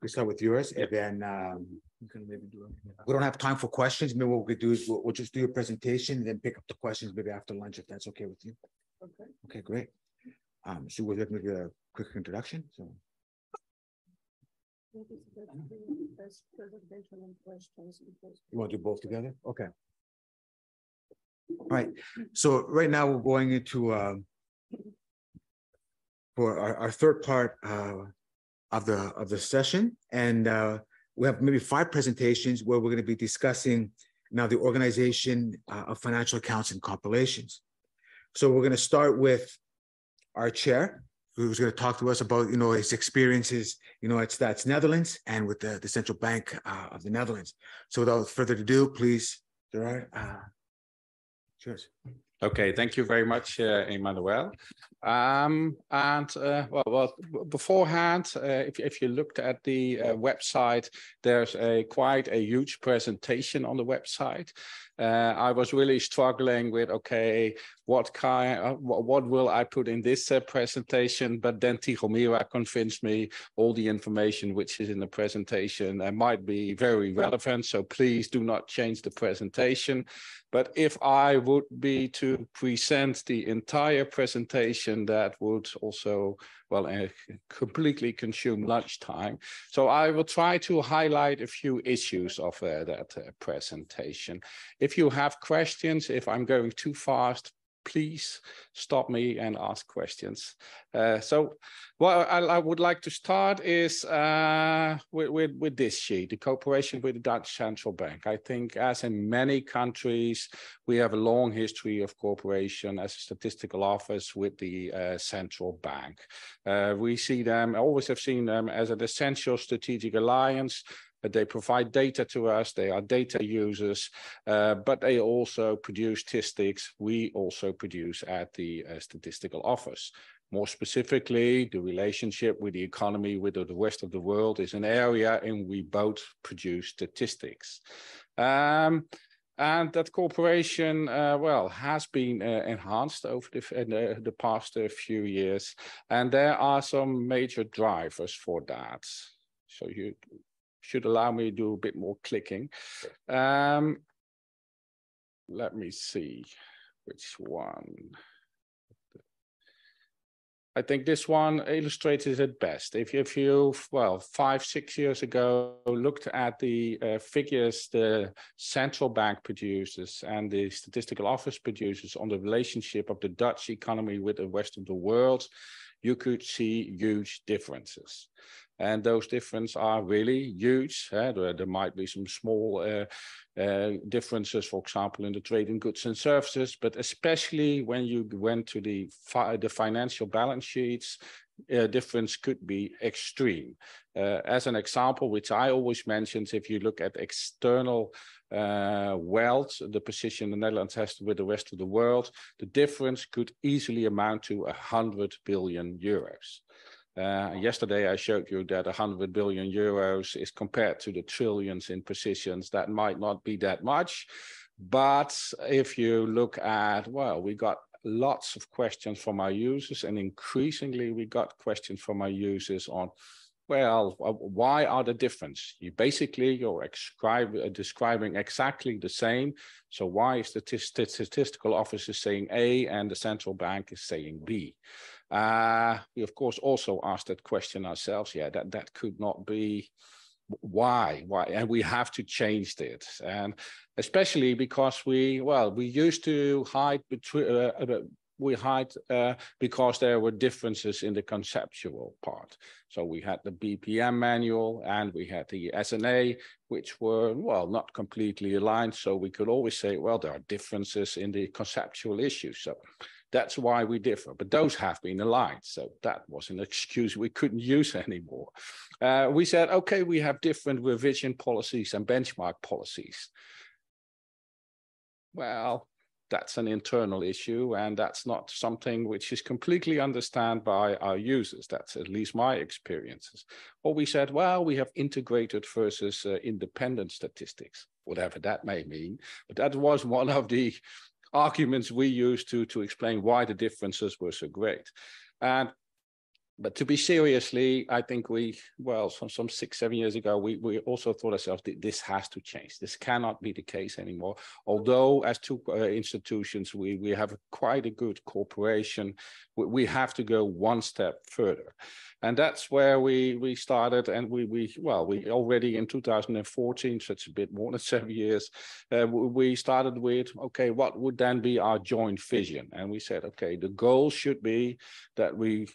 we start with yours, and then we don't have time for questions. Maybe what we'll do is we'll just do your presentation, and then pick up the questions maybe after lunch, if that's okay with you. Okay. Okay, great. So we'll give a quick introduction. So. Presentation and questions. You want to do both together? Okay. All right. So right now we're going into for our third part of the session, and we have maybe 5 presentations where we're going to be discussing now the organization of financial accounts and compilations. So we're going to start with our chair, who's going to talk to us about his experiences at Netherlands and with the Central Bank of the Netherlands. So without further ado, please, Gerard. Cheers. Okay, thank you very much, Emmanuel. Well, beforehand, if you looked at the website, there's quite a huge presentation on the website. I was really struggling with, okay, what will I put in this presentation? But then Tihomira convinced me all the information which is in the presentation might be very relevant. So please do not change the presentation. But if I would be to present the entire presentation, that would also, well, completely consume lunchtime. So I will try to highlight a few issues of that presentation. If you have questions, if I'm going too fast, please stop me and ask questions. So what I would like to start is with this sheet, the cooperation with the Dutch Central Bank. I think as in many countries, we have a long history of cooperation as a statistical office with the Central Bank. We see them, always have seen them as an essential strategic alliance. They provide data to us, they are data users, but they also produce statistics we also produce at the statistical office. More specifically, the relationship with the economy with the rest of the world is an area in we both produce statistics. And that cooperation, well, has been enhanced over the past few years, and there are some major drivers for that. So you should allow me to do a bit more clicking. Let me see which one. I think this one illustrates it best. If you, well, 5-6 years ago, looked at the figures the central bank produces and the statistical office produces on the relationship of the Dutch economy with the rest of the world, you could see huge differences. And those differences are really huge. There might be some small differences, for example, in the trade in goods and services, but especially when you went to the financial balance sheets, difference could be extreme. As an example, which I always mention, if you look at external wealth, the position the Netherlands has with the rest of the world, the difference could easily amount to 100 billion euros. Yesterday, I showed you that 100 billion euros is compared to the trillions in positions. That might not be that much. But if you look at, well, we got lots of questions from our users, and increasingly we got questions from our users on, well, why are the difference? You're describing exactly the same. So why is the statistical office is saying A and the central bank is saying B? We of course also asked that question ourselves. Yeah, that could not be. Why? And we have to change it. And especially because we used to hide between. Because there were differences in the conceptual part. So we had the BPM manual and we had the SNA, which were, well, not completely aligned. So we could always say, well, there are differences in the conceptual issues. So that's why we differ, but those have been aligned. So that was an excuse we couldn't use anymore. We said, okay, we have different revision policies and benchmark policies. Well, that's an internal issue, and that's not something which is completely understood by our users. That's at least my experiences. Or we said, well, we have integrated versus independent statistics, whatever that may mean. But that was one of the arguments we used to explain why the differences were so great. And But to be seriously, I think some 6-7 years ago, we also thought ourselves, this has to change. This cannot be the case anymore. Although as two institutions, we have quite a good cooperation, we have to go one step further. And that's where we started, and we already in 2014, so it's a bit more than 7 years, we started with, okay, what would then be our joint vision? And we said, okay, the goal should be that we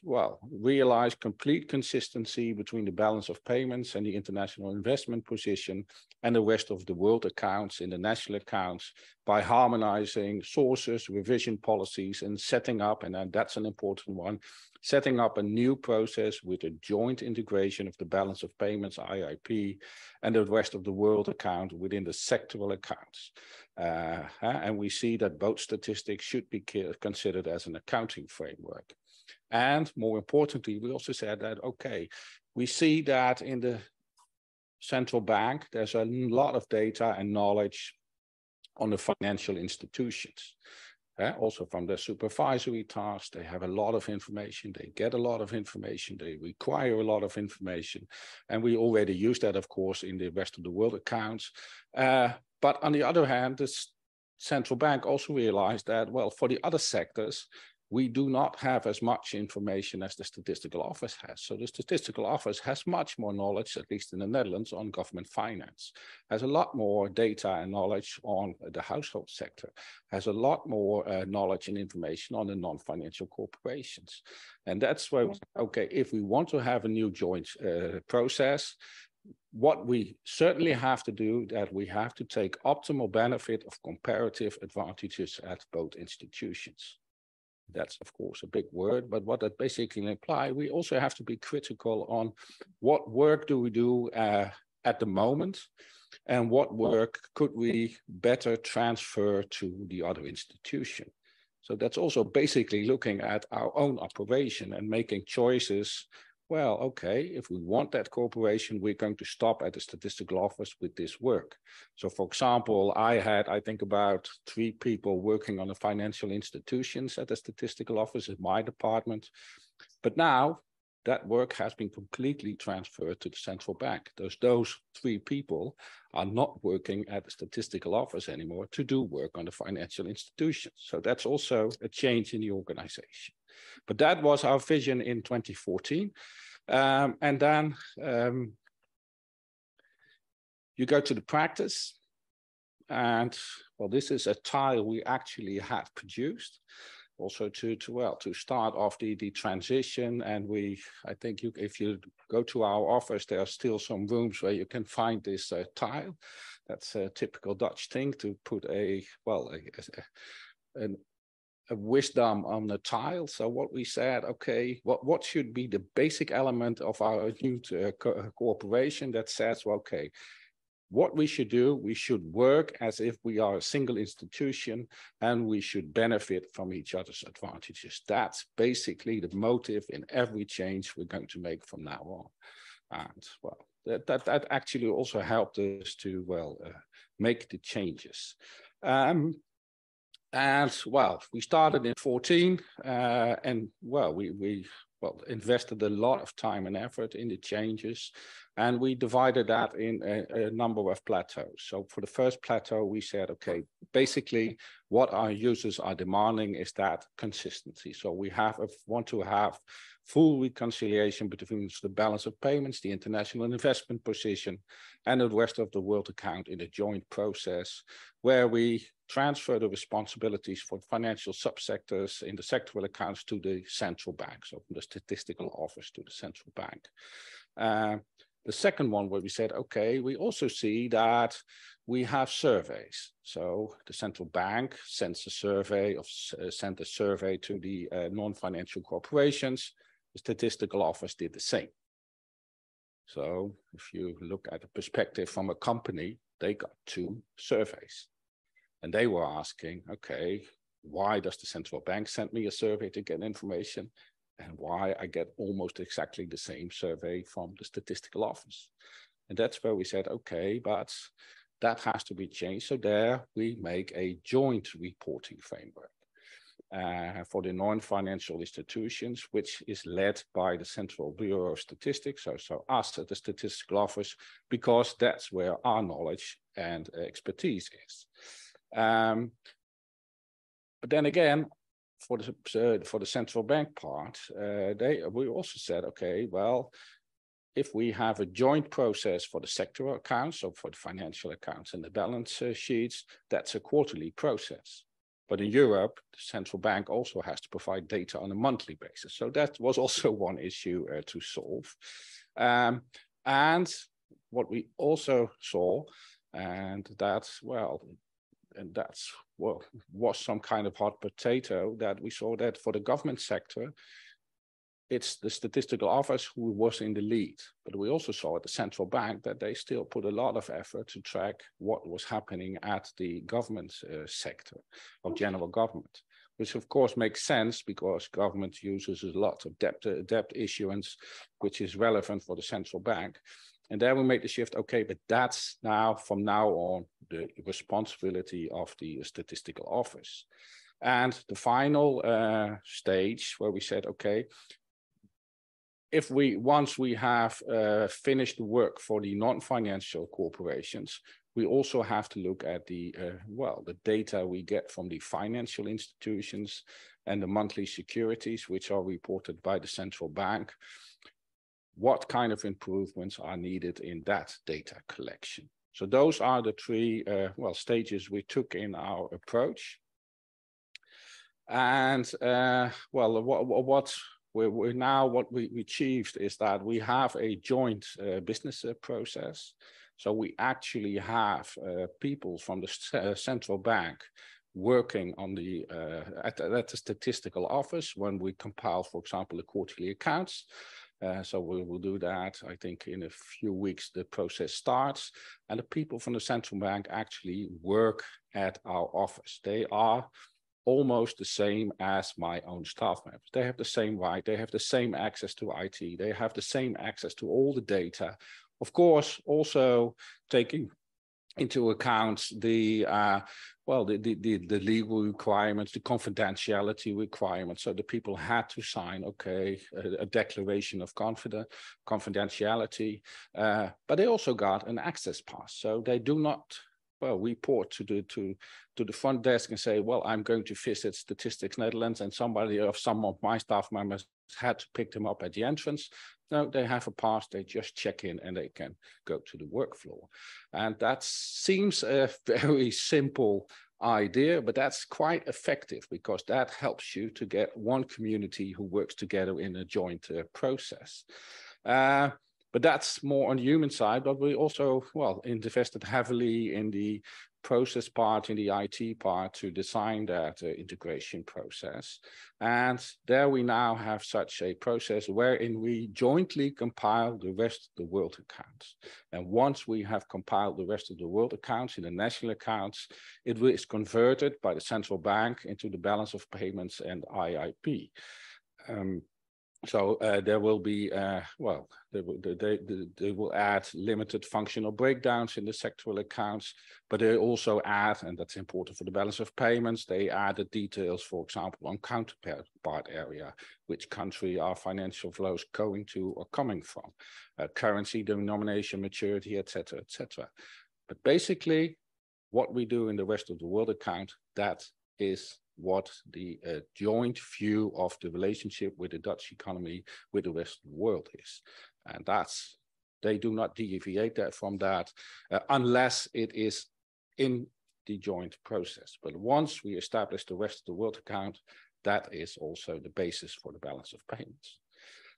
realize complete consistency between the balance of payments and the international investment position and the rest of the world accounts in the national accounts by harmonizing sources, revision policies, and setting up, and that's an important one, setting up a new process with a joint integration of the balance of payments, IIP, and the rest of the world account within the sectoral accounts. And we see that both statistics should be considered as an accounting framework. And more importantly, we also said that, okay, we see that in the central bank, there's a lot of data and knowledge on the financial institutions. Also from their supervisory tasks, they have a lot of information, they get a lot of information, they require a lot of information. And we already use that, of course, in the rest of the world accounts. But on the other hand, the central bank also realized that, well, for the other sectors, we do not have as much information as the statistical office has. So the statistical office has much more knowledge, at least in the Netherlands, on government finance, has a lot more data and knowledge on the household sector, has a lot more knowledge and information on the non-financial corporations. And that's why, okay, if we want to have a new joint process, what we certainly have to do, that we have to take optimal benefit of comparative advantages at both institutions. That's, of course, a big word, but what that basically implies, we also have to be critical on what work do we do at the moment, and what work could we better transfer to the other institution. So that's also basically looking at our own operation and making choices. Well, okay, if we want that cooperation, we're going to stop at the statistical office with this work. So for example, I think about 3 people working on the financial institutions at the statistical office in my department. But now that work has been completely transferred to the central bank. Those 3 people are not working at the statistical office anymore to do work on the financial institutions. So that's also a change in the organization. But that was our vision in 2014. And then you go to the practice. And well, this is a tile we actually had produced. Also to start off the transition. And I think if you go to our office, there are still some rooms where you can find this tile. That's a typical Dutch thing, to put a wisdom on the tile. So what we said, okay, what should be the basic element of our new cooperation that says, well, okay, what we should do, we should work as if we are a single institution, and we should benefit from each other's advantages. That's basically the motive in every change we're going to make from now on. And well, that actually also helped us to, make the changes. And well, we started in 14, and well, we invested a lot of time and effort in the changes, and we divided that in a number of plateaus. So for the first plateau, we said, okay, basically what our users are demanding is that consistency. So we want to have full reconciliation between the balance of payments, the international investment position, and the rest of the world account in a joint process where we transfer the responsibilities for financial subsectors in the sectoral accounts to the central bank, so from the statistical office to the central bank. The second one where we said, okay, we also see that we have surveys. So the central bank sent a survey to the non-financial corporations. The statistical office did the same. So if you look at the perspective from a company, they got 2 surveys. And they were asking, okay, why does the central bank send me a survey to get information? And why I get almost exactly the same survey from the statistical office? And that's where we said, okay, but that has to be changed. So there we make a joint reporting framework. for the non-financial institutions, which is led by the Central Bureau of Statistics, so us at the Statistical Office, because that's where our knowledge and expertise is. But then again, for the central bank part, we also said, okay, well, if we have a joint process for the sectoral accounts, so for the financial accounts and the balance sheets, that's a quarterly process. But in Europe, the central bank also has to provide data on a monthly basis. So that was also one issue to solve. And what we also saw, and that's, well, was some kind of hot potato, that we saw that for the government sector, it's the statistical office who was in the lead. But we also saw at the central bank that they still put a lot of effort to track what was happening at the government sector of general government, which of course makes sense because government uses a lot of debt issuance, which is relevant for the central bank. And then we made the shift, okay, but that's now, from now on, the responsibility of the statistical office. And the final stage where we said, okay, once we have finished the work for the non-financial corporations, we also have to look at the data we get from the financial institutions and the monthly securities, which are reported by the central bank. What kind of improvements are needed in that data collection? So those are the three stages we took in our approach. And what we achieved is that we have a joint business process. So we actually have people from the central bank working on at the statistical office when we compile, for example, the quarterly accounts. So we will do that. I think in a few weeks the process starts, and the people from the central bank actually work at our office. They are almost the same as my own staff members. They have the same right, they have the same access to IT, they have the same access to all the data. Of course, also taking into account the legal requirements, the confidentiality requirements. So the people had to sign, a declaration of confidentiality, but they also got an access pass. So they do not report to the front desk and say, well, I'm going to visit Statistics Netherlands, and some of my staff members had to pick them up at the entrance. No, they have a pass, they just check in and they can go to the work floor. And that seems a very simple idea, but that's quite effective because that helps you to get one community who works together in a joint process. But that's more on the human side, but we also, invested heavily in the process part, in the IT part to design that integration process. And there we now have such a process wherein we jointly compile the rest of the world accounts. And once we have compiled the rest of the world accounts in the national accounts, it is converted by the central bank into the balance of payments and IIP. So there will be, they will add limited functional breakdowns in the sectoral accounts, but they also add, and that's important for the balance of payments, they add the details, for example, on counterpart area, which country are financial flows going to or coming from, currency, denomination, maturity, etc., etc. But basically, what we do in the rest of the world account, that is what the joint view of the relationship with the Dutch economy with the rest of the world is. And they do not deviate from that unless it is in the joint process. But once we establish the rest of the world account, that is also the basis for the balance of payments.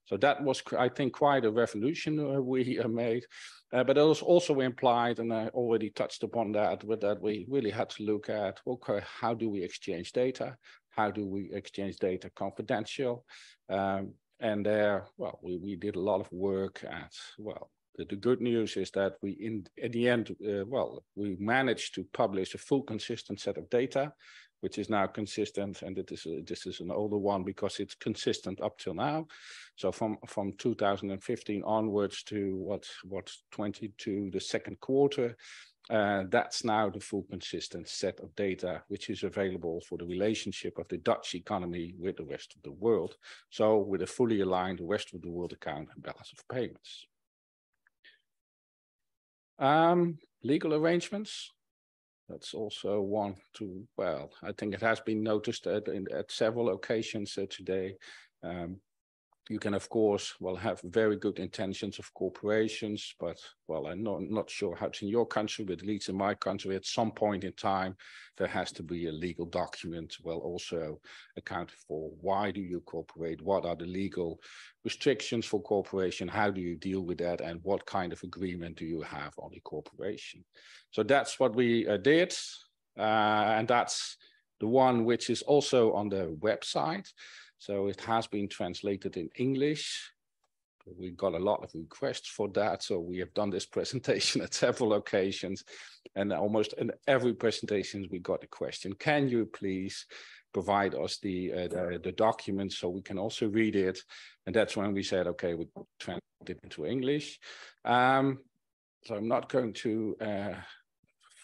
So that was, I think, quite a revolution we made. But it was also implied, and I already touched upon that, but that we really had to look at, okay, how do we exchange data? How do we exchange data confidential? And there, we did a lot of work at, the good news is that in the end, we managed to publish a full consistent set of data. which is now consistent, and this is an older one because it's consistent up till now. So from 2015 onwards to what 22, the second quarter, that's now the full consistent set of data which is available for the relationship of the Dutch economy with the rest of the world. So with a fully aligned rest of the world account and balance of payments. Legal arrangements. That's also one to, well, I think it has been noticed at several occasions today. You can, of course, well, have very good intentions of corporations, but, well, I'm not sure how it's in your country, but at least in my country, at some point in time, there has to be a legal document, well, also accounted for. Why do you cooperate? What are the legal restrictions for cooperation? How do you deal with that? And what kind of agreement do you have on the corporation? So that's what we did. And that's the one which is also on the website. So it has been translated in English. We got a lot of requests for that. So we have done this presentation at several occasions, and almost in every presentation we got a question. Can you please provide us the document so we can also read it? And that's when we said, okay, we translate it into English. So I'm not going to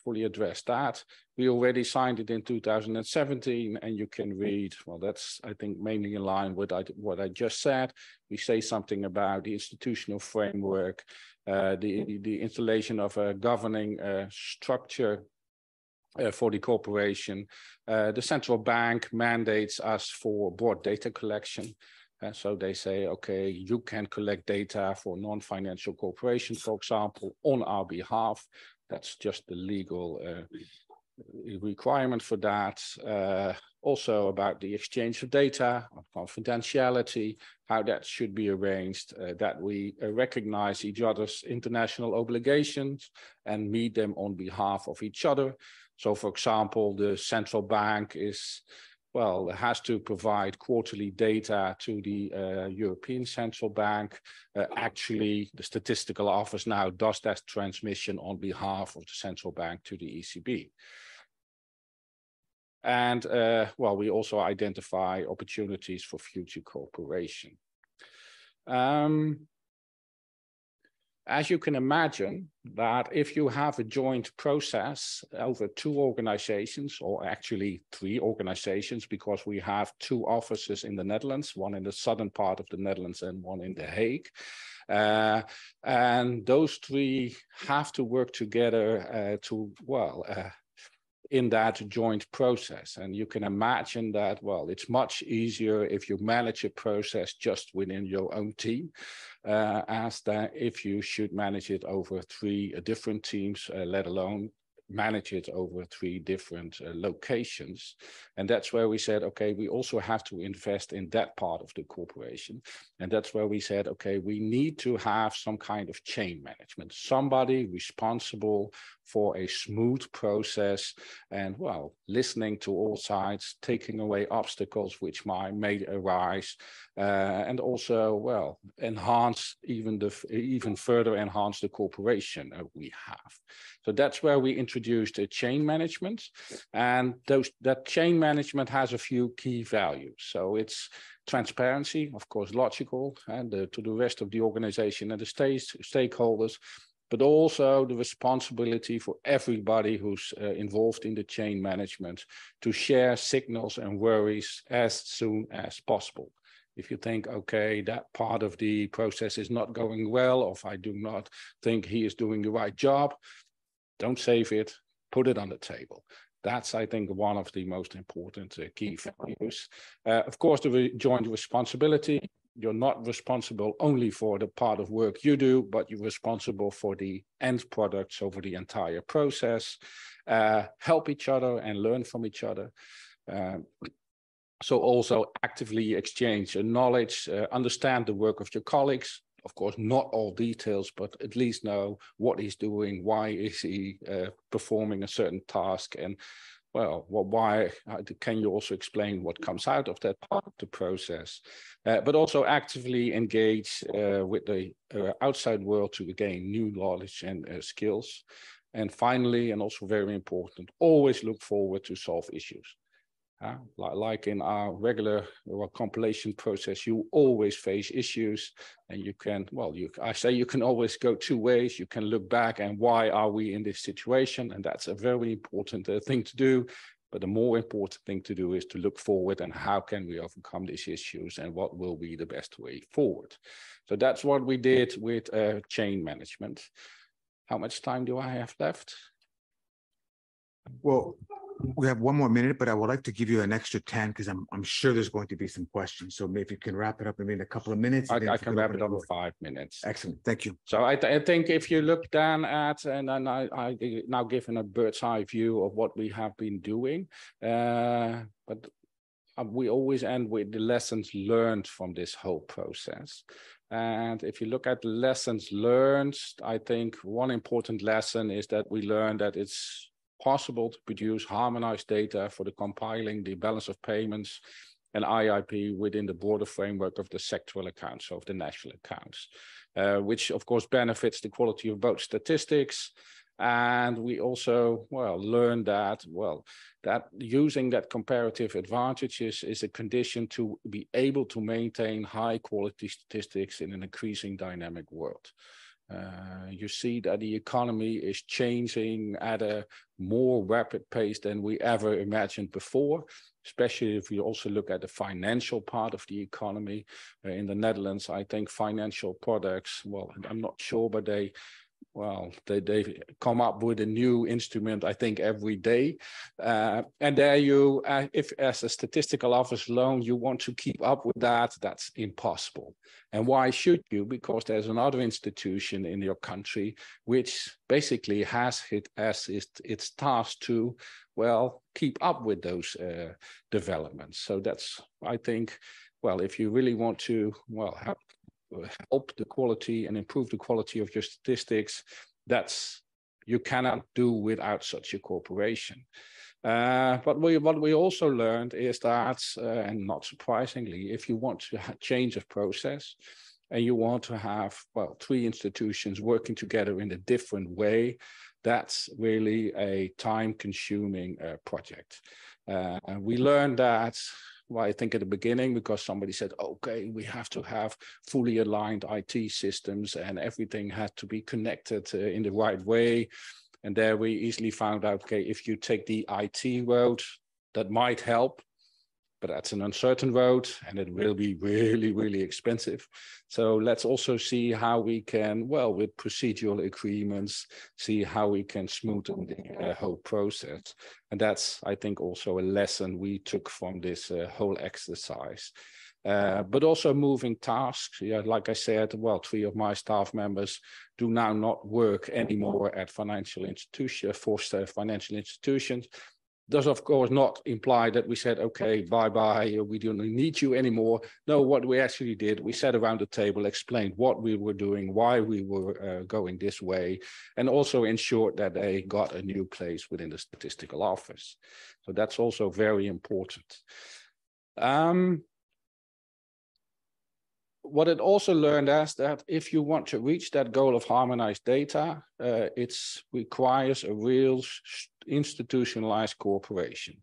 fully address that. We already signed it in 2017, and you can read, well, that's, I think, mainly in line with what I just said. We say something about the institutional framework, the installation of a governing structure for the corporation. The central bank mandates us for broad data collection. So they say, okay, you can collect data for non-financial corporations, for example, on our behalf. That's just the legal requirement for that. Also about the exchange of data, confidentiality, how that should be arranged, that we recognize each other's international obligations and meet them on behalf of each other. So, for example, the central bank is, well, has to provide quarterly data to the European Central Bank. Actually, the statistical office now does that transmission on behalf of the central bank to the ECB. And, well, we also identify opportunities for future cooperation. As you can imagine, that if you have a joint process over two organizations, or actually three organizations, because we have two offices in the Netherlands, one in the southern part of the Netherlands and one in The Hague. And those three have to work together in that joint process. And you can imagine that, well, it's much easier if you manage a process just within your own team, as that if you should manage it over three different teams, let alone manage it over three different locations. And that's where we said, okay, we also have to invest in that part of the corporation. And that's where we said, okay, we need to have some kind of chain management, somebody responsible for a smooth process and, well, listening to all sides, taking away obstacles which may arise, and also, well, enhance even further enhance the cooperation we have. So that's where we introduced a chain management, and that chain management has a few key values. So it's transparency, of course, logical, and to the rest of the organization and the stakeholders, but also the responsibility for everybody who's involved in the chain management to share signals and worries as soon as possible. If you think, okay, that part of the process is not going well, or if I do not think he is doing the right job, don't save it, put it on the table. That's, I think, one of the most important key values. Of course, the joint responsibility. You're not responsible only for the part of work you do, but you're responsible for the end products over the entire process. Help each other and learn from each other. So also actively exchange knowledge, understand the work of your colleagues. Of course, not all details, but at least know what he's doing, why is he performing a certain task, and, well, why can you also explain what comes out of that part of the process, but also actively engage with the outside world to gain new knowledge and skills. And finally, and also very important, always look forward to solve issues. Like in our regular compilation process, you always face issues, and you can, well, I say you can always go two ways. You can look back and why are we in this situation? And that's a very important thing to do. But the more important thing to do is to look forward and how can we overcome these issues and what will be the best way forward. So that's what we did with chain management. How much time do I have left? Well, we have 1 more minute, but I would like to give you an extra 10 because I'm sure there's going to be some questions. So maybe you can wrap it up in a couple of minutes. I can wrap it up in 5 minutes. Excellent. Thank you. So I think if you look then at, and then I now given a bird's eye view of what we have been doing, but we always end with the lessons learned from this whole process. And if you look at the lessons learned, I think one important lesson is that we learned that it's possible to produce harmonized data for the compiling the balance of payments and IIP within the broader framework of the sectoral accounts, of the national accounts, which of course benefits the quality of both statistics. And we also, learned that, that using that comparative advantages is a condition to be able to maintain high quality statistics in an increasing dynamic world. You see that the economy is changing at a more rapid pace than we ever imagined before, especially if you also look at the financial part of the economy. In the Netherlands, I think financial products, I'm not sure, but they come up with a new instrument, I think, every day. And there you, if as a statistical officer alone, you want to keep up with that, that's impossible. And why should you? Because there's another institution in your country which basically has it as its task to, keep up with those developments. So that's, I think, if you really want to, help the quality and improve the quality of your statistics, that's you cannot do without such a corporation. But what we also learned is that, and not surprisingly, if you want to change a process and you want to have, 3 institutions working together in a different way, that's really a time-consuming project. And we learned that, I think at the beginning, because somebody said, okay, we have to have fully aligned IT systems and everything had to be connected in the right way. And there we easily found out, okay, if you take the IT road, that might help, but that's an uncertain road and it will be really, really expensive. So let's also see how we can, with procedural agreements, see how we can smoothen the whole process. And that's, I think, also a lesson we took from this whole exercise. But also moving tasks. Like I said, 3 of my staff members do now not work anymore at financial institutions, forced financial institutions. Does of course not imply that we said, okay, bye-bye, we don't need you anymore. No, what we actually did, we sat around the table, explained what we were doing, why we were going this way, and also ensured that they got a new place within the statistical office. So that's also very important. What it also learned is that if you want to reach that goal of harmonized data, it requires a real institutionalized cooperation,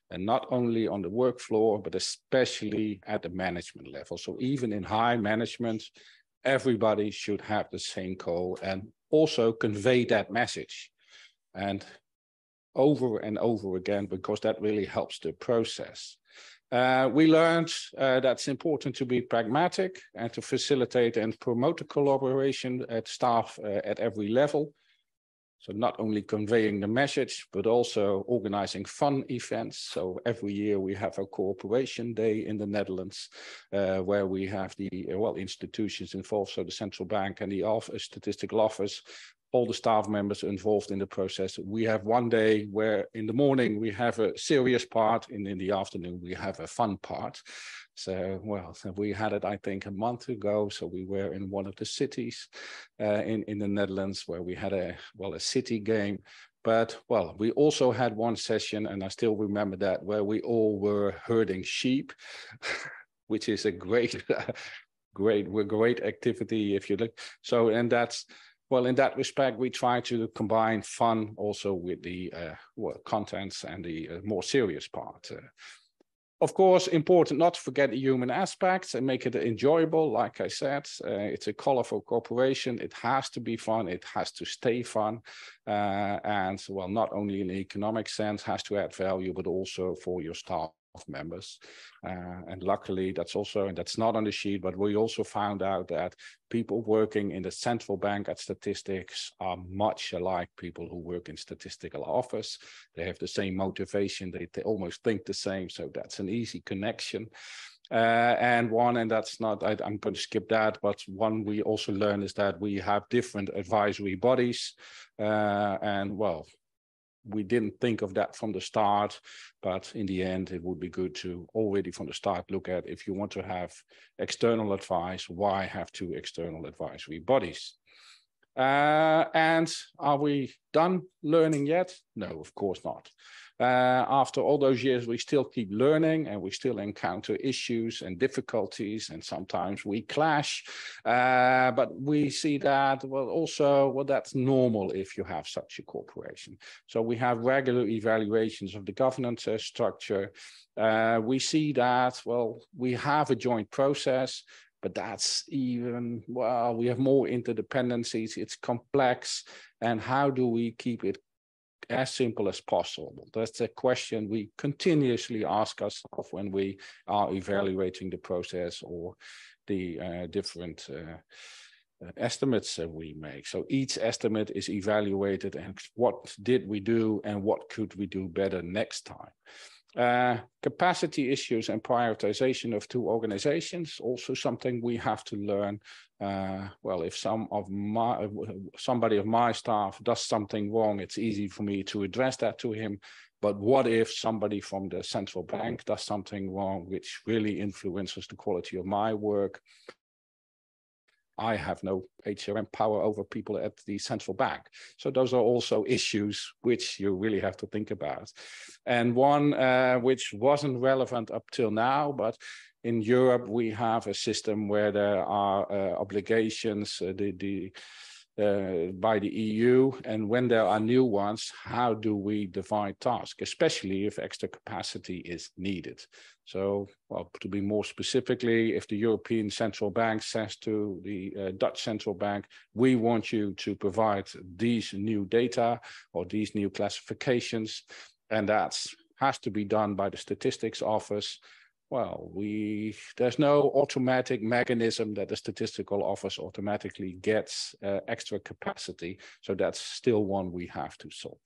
and not only on the work floor, but especially at the management level. So even in high management, everybody should have the same goal and also convey that message, and over again, because that really helps the process. We learned that it's important to be pragmatic and to facilitate and promote the collaboration at staff at every level. So not only conveying the message, but also organizing fun events. So every year we have a cooperation day in the Netherlands, where we have the institutions involved, so the central bank and the statistical office, all the staff members involved in the process. We have one day where in the morning we have a serious part, and in the afternoon we have a fun part. So, we had it, I think, a month ago. So we were in one of the cities in the Netherlands where we had a city game. But, we also had one session, and I still remember that, where we all were herding sheep, which is a great activity if you look. So, and that's, in that respect, we try to combine fun also with the contents and the more serious part. Of course, important not to forget the human aspects and make it enjoyable. Like I said, it's a colorful corporation. It has to be fun. It has to stay fun. And well, not only in the economic sense, has to add value, but also for your staff members. And luckily that's also, and that's not on the sheet, but we also found out that people working in the central bank at statistics are much alike people who work in statistical office. They have the same motivation, they almost think the same, so that's an easy connection. And that's not, I'm going to skip that, but one we also learned is that we have different advisory bodies, and well, we didn't think of that from the start, but in the end, it would be good to already from the start look at, if you want to have external advice, why have two external advisory bodies? And are we done learning yet? No, of course not. After all those years, we still keep learning and we still encounter issues and difficulties, and sometimes we clash. But we see that, well, also, well, that's normal if you have such a corporation. So we have regular evaluations of the governance structure. We see that, well, we have a joint process, but that's even, well, we have more interdependencies, it's complex, and how do we keep it as simple as possible? That's a question we continuously ask ourselves when we are evaluating the process or the different estimates that we make. So each estimate is evaluated, and what did we do and what could we do better next time? Capacity issues and prioritization of two organizations, also something we have to learn. Well, if somebody of my staff does something wrong, it's easy for me to address that to him. But what if somebody from the central bank does something wrong, which really influences the quality of my work? I have no HRM power over people at the central bank. So those are also issues which you really have to think about. And one which wasn't relevant up till now, but in Europe, we have a system where there are obligations by the EU, and when there are new ones, how do we divide tasks, especially if extra capacity is needed? So, well, to be more specifically, if the European Central Bank says to the Dutch Central Bank, we want you to provide these new data or these new classifications, and that has to be done by the statistics office. Well, there's no automatic mechanism that the statistical office automatically gets extra capacity. So that's still one we have to solve.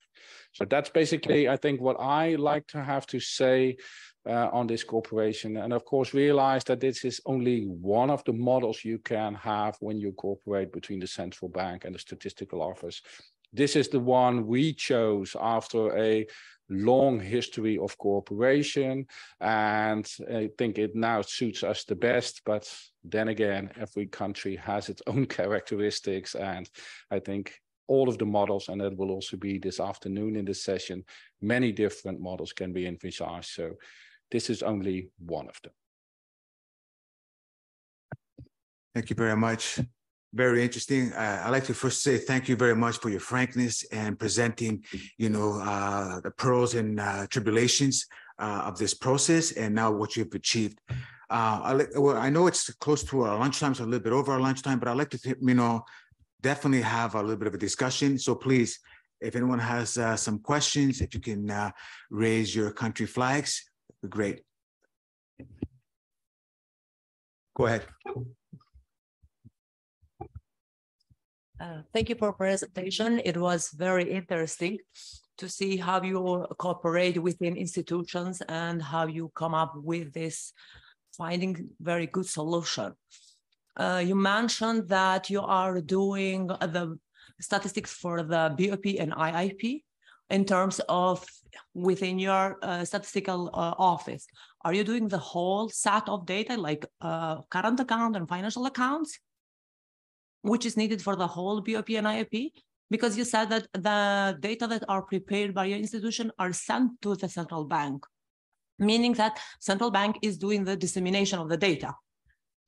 So that's basically, I think, what I like to have to say on this corporation. And of course, realize that this is only one of the models you can have when you cooperate between the central bank and the statistical office. This is the one we chose after a long history of cooperation, and I think it now suits us the best. But then again, every country has its own characteristics, and I think all of the models, and that will also be this afternoon in this session, many different models can be envisaged. So this is only one of them. Thank you very much. Very interesting. I'd like to first say thank you very much for your frankness and presenting, the pros and tribulations of this process, and now what you've achieved. I know it's close to our lunchtime, so a little bit over our lunchtime, but I'd like to, definitely have a little bit of a discussion. So please, if anyone has some questions, if you can raise your country flags, that'd be great. Go ahead. Thank you for presentation. It was very interesting to see how you cooperate within institutions and how you come up with this finding very good solution. You mentioned that you are doing the statistics for the BOP and IIP in terms of within your statistical office. Are you doing the whole set of data like current account and financial accounts, which is needed for the whole BOP and IIP? Because you said that the data that are prepared by your institution are sent to the central bank, meaning that central bank is doing the dissemination of the data.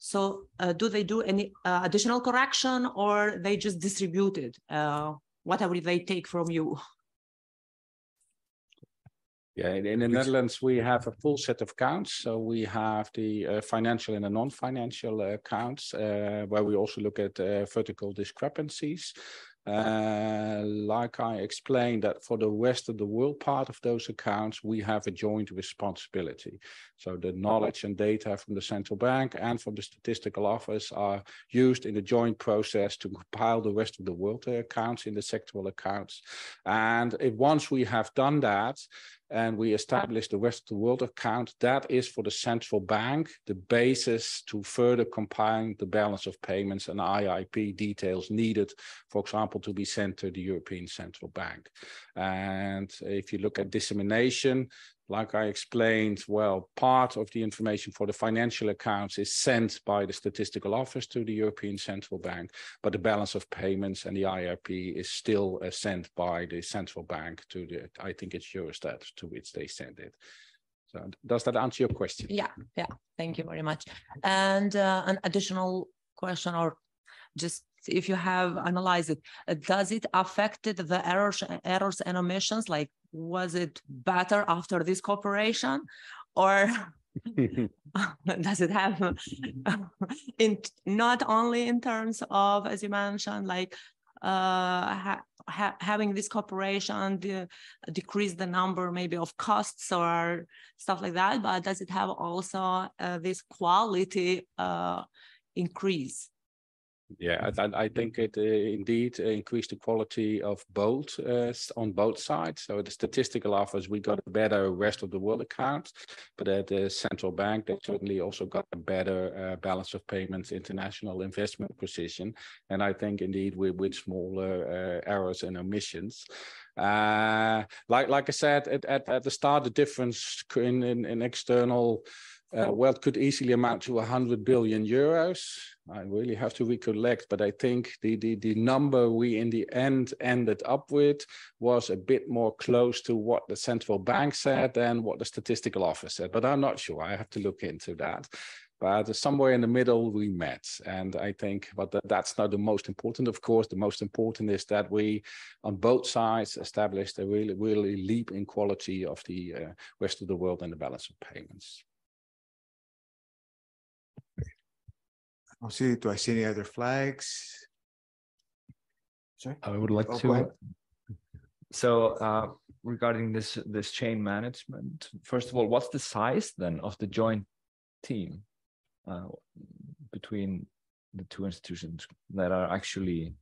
So do they do any additional correction, or they just distribute it, whatever they take from you? Yeah, in the Netherlands, we have a full set of accounts. So we have the financial and the non-financial accounts, where we also look at vertical discrepancies. Like I explained, that for the rest of the world part of those accounts, we have a joint responsibility. So the knowledge and data from the central bank and from the statistical office are used in the joint process to compile the rest of the world accounts in the sectoral accounts. And once we have done that, and we establish the rest of the world account, that is for the central bank, the basis to further compile the balance of payments and IIP details needed, for example, to be sent to the European Central Bank. And if you look at dissemination, like I explained, well, part of the information for the financial accounts is sent by the statistical office to the European Central Bank, but the balance of payments and the IRP is still sent by the central bank to the, I think it's Eurostat, to which they send it. So does that answer your question? Yeah, thank you very much. And an additional question, or just if you have analyzed it, does it affected the errors and omissions? Like, was it better after this cooperation, or does it have in not only in terms of, as you mentioned, like having this cooperation decrease the number maybe of costs or stuff like that, but does it have also this quality increase? Yeah, I think it indeed increased the quality of both on both sides. So at the statistical office, we got a better rest of the world account, but at the central bank, they certainly also got a better balance of payments, international investment position. And I think indeed with smaller errors and omissions. Like I said at the start, the difference in external wealth could easily amount to 100 billion euros. I really have to recollect, but I think the number we in the end ended up with was a bit more close to what the central bank said than what the statistical office said. But I'm not sure. I have to look into that. But somewhere in the middle we met. And I think, but that's not the most important, of course. The most important is that we, on both sides, established a really leap in quality of the rest of the world and the balance of payments. Do I see any other flags? Sorry? I would like to. So regarding this chain management, first of all, what's the size then of the joint team between the two institutions that are actually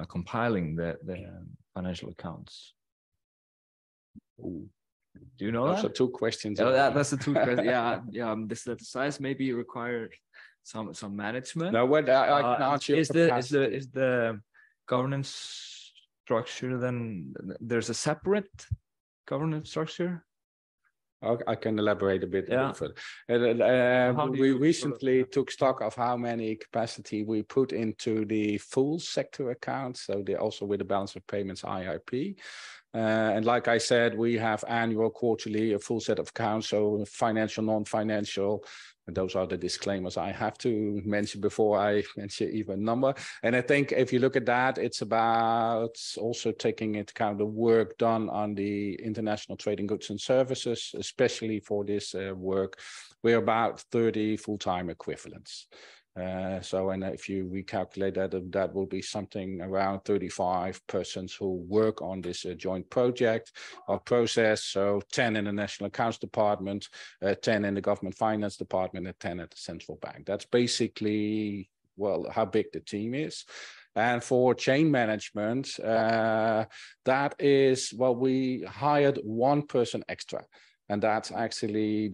compiling the financial accounts? Ooh. Do you know Those that? are two questions. Oh, that's the two questions. Yeah. The size maybe require some management. No, what I can answer is the governance structure then? There's a separate governance structure. I can elaborate a bit. Yeah. We recently took stock of how many capacity we put into the full sector accounts. So they also with the balance of payments IIP. And like I said, we have annual, quarterly, a full set of accounts. So financial, non-financial. And those are the disclaimers I have to mention before I mention even number. And I think if you look at that, it's about also taking into account the work done on the international trading goods and services, especially for this work. We're about 30 full-time equivalents. And if you recalculate that, that will be something around 35 persons who work on this joint project or process. So 10 in the National Accounts Department, 10 in the Government Finance Department, and 10 at the Central Bank. That's basically, well, how big the team is. And for chain management, that is, well, we hired one person extra. And that's actually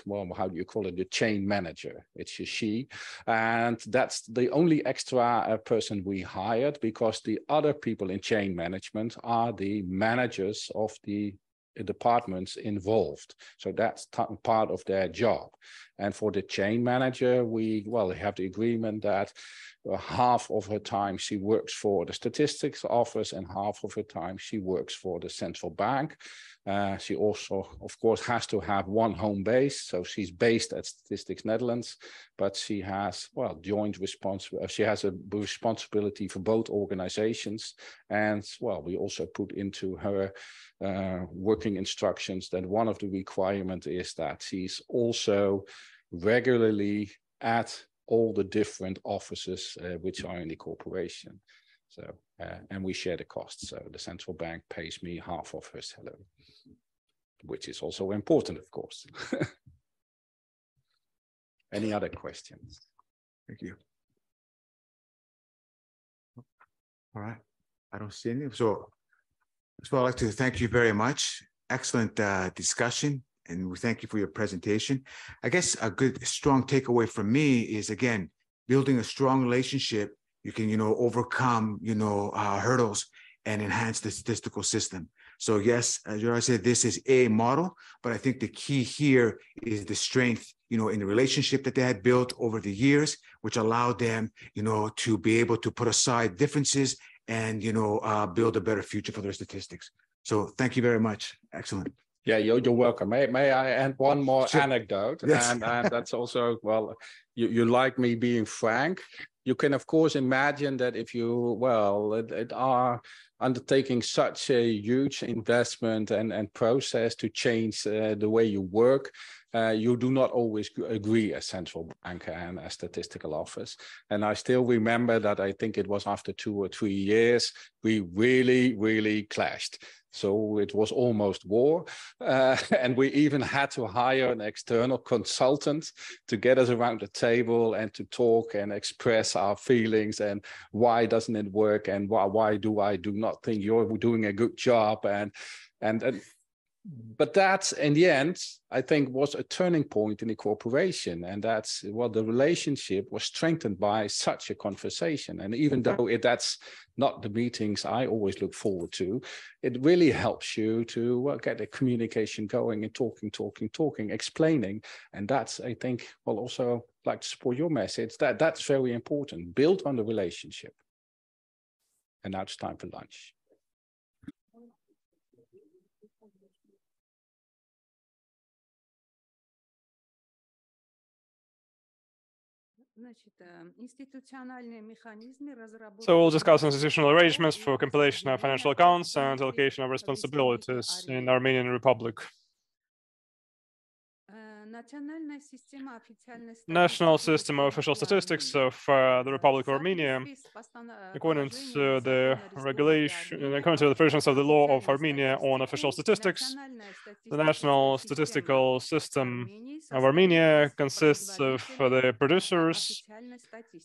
well, how do you call it? The chain manager. It's a she. And that's the only extra person we hired, because the other people in chain management are the managers of the departments involved. So that's part of their job. And for the chain manager, we have the agreement that half of her time she works for the statistics office and half of her time she works for the central bank. She also, of course, has to have one home base. So she's based at Statistics Netherlands, but she has, joint responsibility. She has a responsibility for both organizations. And, we also put into her working instructions that one of the requirements is that she's also regularly at all the different offices which are in the corporation. So, and we share the costs. So the central bank pays me half of her salary, which is also important, of course. Any other questions? Thank you. All right. I don't see any. So I'd like to thank you very much. Excellent discussion. And we thank you for your presentation. I guess a good, strong takeaway from me is, again, building a strong relationship. You can, overcome, hurdles and enhance the statistical system. So yes, as Gerard said, this is a model, but I think the key here is the strength, in the relationship that they had built over the years, which allowed them, to be able to put aside differences and, build a better future for their statistics. So thank you very much. Excellent. Yeah, you're welcome. May I add one more anecdote? Yes. And that's also, you like me being frank. You can, of course, imagine that if you, are undertaking such a huge investment and process to change the way you work, you do not always agree as central bank and as statistical office. And I still remember that I think it was after 2 or 3 years, we really, really clashed. So it was almost war. And we even had to hire an external consultant to get us around the table and to talk and express our feelings and why doesn't it work and why do I do not think you're doing a good job. But that, in the end, I think was a turning point in the corporation. And that's the relationship was strengthened by such a conversation. And even though that's not the meetings I always look forward to, it really helps you to get the communication going and talking, explaining. And that's, I think, also like to support your message, that's very important. Build on the relationship. And now it's time for lunch. So we'll discuss institutional arrangements for compilation of financial accounts and allocation of responsibilities in Armenian Republic. National system of official statistics of the Republic of Armenia, according to the regulation, according to the provisions of the law of Armenia on official statistics, the national statistical system of Armenia consists of the producers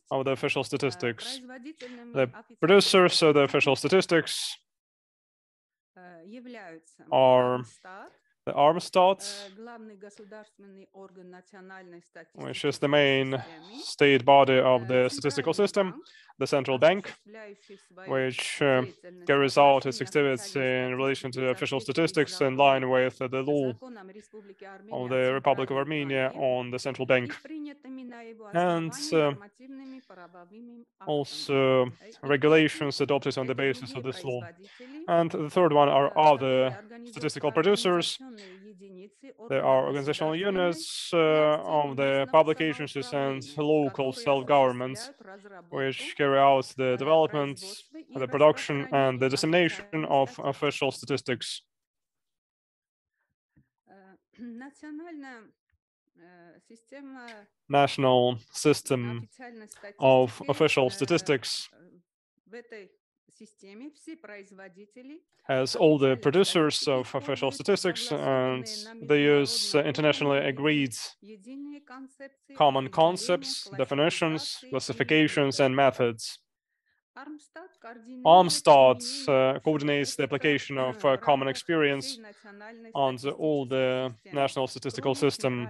of the official statistics. The producers of the official statistics are the Armstat, which is the main state body of the statistical system, the central bank, which carries out its activities in relation to official statistics in line with the law of the Republic of Armenia on the central bank, and also regulations adopted on the basis of this law. And the third one are the statistical producers. There are organizational units of the public agencies and local self-governments, which carry out the development, the production, and the dissemination of official statistics. National system of official statistics has all the producers of official statistics, and they use internationally agreed common concepts, definitions, classifications, and methods. Armstat coordinates the application of common experience on all the national statistical system,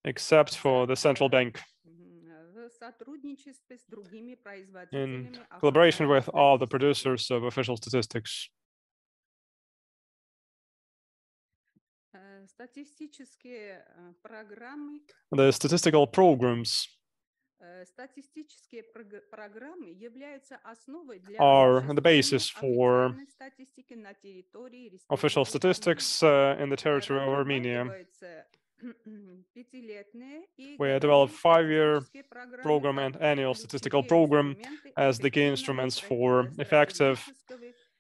except for the central bank, in collaboration with all the producers of official statistics. The statistical programs are the basis for official statistics in the territory of Armenia. We develop 5-year program and annual statistical program as the key instruments for effective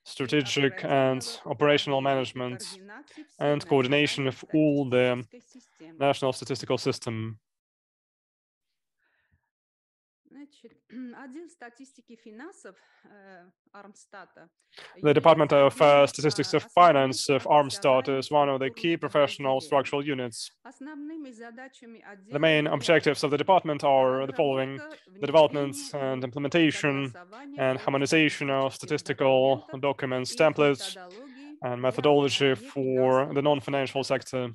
strategic and operational management and coordination of all the national statistical system. The Department of Statistics of Finance of Armstadt is one of the key professional structural units. The main objectives of the department are the following: the development and implementation and harmonization of statistical documents, templates, and methodology for the non-financial sector.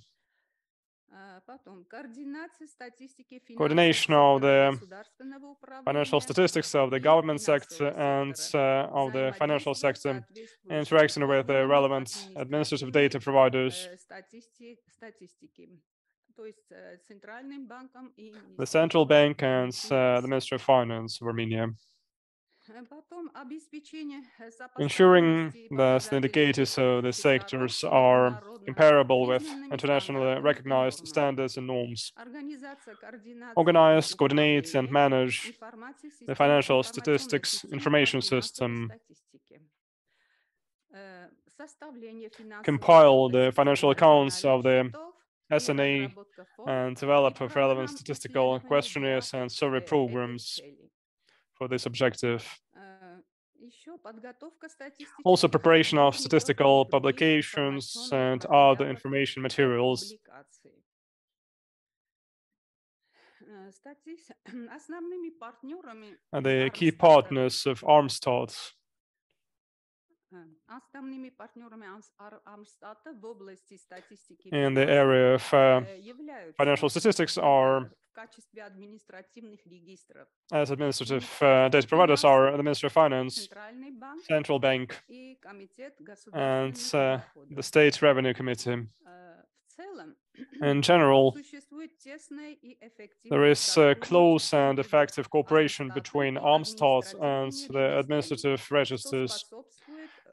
Coordination of the financial statistics of the government sector and of the financial sector, interaction with the relevant administrative data providers, the Central Bank and the Ministry of Finance of Armenia. Ensuring that the indicators of the sectors are comparable with internationally recognized standards and norms. Organize, coordinate, and manage the financial statistics information system. Compile the financial accounts of the SNA and develop relevant statistical questionnaires and survey programs for this objective. Also, preparation of statistical publications and other information materials. And the key partners of Armstadt. In the area of financial statistics are, as administrative data providers, are the Ministry of Finance, Central Bank, and the State Revenue Committee. In general, there is close and effective cooperation between Armstadt and the administrative registers,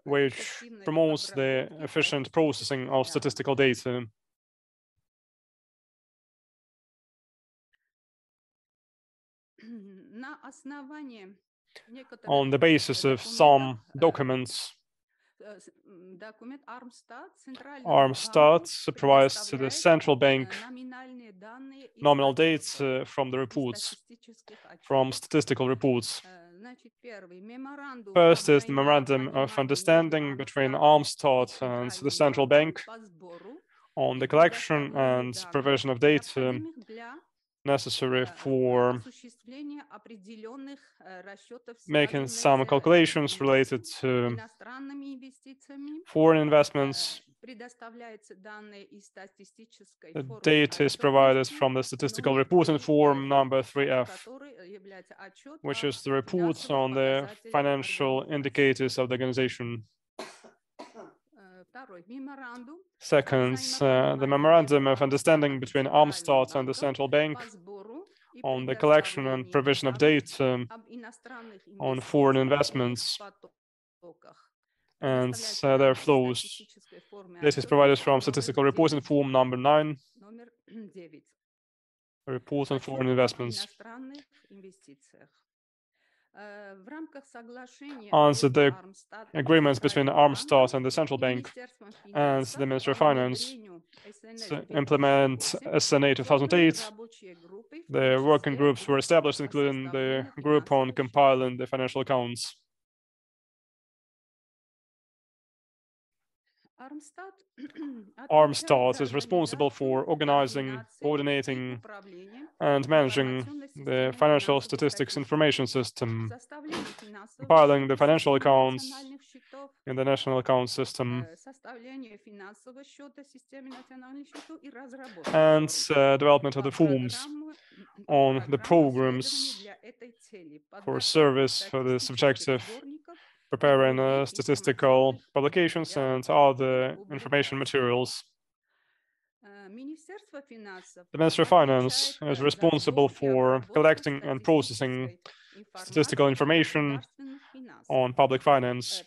which promotes the efficient processing of statistical data. On the basis of some documents, Armstadt provides to the Central Bank nominal data from the reports, from statistical reports. First is the Memorandum of Understanding between Armstadt and the Central Bank on the collection and provision of data necessary for making some calculations related to foreign investments. The data is provided from the statistical reporting form number 3F, which is the report on the financial indicators of the organization. Second, the Memorandum of Understanding between Armstadt and the Central Bank on the collection and provision of data on foreign investments and their flows. This is provided from statistical reporting form number 9, report on foreign investments. Under the agreements between Armstadt and the Central Bank and the Ministry of Finance to implement SNA 2008, the working groups were established, including the group on compiling the financial accounts. Armstadt is responsible for organizing, coordinating, and managing the financial statistics information system, compiling the financial accounts in the national account system, and development of the forms on the programs for service for this objective, preparing statistical publications and other information materials. The Ministry of Finance is responsible for collecting and processing statistical information on public finance,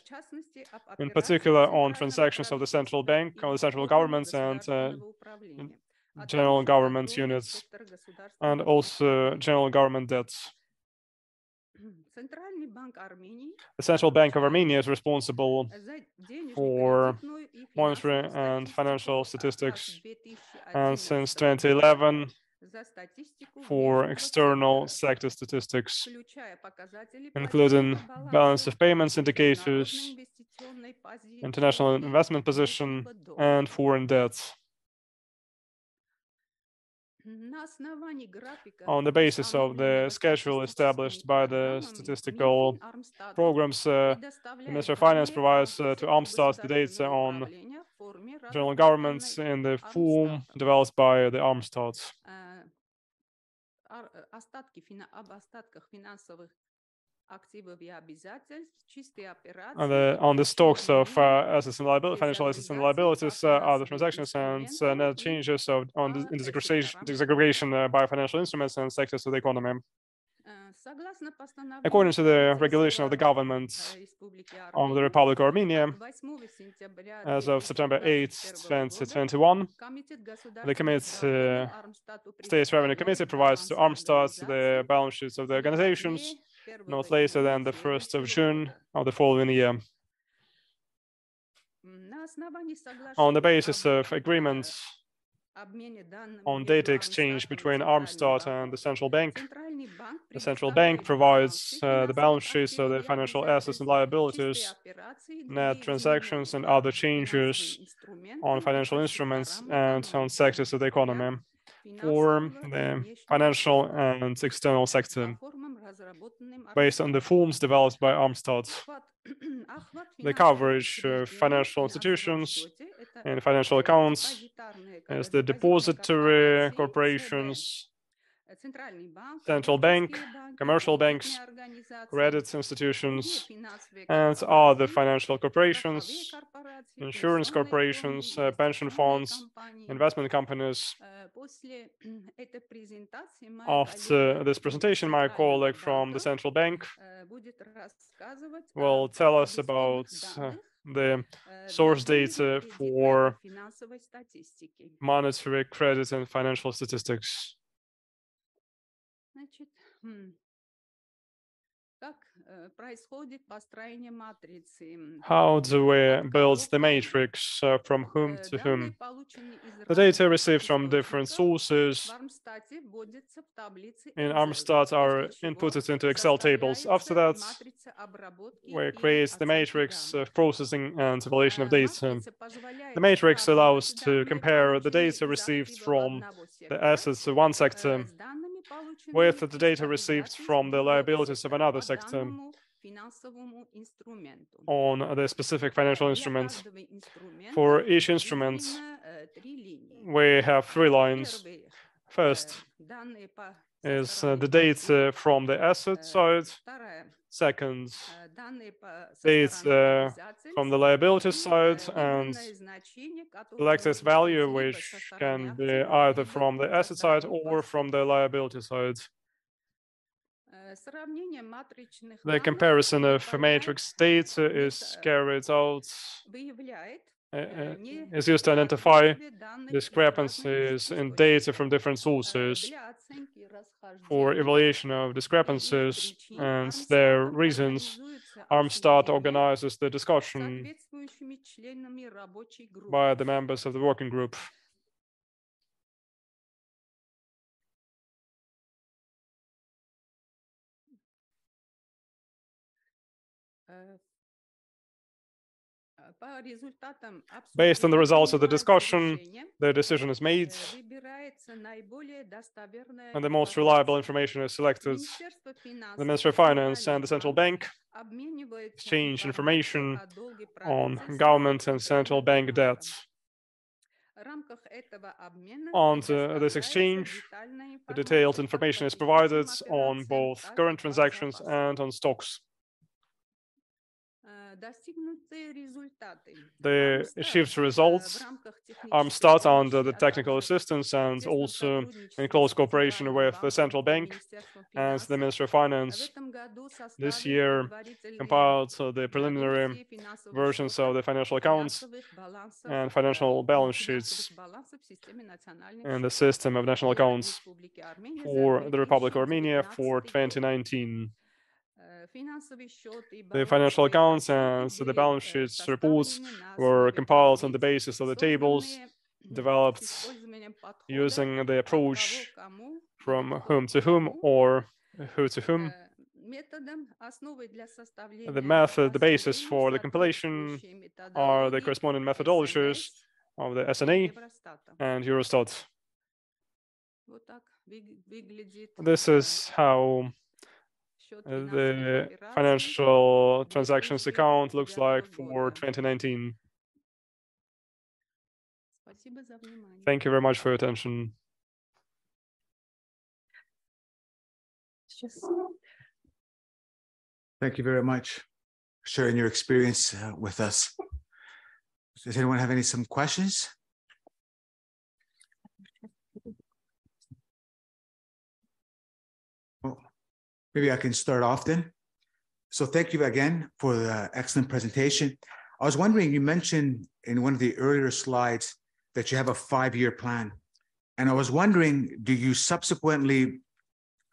in particular on transactions of the central bank, of the central governments and general government units, and also general government debts. The Central Bank of Armenia is responsible for monetary and financial statistics, and since 2011 for external sector statistics, including balance of payments indicators, international investment position, and foreign debt. On the basis of the schedule established by the statistical programs, the Ministry of Finance provides to Armstat the data on general governments in the form developed by the Armstat. On the stocks of assets and liabilities, financial assets and liabilities, are the transactions and net changes in the disaggregation by financial instruments and sectors of the economy. According to the regulation of the government of the Republic of Armenia, as of September 8, 2021, the State Revenue Committee provides to Armstat the balance sheets of the organizations not later than the 1st of June of the following year. On the basis of agreements on data exchange between Armstat and the central bank provides the balance sheets of the financial assets and liabilities, net transactions, and other changes on financial instruments and on sectors of the economy for the financial and external sector, based on the forms developed by Armstat. The coverage of financial institutions and financial accounts as the depository corporations, central bank, commercial banks, credit institutions, and other financial corporations, insurance corporations, pension funds, investment companies. After this presentation, my colleague from the central bank will tell us about the source data for monetary, credit, and financial statistics. How do we build the matrix from whom to whom? The data received from different sources in Armstat are inputted into Excel tables. After that, we create the matrix of processing and evaluation of data. The matrix allows to compare the data received from the assets of one sector with the data received from the liabilities of another sector on the specific financial instrument. For each instrument, we have 3 lines. First is the data from the asset side. Second, data from the liability side, and selected value, which can be either from the asset side or from the liability side. The comparison of matrix data is carried out, is used to identify discrepancies in data from different sources. For evaluation of discrepancies and their reasons, Armstat organizes the discussion by the members of the working group. Based on the results of the discussion, the decision is made and the most reliable information is selected. The Ministry of Finance and the Central Bank exchange information on government and central bank debts. On this exchange, the detailed information is provided on both current transactions and on stocks. The achieved results start under the technical assistance and also in close cooperation with the central bank and the Ministry of Finance. This year compiled the preliminary versions of the financial accounts and financial balance sheets in the system of national accounts for the Republic of Armenia for 2019. The financial accounts and the balance sheets reports were compiled on the basis of the tables developed using the approach from whom to whom or who to whom. The method, the basis for the compilation are the corresponding methodologies of the SNA and Eurostat. This is how the financial transactions account looks like for 2019. Thank you very much for your attention. Thank you very much for sharing your experience with us. Does anyone have some questions? Well, maybe I can start off then. So thank you again for the excellent presentation. I was wondering, you mentioned in one of the earlier slides that you have a 5-year plan. And I was wondering, do you subsequently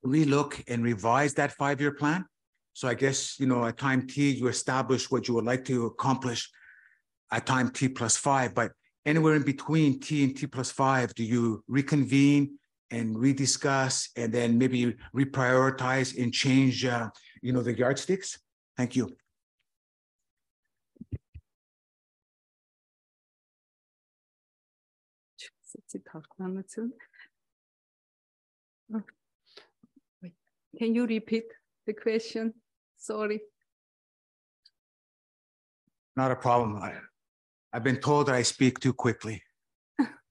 relook and revise that 5-year plan? So I guess, at time T, you establish what you would like to accomplish at time T plus 5, but anywhere in between T and T plus 5, do you reconvene and rediscuss and then maybe reprioritize and change, the yardsticks? Thank you. Can you repeat the question? Sorry. Not a problem. I've been told that I speak too quickly,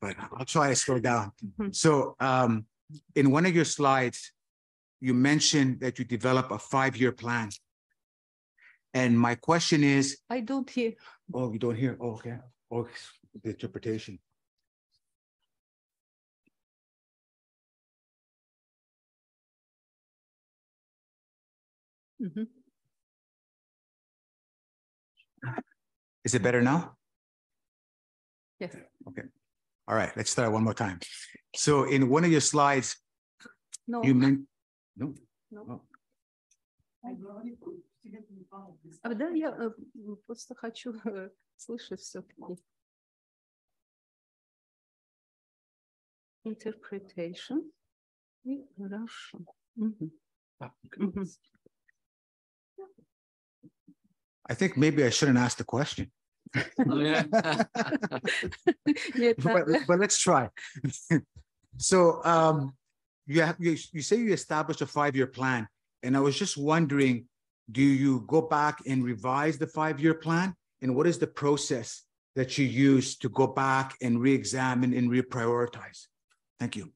but I'll try to slow down. So in one of your slides, you mentioned that you develop a 5-year plan. And my question is— I don't hear. Oh, you don't hear? Oh, okay. Oh, the interpretation. Is it better now? Yes. Okay. All right. Let's start one more time. So in one of your slides, No. you meant— No. No. Oh. Да, я просто хочу слышать все-таки. Interpretation in Russian. I think maybe I shouldn't ask the question. but let's try. So you say you established a 5-year plan, and I was just wondering, do you go back and revise the 5-year plan? And what is the process that you use to go back and re-examine and reprioritize? Thank you.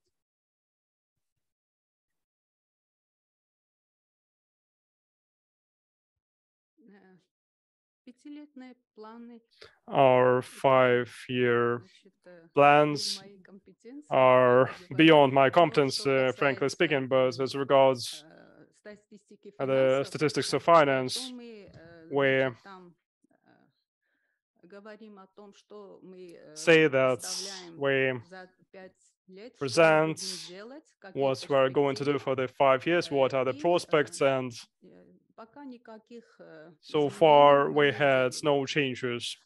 Our 5-year plans are beyond my competence, frankly speaking, but as regards the statistics of finance, we say that we present what we're going to do for the 5 years, what are the prospects, and so far we had no changes.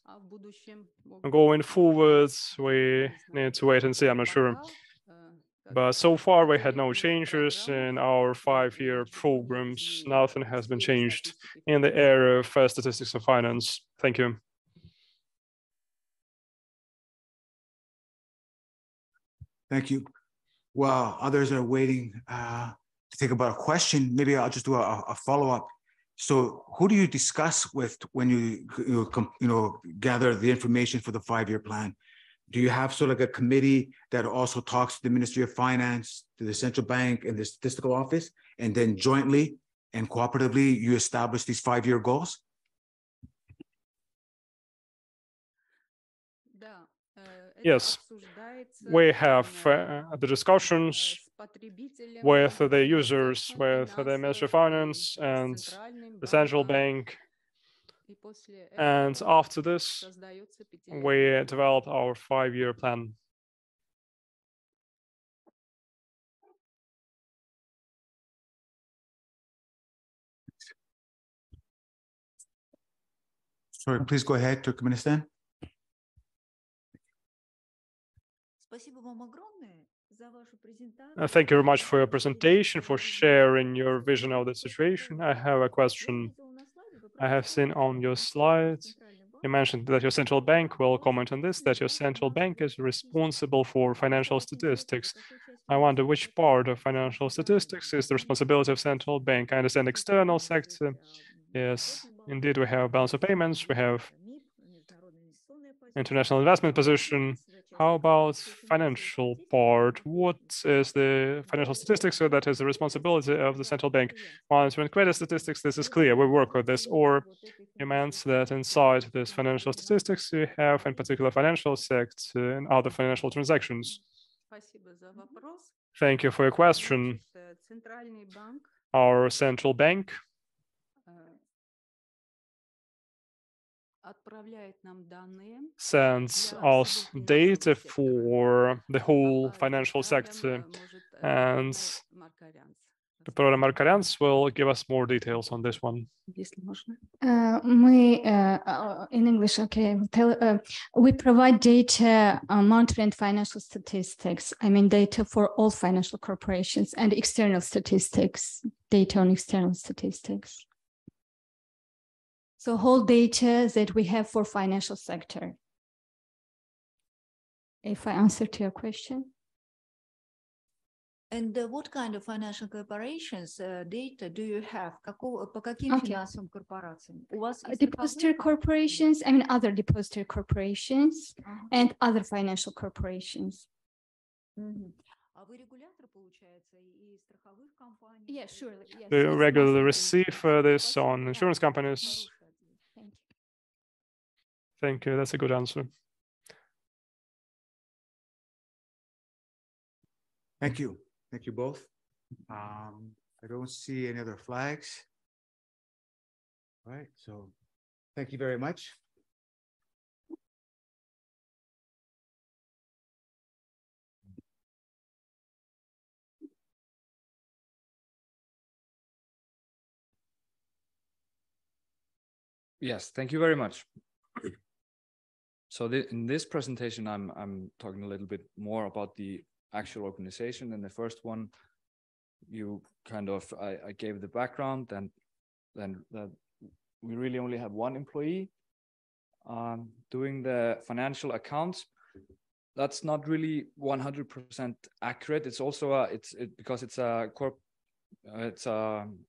Going forward, we need to wait and see, I'm not sure. But so far we had no changes in our 5-year programs. Nothing has been changed in the area of statistics and finance. Thank you. Thank you. While others are waiting to think about a question, maybe I'll just do a follow-up. So who do you discuss with when you gather the information for the 5-year plan? Do you have sort of like a committee that also talks to the Ministry of Finance, to the central bank and the statistical office, and then jointly and cooperatively you establish these 5-year goals? Yes, we have the discussions with the users, with the Ministry of Finance and the central bank. And after this, we develop our 5-year plan. Sorry, please go ahead, Turkmenistan. Thank you very much for your presentation, for sharing your vision of the situation. I have a question. I have seen on your slides, you mentioned that your central bank will comment on this, that your central bank is responsible for financial statistics. I wonder which part of financial statistics is the responsibility of central bank. I understand external sector. Yes, indeed, we have balance of payments, we have international investment position. How about financial part? What is the financial statistics? So that is the responsibility of the central bank. Monitoring credit statistics, this is clear. We work with this. Or you meant that inside this financial statistics, you have in particular financial sector and other financial transactions. Thank you for your question. Our central bank sends us data for the whole financial sector, and Dr. Markaryan will give us more details on this one. In English, okay. We provide data monitoring financial statistics. I mean, data for all financial corporations and external statistics, data on external statistics. So whole data that we have for financial sector. If I answer to your question. And what kind of financial corporations data do you have? По каким финансовым корпорациям? У вас depository corporations, I mean other depository corporations and other financial corporations. А вы регулятор, получается, и страховых компаний? Yeah, surely. Yes. Do you regularly receive this on insurance companies? Thank you. Thank you. That's a good answer. Thank you. Thank you both. I don't see any other flags. All right, so thank you very much. Yes, thank you very much. So in this presentation, I'm talking a little bit more about the actual organization. In the first one, you kind of I gave the background, and then that we really only have one employee doing the financial accounts. That's not really 100% accurate. It's also because it's a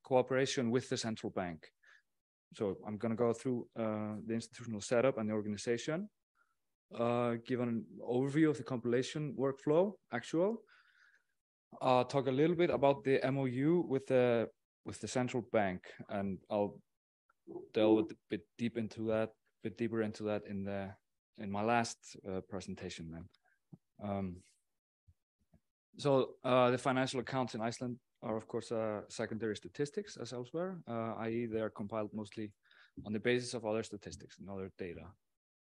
cooperation with the central bank. So I'm going to go through the institutional setup and the organization, give an overview of the compilation workflow, talk a little bit about the MOU with the central bank, and I'll delve a bit deeper into that in my last presentation then. So the financial accounts in Iceland are, of course, secondary statistics as elsewhere, i.e. they are compiled mostly on the basis of other statistics and other data.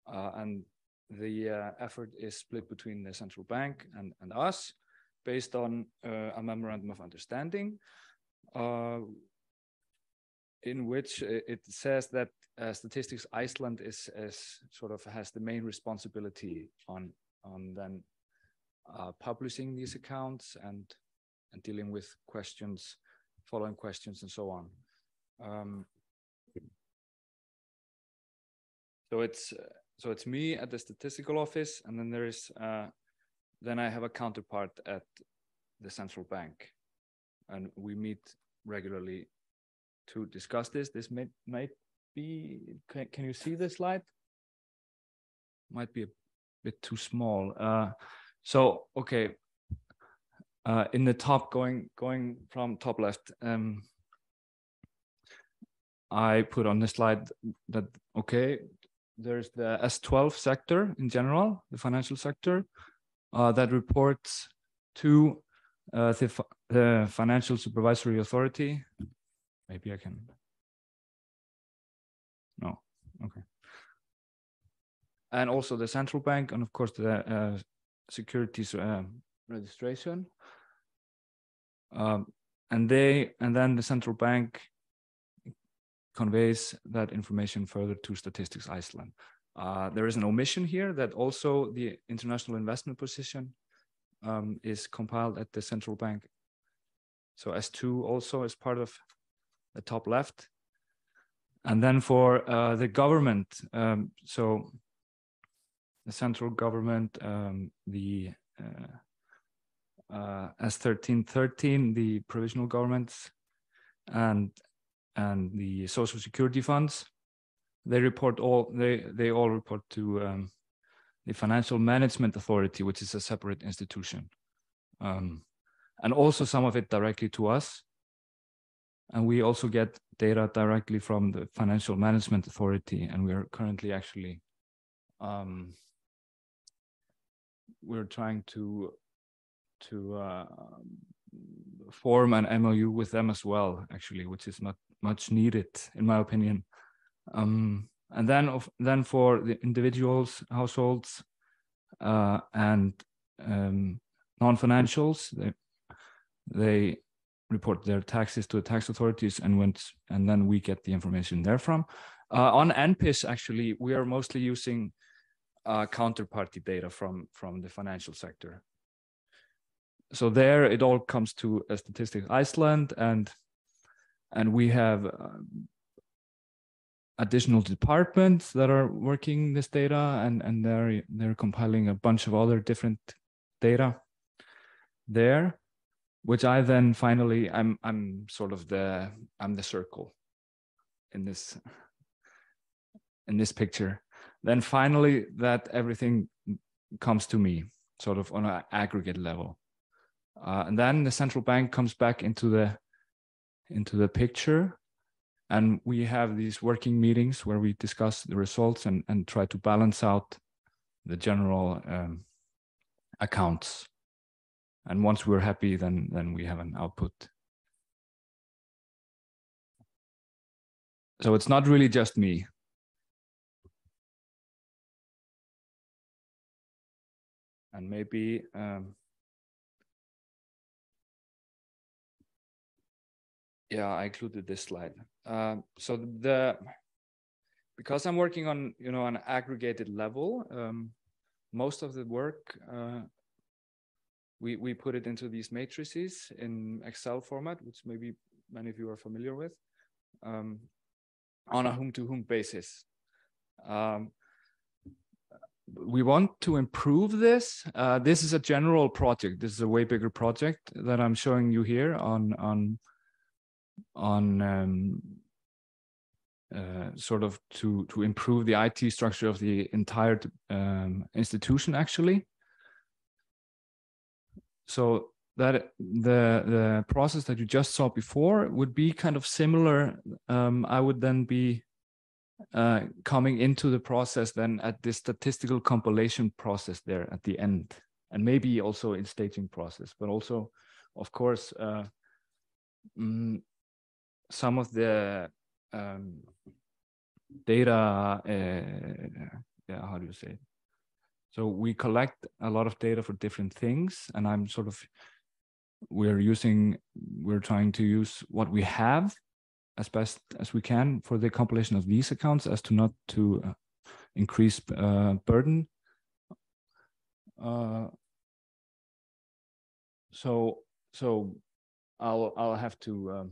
And the effort is split between the central bank and us based on a memorandum of understanding in which it says that Statistics Iceland is sort of has the main responsibility on then publishing these accounts and dealing with questions, following questions, and so on. So it's me at the statistical office, and then there is then I have a counterpart at the central bank, and we meet regularly to discuss this. This might be. Can you see this slide? Might be a bit too small. So okay. In the top, going from top left, I put on the slide that okay, there's the S12 sector in general, the financial sector, that reports to the Financial Supervisory Authority. Maybe I can. No, okay. And also the central bank, and of course the securities registration. And then the central bank conveys that information further to Statistics Iceland. There is an omission here that also the international investment position is compiled at the central bank. So S2 also is part of the top left. And then for the government, so the central government, the S1313, the provisional governments, and the social security funds, they report all they all report to the Financial Management Authority, which is a separate institution, and also some of it directly to us. And we also get data directly from the Financial Management Authority, and we are currently actually we're trying to form an MOU with them as well, actually, which is not much needed, in my opinion. And then for the individuals, households, and non-financials, they report their taxes to the tax authorities, and then we get the information therefrom. On NPIS, actually, we are mostly using counterparty data from the financial sector. So there, it all comes to Statistics Iceland, and we have additional departments that are working this data, and they're compiling a bunch of other different data there, which I then finally I'm sort of the circle in this picture. Then finally that everything comes to me sort of on an aggregate level. And then the central bank comes back into the picture, and we have these working meetings where we discuss the results and try to balance out the general accounts. And once we're happy, then we have an output. So it's not really just me. And maybe yeah, I included this slide. So because I'm working on an aggregated level, most of the work we put it into these matrices in Excel format, which maybe many of you are familiar with, on a whom-to-whom basis. We want to improve this. This is a general project. This is a way bigger project that I'm showing you here on sort of to improve the IT structure of the entire institution, actually. So that the process that you just saw before would be kind of similar. I would then be coming into the process then at the statistical compilation process there at the end, and maybe also in staging process, but also, of course, some of the data, yeah, how do you say it? So we collect a lot of data for different things, and we're trying to use what we have as best as we can for the compilation of these accounts, as to not to increase burden. So I'll have to.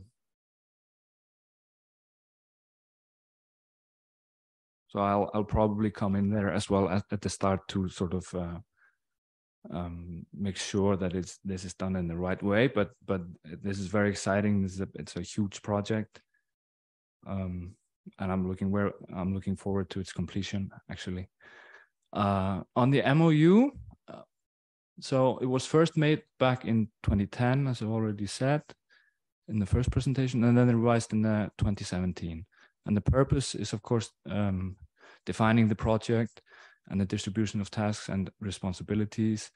So I'll probably come in there as well at the start to sort of make sure that this is done in the right way. But this is very exciting. It's a huge project, and I'm looking forward to its completion, actually. On the MOU, so it was first made back in 2010, as I already said in the first presentation, and then revised in 2017. And the purpose is, of course, defining the project and the distribution of tasks and responsibilities,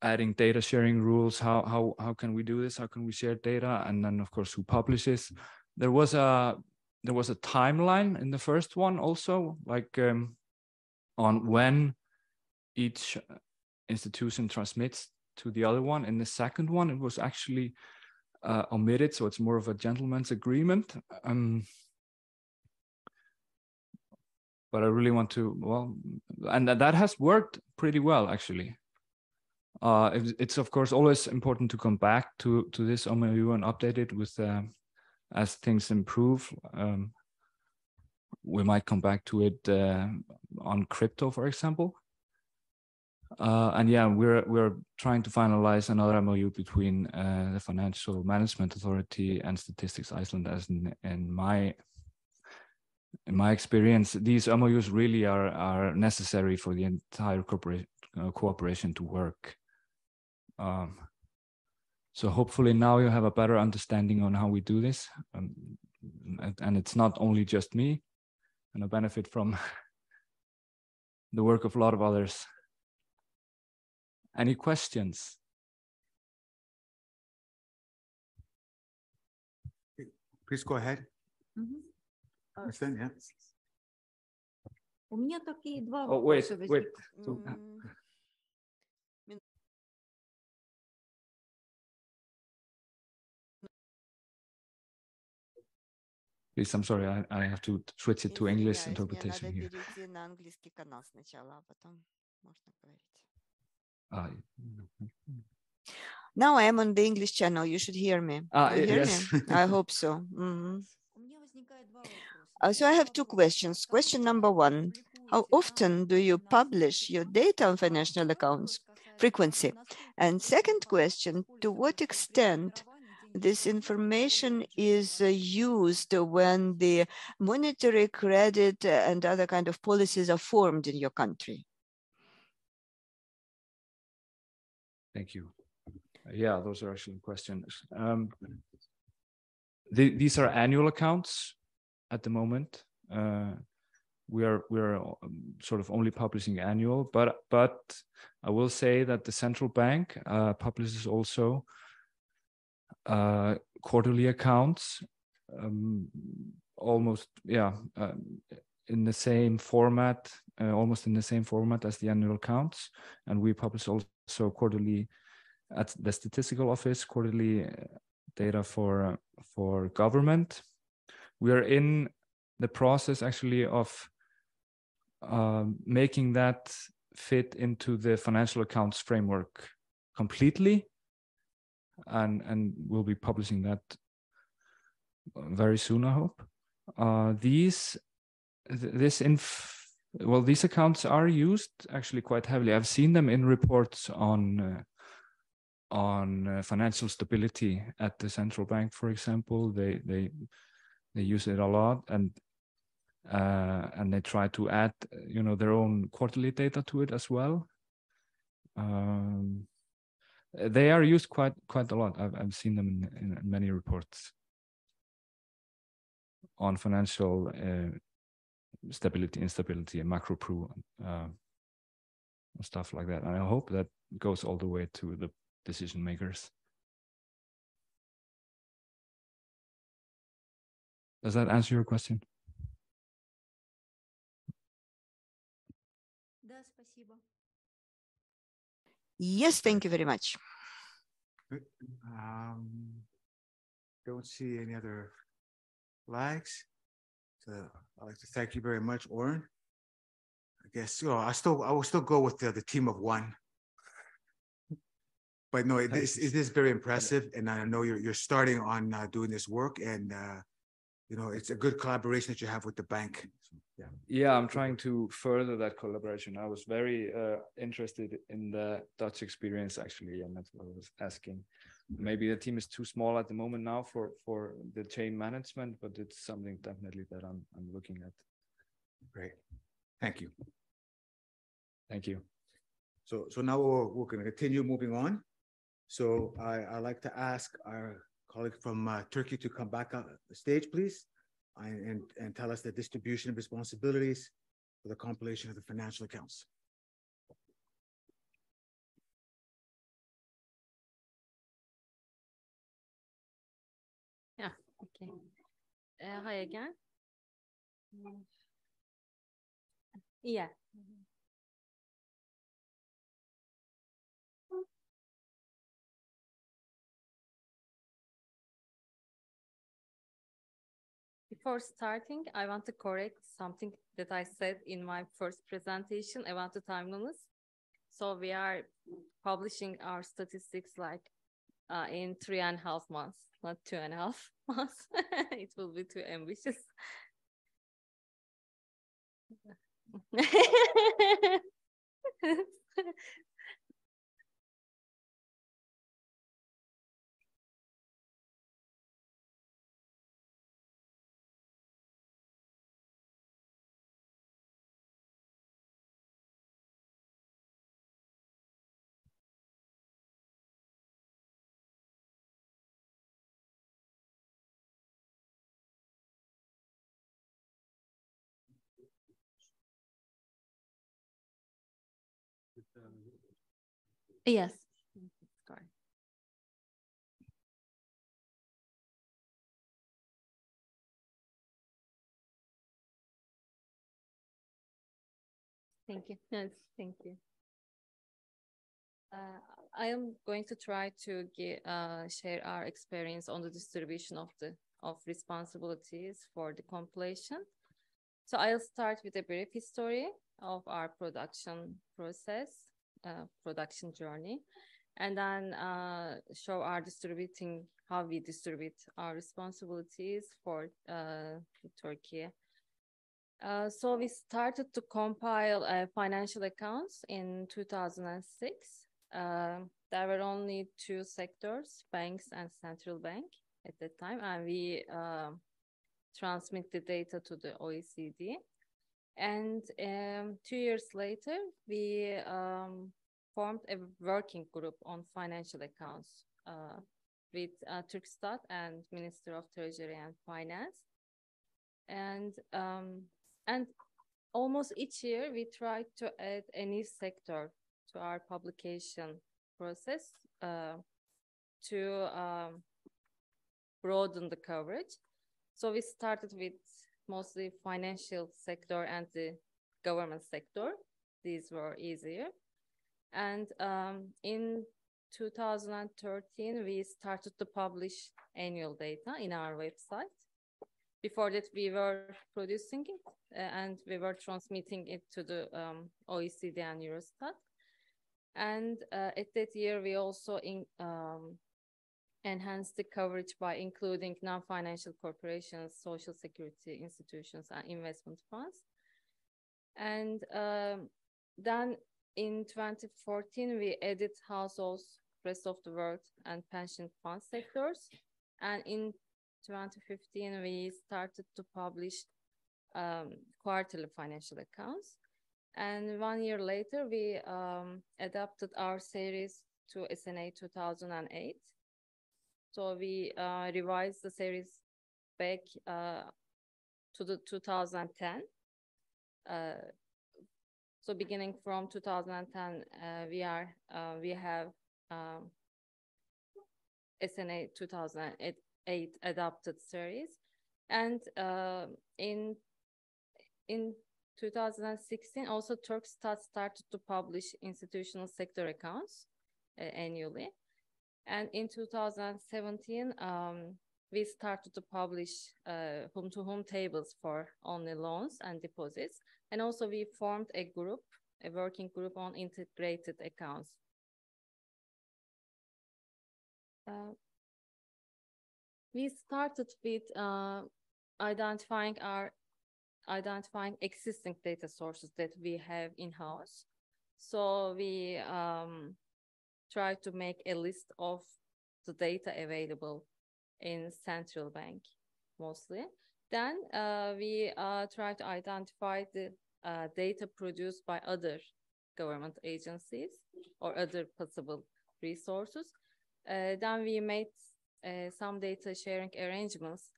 adding data sharing rules. How can we do this? How can we share data? And then of course, who publishes? There was a timeline in the first one also, like on when each institution transmits to the other one. In the second one, it was actually omitted, so it's more of a gentleman's agreement. But I really want to, well, and that has worked pretty well, actually. It's of course always important to come back to this MOU and update it with as things improve. We might come back to it on crypto, for example. And yeah, we're trying to finalize another MOU between the Financial Management Authority and Statistics Iceland. As in my experience, these MOUs really are necessary for the entire cooperation to work. So hopefully now you have a better understanding on how we do this, and it's not only just me, and I benefit from the work of a lot of others. Any questions? Please go ahead. Understand, yeah. У меня такие два Oh, вопроса wait. Please, I'm sorry, I have to switch it to English interpretation here. Now I am on the English channel. You should hear me. You hear yes. me? I hope so. So I have two questions. Question number one, how often do you publish your data on financial accounts? Frequency. And second question, to what extent this information is used when the monetary, credit, and other kind of policies are formed in your country? Thank you. Yeah, those are actually questions. These are annual accounts at the moment. We are sort of only publishing annual, but I will say that the central bank publishes also quarterly accounts, almost in the same format, almost in the same format as the annual accounts, and we publish also quarterly at the statistical office, quarterly data for government. We are in the process actually of making that fit into the financial accounts framework completely, and we'll be publishing that very soon, I hope. These accounts are used actually quite heavily. I've seen them in reports on financial stability at the central bank, for example. They use it a lot, and they try to add, their own quarterly data to it as well. They are used quite a lot. I've seen them in many reports on financial stability, instability, and macro-pru, stuff like that. And I hope that goes all the way to the decision makers. Does that answer your question? Yes, thank you very much. Good. Don't see any other flags. So I'd like to thank you very much, Oren. I guess I will still go with the team of one. But no, it is very impressive, and I know you're starting on doing this work, and it's a good collaboration that you have with the bank. So, yeah, I'm trying to further that collaboration. I was very interested in the Dutch experience actually, and that's what I was asking. Maybe the team is too small at the moment now for the chain management, but it's something definitely that I'm looking at. Great, thank you. Thank you. So now we're going to continue moving on. So I'd like to ask our colleague from Turkey to come back on the stage, please, and tell us the distribution of responsibilities for the compilation of the financial accounts. Yeah, okay. Hi again. Yeah. Before starting, I want to correct something that I said in my first presentation about the timeliness. So we are publishing our statistics like in 3.5 months, not 2.5 months. It will be too ambitious. Yes. Correct. Thank you. Yes, thank you. I am going to try to share our experience on the distribution of responsibilities for the compilation. So I'll start with a brief history of our production process, production journey, and then show how we distribute our responsibilities for Turkey. So we started to compile financial accounts in 2006. There were only 2 sectors, banks and central bank at that time, and we transmit the data to the OECD. And 2 years later, we formed a working group on financial accounts with Turkstat and Minister of Treasury and Finance. And almost each year, we try to add a new sector to our publication process to broaden the coverage. So we started with mostly financial sector and the government sector. These were easier. And in 2013, we started to publish annual data in our website. Before that, we were producing it and we were transmitting it to the OECD and Eurostat. And at that year, we also enhanced the coverage by including non-financial corporations, social security institutions, and investment funds. And then in 2014, we added households, rest of the world, and pension fund sectors. And in 2015, we started to publish quarterly financial accounts. And 1 year later, we adapted our series to SNA 2008. So we revised the series back to the 2010. So beginning from 2010, we have SNA 2008 adapted series, and in 2016, also Turkstat started to publish institutional sector accounts annually. And in 2017, we started to publish whom-to-whom tables for only loans and deposits. And also we formed a working group on integrated accounts. We started with identifying existing data sources that we have in-house. So we try to make a list of the data available in central bank mostly. Then we try to identify the data produced by other government agencies or other possible resources. Then we made some data sharing arrangements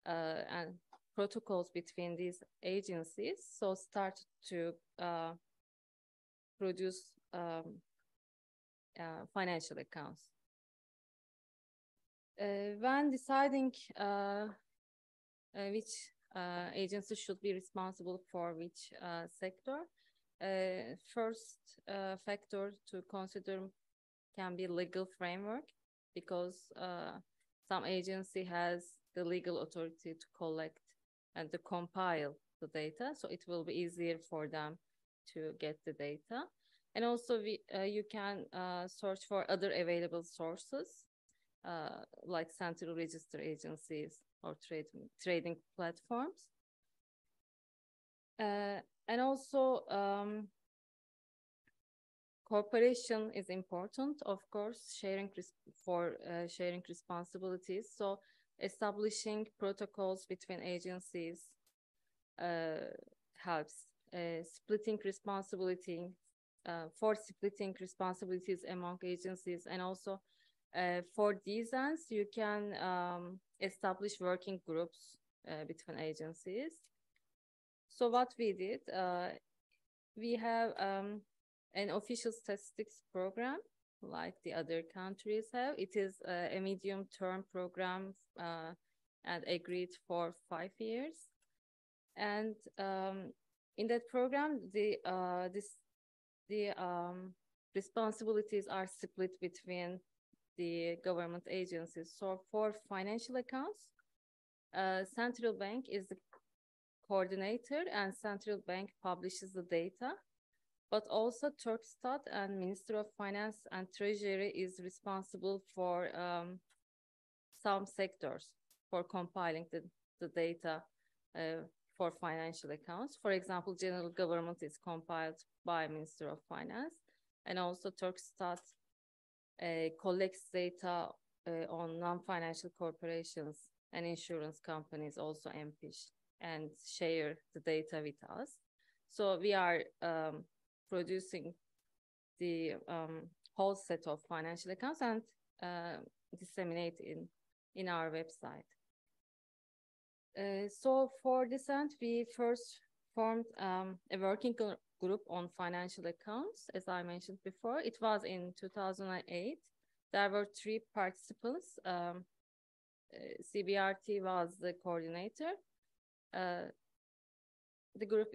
and protocols between these agencies, so start to produce financial accounts. When deciding which agency should be responsible for which sector, first factor to consider can be legal framework, because some agency has the legal authority to collect and to compile the data, so it will be easier for them to get the data. And also you can search for other available sources like central register agencies or trading platforms. And also cooperation is important, of course, sharing responsibilities. So establishing protocols between agencies helps. Splitting responsibilities among agencies, and also for these ends, you can establish working groups between agencies. So what we did, we have an official statistics program like the other countries have. It is a medium-term program and agreed for 5 years. And in that program, the responsibilities are split between the government agencies. So for financial accounts, central bank is the coordinator and central bank publishes the data, but also Turkstat and Minister of Finance and Treasury is responsible for some sectors for compiling the data for financial accounts. For example, general government is compiled by Minister of Finance, and also Turkstat collects data on non-financial corporations and insurance companies, also MPIS, and share the data with us. So we are producing the whole set of financial accounts and disseminate in our website. So for this end, we first formed a working group on financial accounts, as I mentioned before. It was in 2008. There were 3 participants. CBRT was the coordinator. The group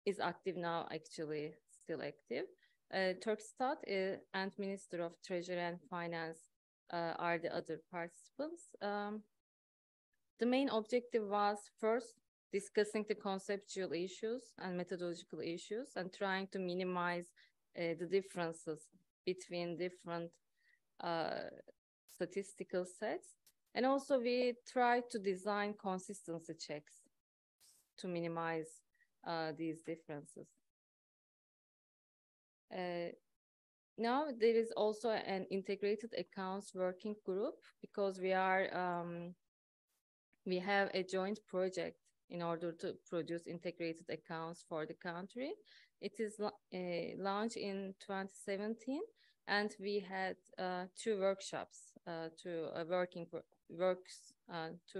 is active now, actually still active. Turkstat and Minister of Treasury and Finance are the other participants. The main objective was first discussing the conceptual issues and methodological issues and trying to minimize the differences between different statistical sets. And also we try to design consistency checks to minimize these differences. Now there is also an integrated accounts working group, because we have a joint project in order to produce integrated accounts for the country. It is launched in 2017, and we had 2 workshops, 2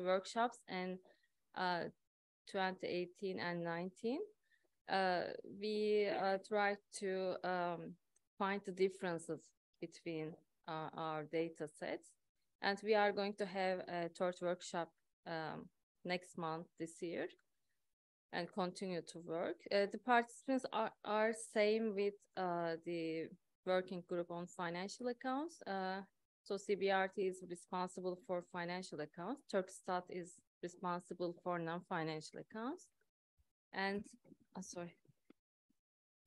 workshops in 2018 and 19. We tried to find the differences between our data sets, and we are going to have a 3rd workshop next month this year and continue to work. The participants are same with the working group on financial accounts. So CBRT is responsible for financial accounts. Turkstat is responsible for non-financial accounts. And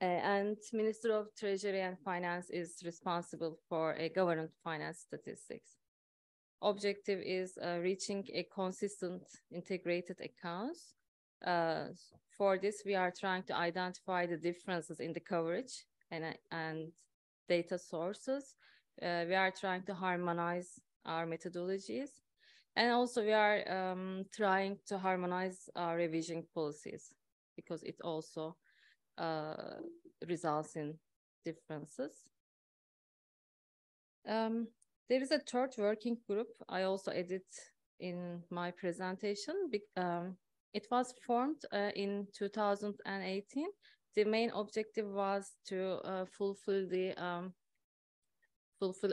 and Minister of Treasury and Finance is responsible for government finance statistics. Objective is reaching a consistent integrated accounts. For this, we are trying to identify the differences in the coverage and data sources. We are trying to harmonize our methodologies. And also we are trying to harmonize our revision policies, because it also results in differences. There is a 3rd working group. I also added in my presentation. It was formed in 2018. The main objective was to fulfill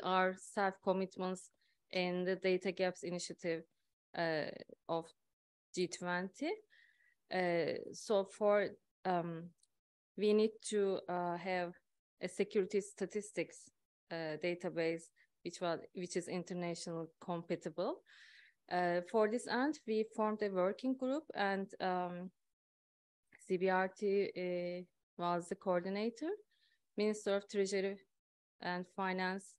our self-commitments in the Data Gaps initiative of G20. We need to have a security statistics database which is international compatible. For this end, we formed a working group, and CBRT was the coordinator. Minister of Treasury and Finance,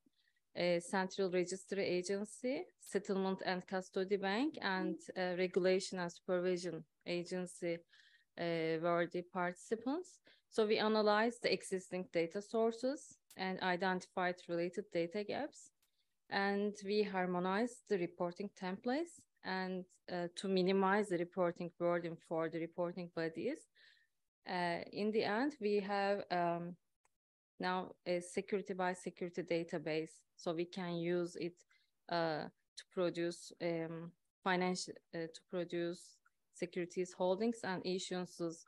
Central Registry Agency, Settlement and Custody Bank, and Regulation and Supervision Agency were the participants. So we analyzed the existing data sources and identified related data gaps. And we harmonized the reporting templates and to minimize the reporting burden for the reporting bodies. In the end, we have now a security by security database, so we can use it to produce securities holdings and issuances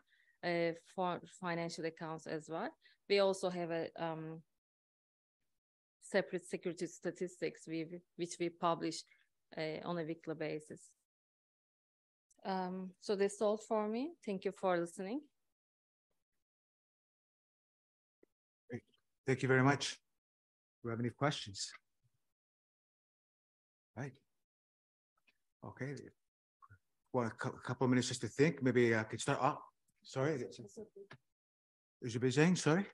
for financial accounts as well. We also have a separate security statistics which we publish on a weekly basis. So that's all for me. Thank you for listening. Great. Thank you very much. Do you have any questions? Right. Okay. Want a couple of minutes just to think. Maybe I could start. Oh, sorry. Azerbaijan, sorry.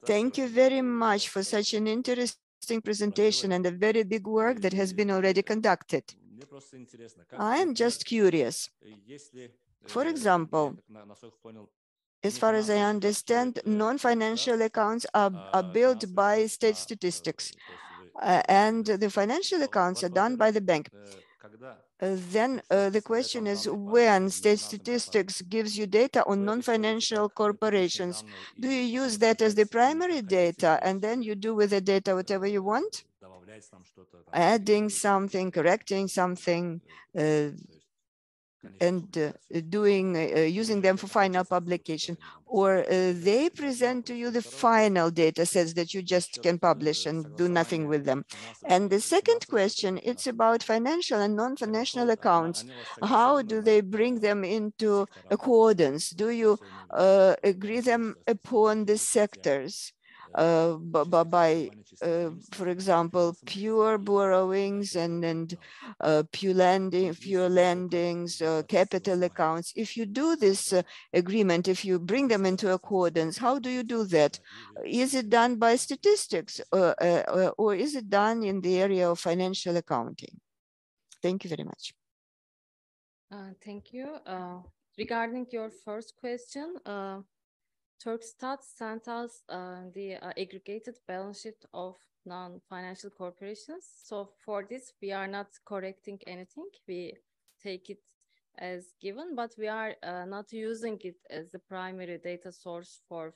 Thank you very much for such an interesting presentation and a very big work that has been already conducted. I am just curious. For example, as far as I understand, non-financial accounts are built by state statistics, and the financial accounts are done by the bank. Then the question is, when state statistics gives you data on non-financial corporations, do you use that as the primary data and then you do with the data whatever you want? Adding something, correcting something, and using them for final publication, or they present to you the final data sets that you just can publish and do nothing with them. And the second question, it's about financial and non-financial accounts. How do they bring them into accordance? Do you agree them upon the sectors? By, for example, pure borrowings and pure lendings, capital accounts. If you do this agreement, if you bring them into accordance, how do you do that? Is it done by statistics or is it done in the area of financial accounting? Thank you very much. Thank you. Regarding your first question, Turkstat sent us the aggregated balance sheet of non-financial corporations. So for this, we are not correcting anything. We take it as given, but we are not using it as the primary data source for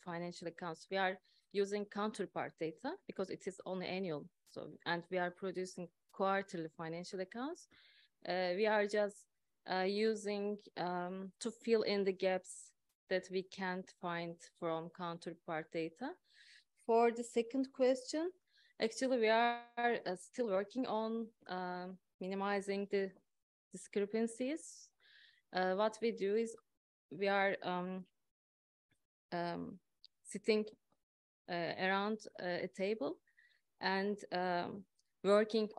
financial accounts. We are using counterpart data because it is only annual. So, and we are producing quarterly financial accounts. We are just using to fill in the gaps that we can't find from counterpart data. For the second question, actually we are still working on minimizing the discrepancies. What we do is we are sitting around a table and working,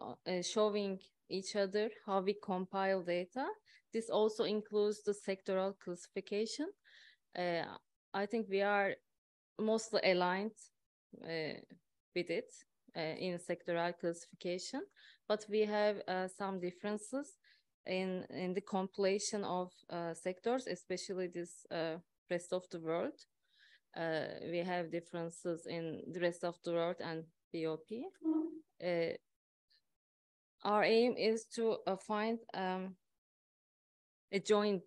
showing each other how we compile data. This also includes the sectoral classification. I think we are mostly aligned with it in sectoral classification, but we have some differences in the compilation of sectors, especially this rest of the world. We have differences in the rest of the world and BOP. Our aim is to find a joint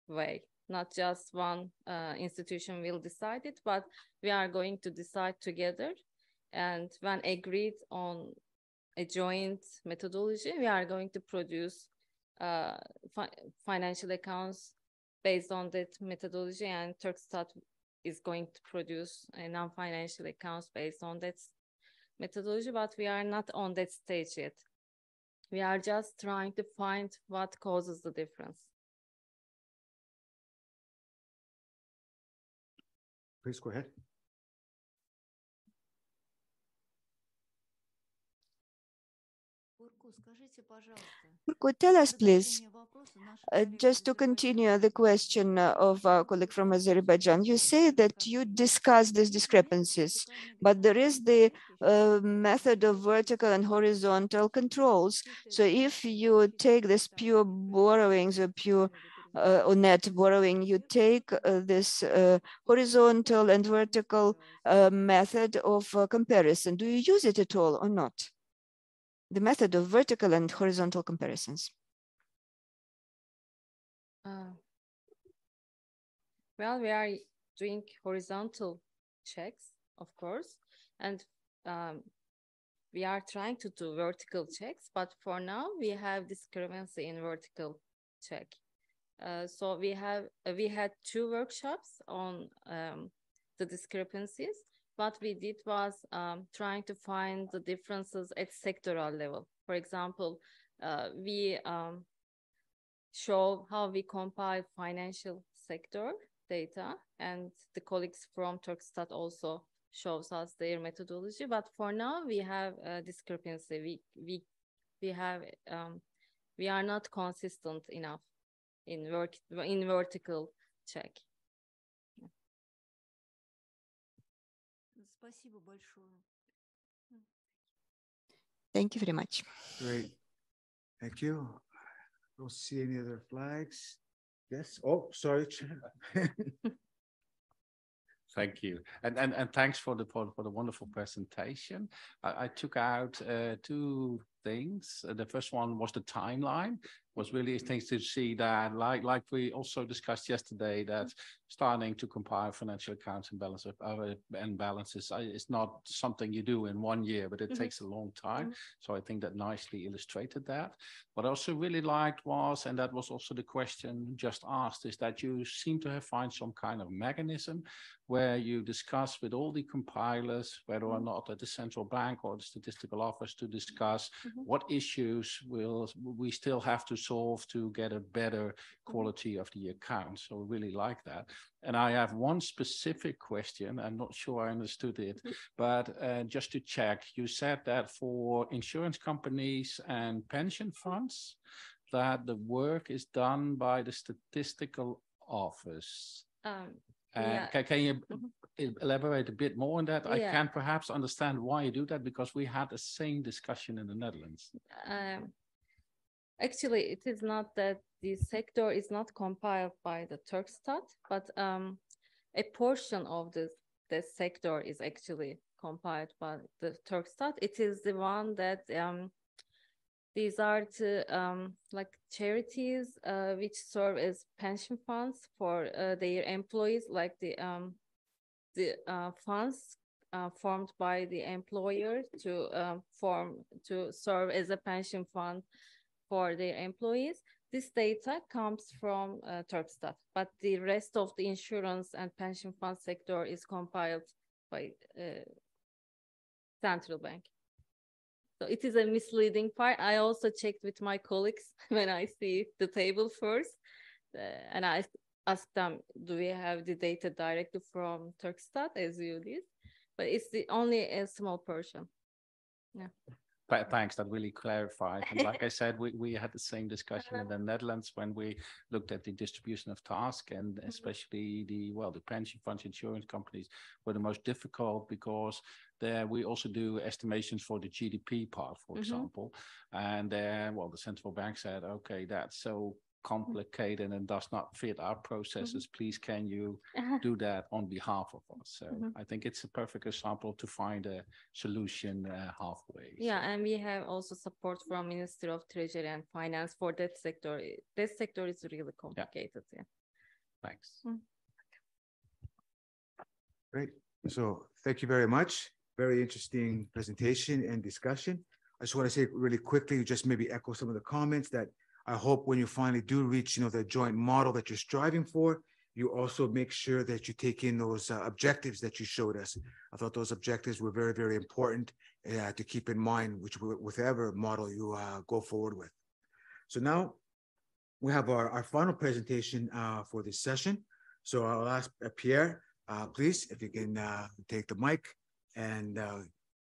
way not just one institution will decide it, but we are going to decide together. And when agreed on a joint methodology, we are going to produce financial accounts based on that methodology, and Turkstat is going to produce non-financial accounts based on that methodology, but we are not on that stage yet. We are just trying to find what causes the difference. Please go ahead. Burcu, tell us, please, just to continue the question of our colleague from Azerbaijan, you say that you discuss these discrepancies, but there is the method of vertical and horizontal controls. So if you take this pure borrowings or pure or net borrowing, you take this horizontal and vertical method of comparison. Do you use it at all or not? The method of vertical and horizontal comparisons. Well, we are doing horizontal checks, of course, and we are trying to do vertical checks, but for now we have discrepancy in vertical check. So we had 2 workshops on the discrepancies. What we did was trying to find the differences at sectoral level. For example, we show how we compile financial sector data, and the colleagues from Turkstat also shows us their methodology. But for now, we have a discrepancy. We are not consistent enough in vertical check. Thank you very much. Great. Thank you. I don't see any other flags. Yes. Oh, sorry. Thank you, and thanks for the wonderful presentation. I took out 2 things. The first one was the timeline. Was really things to see that, like we also discussed yesterday, that starting to compile financial accounts and balances is not something you do in 1 year, but it takes a long time. So I think that nicely illustrated that. What I also really liked was, and that was also the question just asked, is that you seem to have found some kind of mechanism where you discuss with all the compilers, whether or not at the central bank or the statistical office, to discuss what issues will we still have to solve to get a better quality of the account. So I really like that. And I have one specific question. I'm not sure I understood it, but just to check, you said that for insurance companies and pension funds, that the work is done by the statistical office. Can you elaborate a bit more on that? I can perhaps understand why you do that, because we had the same discussion in the Netherlands. Actually, it is not that the sector is not compiled by the Turkstat, but a portion of the sector is actually compiled by the Turkstat. It is the one that these are like charities which serve as pension funds for their employees, like the funds formed by the employer to serve as a pension fund for their employees. This data comes from Turkstat, but the rest of the insurance and pension fund sector is compiled by central bank. So it is a misleading part. I also checked with my colleagues when I see the table first, and I asked them, do we have the data directly from Turkstat as you did? But it's only a small portion. Yeah. Thanks, that really clarified. And like I said, we had the same discussion in the Netherlands when we looked at the distribution of tasks, and especially the pension funds, insurance companies were the most difficult, because there we also do estimations for the GDP part, for example. And then, the central bank said, okay, that's so complicated and does not fit our processes. Please, can you do that on behalf of us? So I think it's a perfect example to find a solution halfway. Yeah, and we have also support from Ministry of Treasury and Finance for that sector. That sector is really complicated. Yeah. Thanks. Great. So thank you very much. Very interesting presentation and discussion. I just want to say really quickly, just maybe echo some of the comments that I hope when you finally do reach, the joint model that you're striving for, you also make sure that you take in those objectives that you showed us. I thought those objectives were very, very important to keep in mind, whichever model you go forward with. So now we have our final presentation for this session. So I'll ask Pierre, please, if you can take the mic, and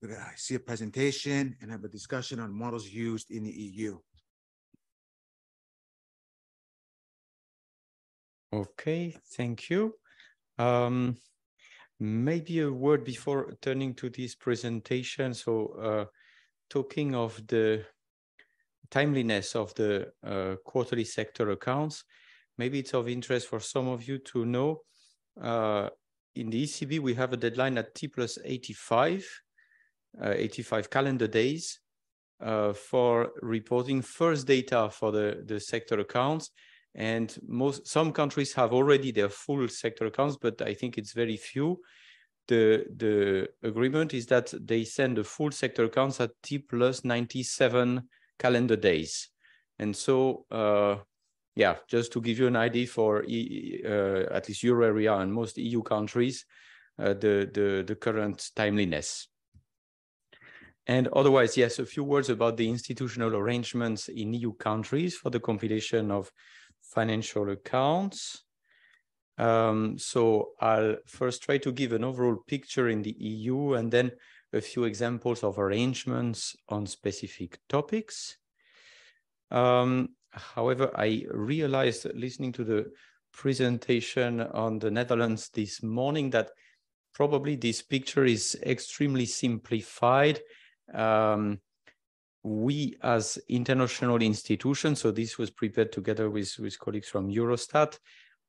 we're going to see a presentation and have a discussion on models used in the EU. Okay, thank you. Maybe a word before turning to this presentation. So talking of the timeliness of the quarterly sector accounts, maybe it's of interest for some of you to know, in the ECB, we have a deadline at T+85, 85 calendar days for reporting first data for the sector accounts. And some countries have already their full sector accounts, but I think it's very few. The agreement is that they send the full sector accounts at T+97 calendar days. And so, yeah, just to give you an idea for at least Euro area and most EU countries, the current timeliness. And otherwise, yes, a few words about the institutional arrangements in EU countries for the compilation of financial accounts. So I'll first try to give an overall picture in the EU and then a few examples of arrangements on specific topics. However, I realized listening to the presentation on the Netherlands this morning that probably this picture is extremely simplified. We as international institutions, so this was prepared together with colleagues from Eurostat,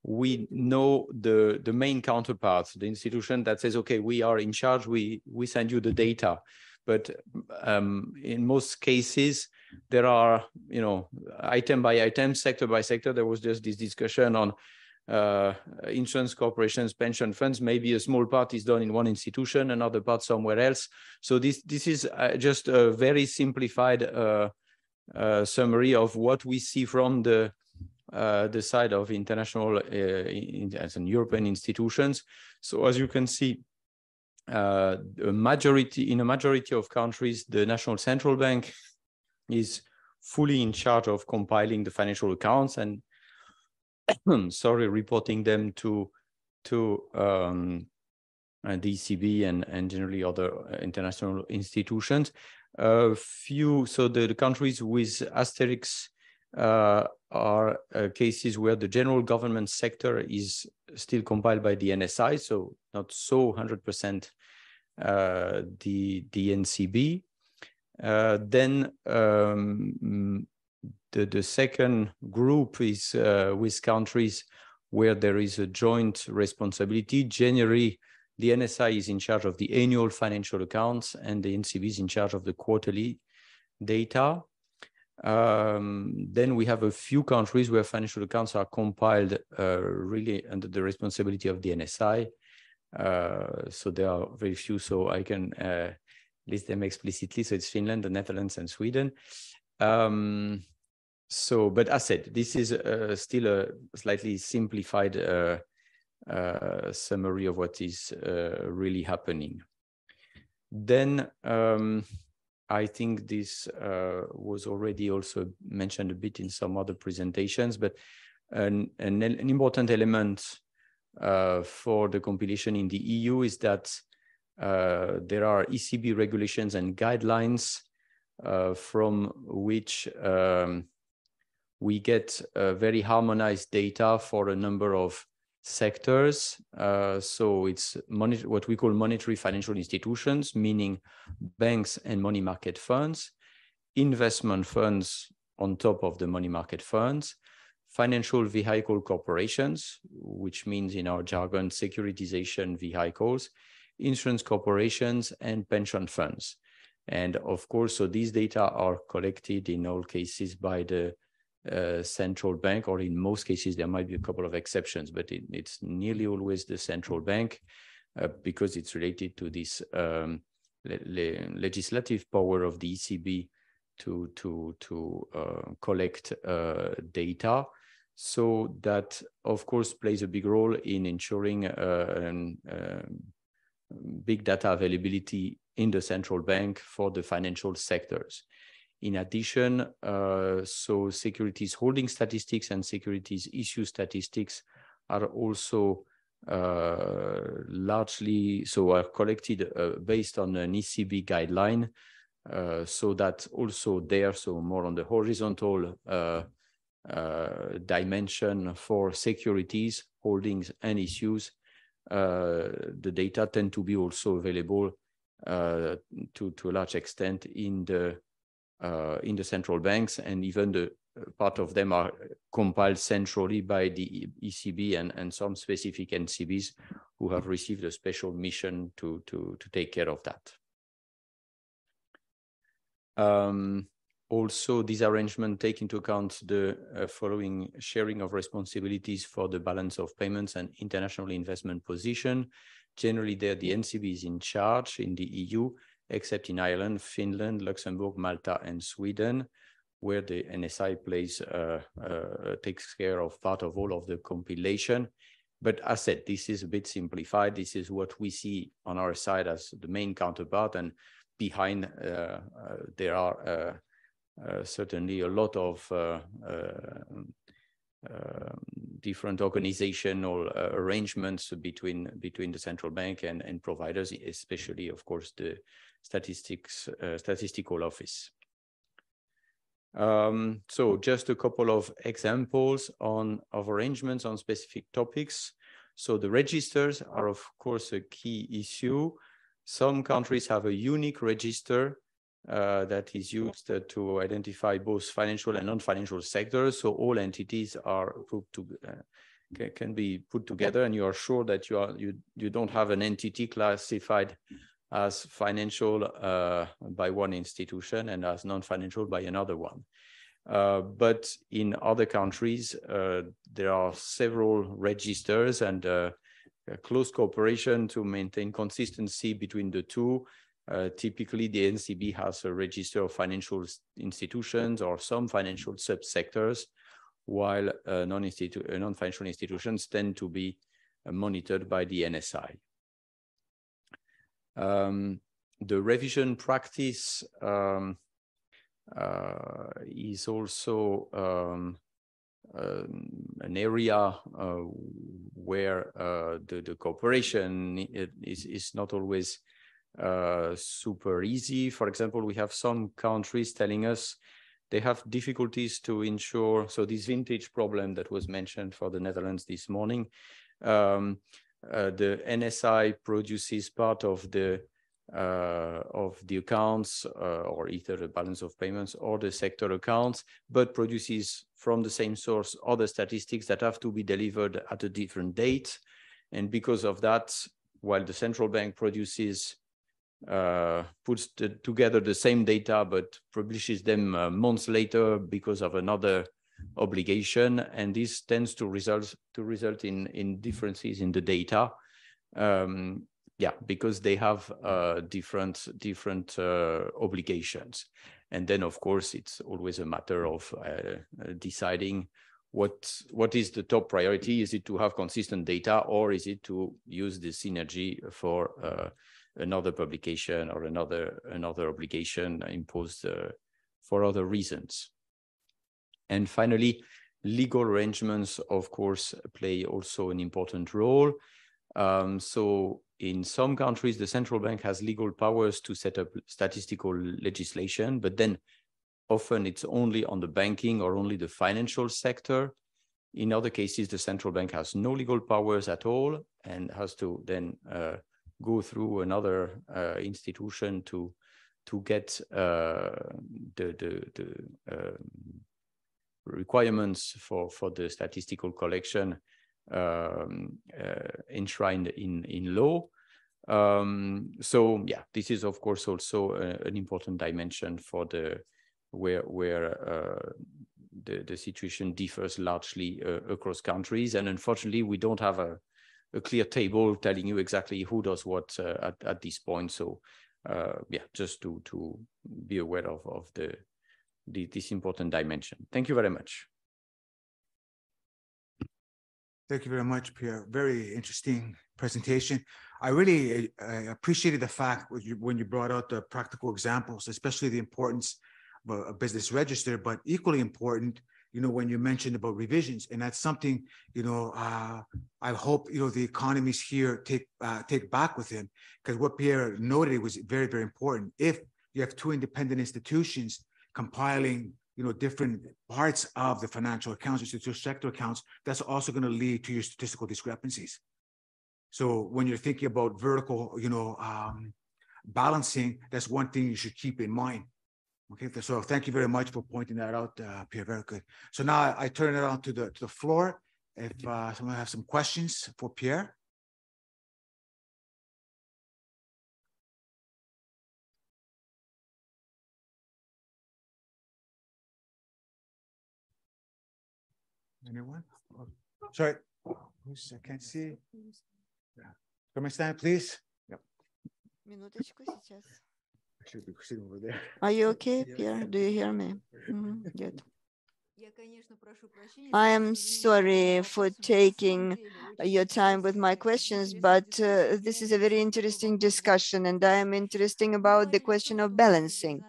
we know the main counterparts, the institution that says, okay, we are in charge, we send you the data. But in most cases, there are, item by item, sector by sector. There was just this discussion on insurance corporations, pension funds. Maybe a small part is done in one institution, another part somewhere else. So this is just a very simplified summary of what we see from the side of international as in European institutions. So as you can see, in a majority of countries, the national central bank is fully in charge of compiling the financial accounts and reporting them to the ECB and generally other international institutions. So the countries with asterisks are cases where the general government sector is still compiled by the NSI, so not so 100% the NCB. Then the second group is with countries where there is a joint responsibility. Generally, the NSI is in charge of the annual financial accounts and the NCB is in charge of the quarterly data. Then we have a few countries where financial accounts are compiled really under the responsibility of the NSI. So there are very few, so I can list them explicitly. So it's Finland, the Netherlands, and Sweden. But as said, this is still a slightly simplified summary of what is really happening. Then I think this was already also mentioned a bit in some other presentations, but an important element for the compilation in the EU is that there are ECB regulations and guidelines from which we get very harmonized data for a number of sectors. So it's what we call monetary financial institutions, meaning banks and money market funds, investment funds on top of the money market funds, financial vehicle corporations, which means in our jargon, securitization vehicles, insurance corporations, and pension funds. And of course, so these data are collected in all cases by the central bank, or in most cases there might be a couple of exceptions, but it's nearly always the central bank because it's related to this legislative power of the ECB to collect data. So that, of course, plays a big role in ensuring big data availability in the central bank for the financial sectors. In addition, so securities holding statistics and securities issue statistics are also largely are collected based on an ECB guideline, so that also there, so more on the horizontal dimension for securities, holdings, and issues, the data tend to be also available to a large extent in the central banks, and even the part of them are compiled centrally by the ECB and some specific NCBs who have received a special mission to take care of that. Also, these arrangements take into account the following sharing of responsibilities for the balance of payments and international investment position. Generally, there the NCB is in charge in the EU, except in Ireland, Finland, Luxembourg, Malta, and Sweden, where the NSI takes care of part of all of the compilation. But as said, this is a bit simplified. This is what we see on our side as the main counterpart, and behind there are certainly a lot of different organizational arrangements between the central bank and providers, especially, of course, the statistical office. So just a couple of examples of arrangements on specific topics. So the registers are, of course, a key issue. Some countries have a unique register that is used to identify both financial and non-financial sectors. So all entities are can be put together, and you are sure that you don't have an entity classified as financial by one institution and as non-financial by another one. But in other countries, there are several registers, and close cooperation to maintain consistency between the two. Typically, the NCB has a register of financial institutions or some financial subsectors, while non-financial institutions tend to be monitored by the NSI. The revision practice is also an area where the cooperation is not always super easy. For example, we have some countries telling us they have difficulties to ensure, so this vintage problem that was mentioned for the Netherlands this morning, the NSI produces part of the accounts, or either the balance of payments or the sector accounts, but produces from the same source other statistics that have to be delivered at a different date. And because of that, while the central bank produces puts together the same data but publishes them months later because of another obligation, and this tends to result in differences in the data. Because they have different obligations. And then, of course, it's always a matter of deciding what is the top priority. Is it to have consistent data, or is it to use the synergy for another publication or another obligation imposed for other reasons? And finally, legal arrangements, of course, play also an important role. So in some countries, the central bank has legal powers to set up statistical legislation, but then often it's only on the banking or only the financial sector. In other cases, the central bank has no legal powers at all and has to then go through another institution to get the requirements for the statistical collection enshrined in law. So yeah, this is of course also an important dimension for where the situation differs largely across countries. And unfortunately, we don't have a clear table telling you exactly who does what at this point. So yeah, just to be aware of this important dimension. Thank you very much. Thank you very much, Pierre. Very interesting presentation. I really appreciated the fact when you brought out the practical examples, especially the importance of a business register, but equally important, you know, when you mentioned about revisions. And that's something, you know, I hope, you know, the economies here take back with him, because what Pierre noted was very, very important. If you have two independent institutions compiling, you know, different parts of the financial accounts, institutional sector accounts, that's also going to lead to your statistical discrepancies. So when you're thinking about vertical, you know, balancing, that's one thing you should keep in mind. Okay, so thank you very much for pointing that out, Pierre. Very good. So now I turn it on to the floor. If someone has some questions for Pierre. Anyone? Oh, sorry, I can't see. Yeah. Come and stand, please. Yep. Minutочку сейчас. I should be sitting over there. Are you okay, Pierre? Do you hear me? Good. I am sorry for taking your time with my questions, but this is a very interesting discussion, and I am interested about the question of balancing.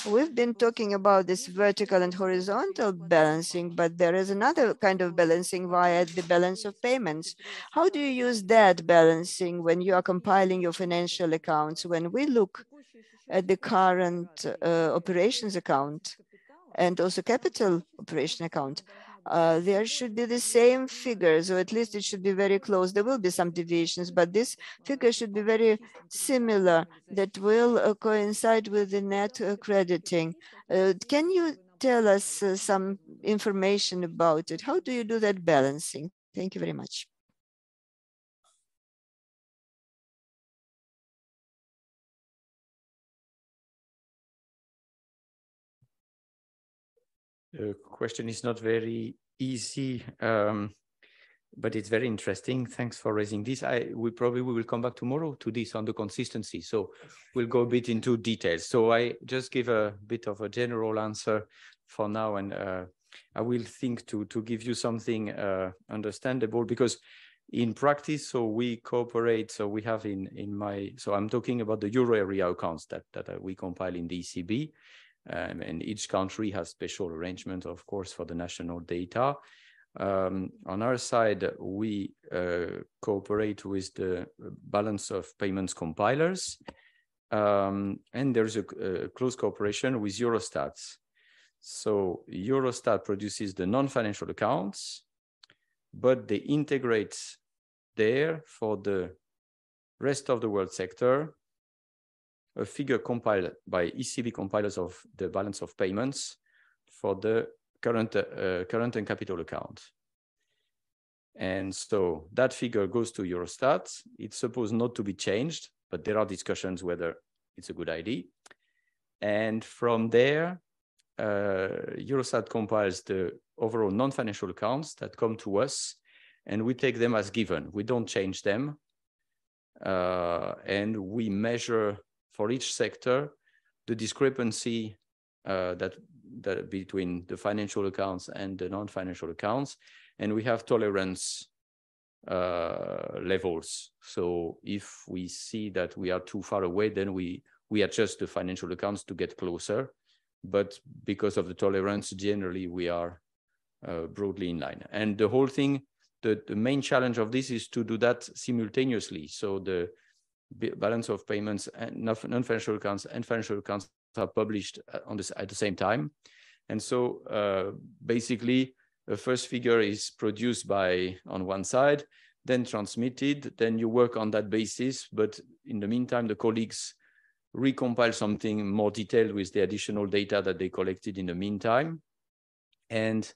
We've been talking about this vertical and horizontal balancing, but there is another kind of balancing via the balance of payments. How do you use that balancing when you are compiling your financial accounts? When we look at the current operations account, and also capital operation account, there should be the same figures, or at least it should be very close. There will be some deviations, but this figure should be very similar, that will coincide with the net crediting. Can you tell us some information about it? How do you do that balancing? Thank you very much. The question is not very easy, but it's very interesting. Thanks for raising this. We will come back tomorrow to this on the consistency. So we'll go a bit into details. So I just give a bit of a general answer for now, and I will think to give you something understandable, because in practice, so we cooperate. So we have so I'm talking about the euro area accounts that we compile in the ECB. And each country has special arrangement, of course, for the national data. On our side, we cooperate with the balance of payments compilers. And there's a close cooperation with Eurostat. So Eurostat produces the non-financial accounts, but they integrate there for the rest of the world sector a figure compiled by ECB compilers of the balance of payments for the current and capital account. And so that figure goes to Eurostat. It's supposed not to be changed, but there are discussions whether it's a good idea. And from there, Eurostat compiles the overall non-financial accounts that come to us, and we take them as given. We don't change them. And we measure for each sector the discrepancy that between the financial accounts and the non-financial accounts, and we have tolerance levels. So if we see that we are too far away, then we adjust the financial accounts to get closer. But because of the tolerance, generally we are broadly in line. And the whole thing, the main challenge of this is to do that simultaneously. So the balance of payments and non-financial accounts and financial accounts are published at the same time. And so basically, the first figure is produced on one side, then transmitted, then you work on that basis. But in the meantime, the colleagues recompile something more detailed with the additional data that they collected in the meantime. And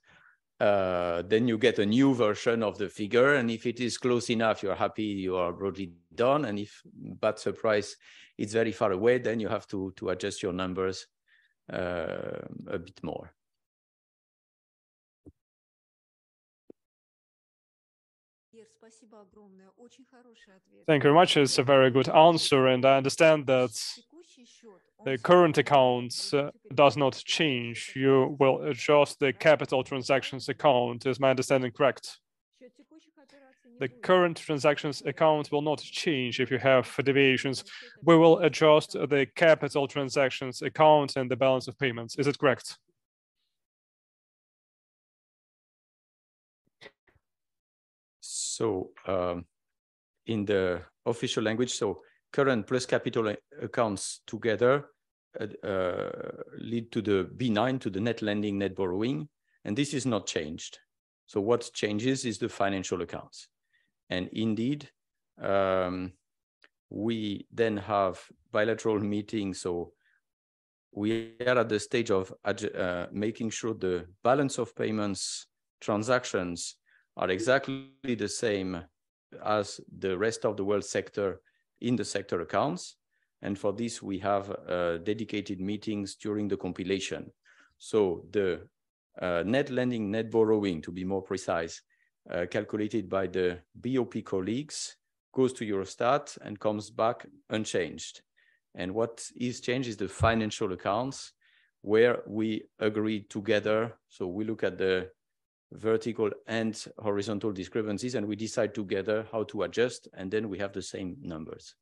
then you get a new version of the figure. And if it is close enough, you're happy, you are broadly done. And if, bad surprise, it's very far away, then you have to adjust your numbers a bit more. Thank you very much. It's a very good answer, and I understand that the current account does not change. You will adjust the capital transactions account. Is my understanding correct? The current transactions account will not change if you have deviations. We will adjust the capital transactions account and the balance of payments. Is it correct? So in the official language, so current plus capital accounts together lead to the B9, to the net lending, net borrowing, and this is not changed. So what changes is the financial accounts. And indeed, we then have bilateral meetings. So we are at the stage of making sure the balance of payments transactions are exactly the same as the rest of the world sector in the sector accounts. And for this, we have dedicated meetings during the compilation. So the net lending, net borrowing, to be more precise, calculated by the BOP colleagues, goes to Eurostat and comes back unchanged. And what is changed is the financial accounts, where we agree together. So we look at the vertical and horizontal discrepancies, and we decide together how to adjust, and then we have the same numbers.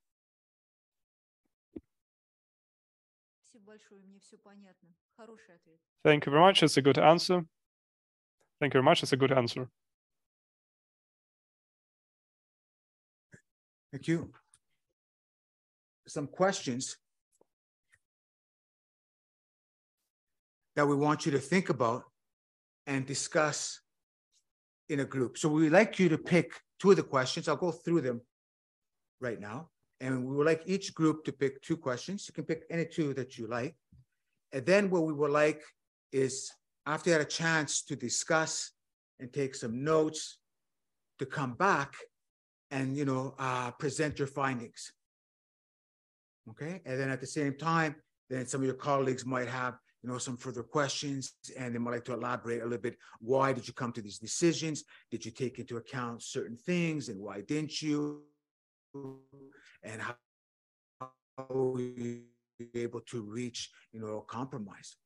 Thank you very much. It's a good answer. Thank you very much. It's a good answer. Thank you. Some questions that we want you to think about and discuss in a group. So we'd like you to pick two of the questions. I'll go through them right now. And we would like each group to pick two questions. You can pick any two that you like. And then what we would like is, after you had a chance to discuss and take some notes, to come back and, present your findings. Okay. And then at the same time, then some of your colleagues might have, some further questions, and they might like to elaborate a little bit. Why did you come to these decisions? Did you take into account certain things, and why didn't you? And how were you able to reach, a compromise?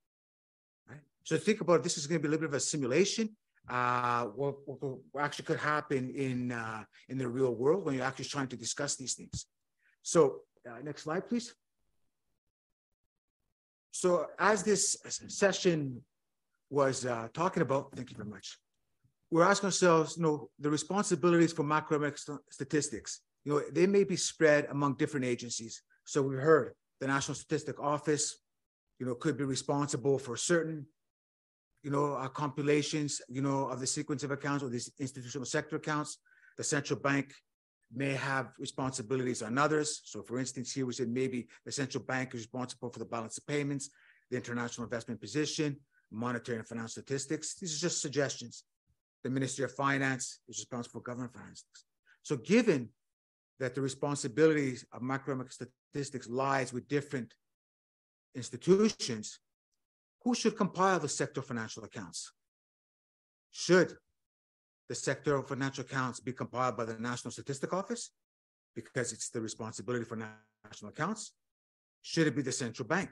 Right. So think about it. This is going to be a little bit of a simulation. What actually could happen in the real world when you're actually trying to discuss these things. So next slide, please. So as this session was talking about, thank you very much, we're asking ourselves, the responsibilities for macroeconomic statistics, they may be spread among different agencies. So we heard the National Statistic Office, could be responsible for certain, compilations, of the sequence of accounts or these institutional sector accounts. The central bank may have responsibilities on others. So for instance, here we said maybe the central bank is responsible for the balance of payments, the international investment position, monetary and financial statistics. These are just suggestions. The Ministry of Finance is responsible for government finance. So given that the responsibilities of macroeconomic statistics lies with different institutions, who should compile the sector financial accounts? Should the sector of financial accounts be compiled by the National Statistic Office because it's the responsibility for national accounts? Should it be the central bank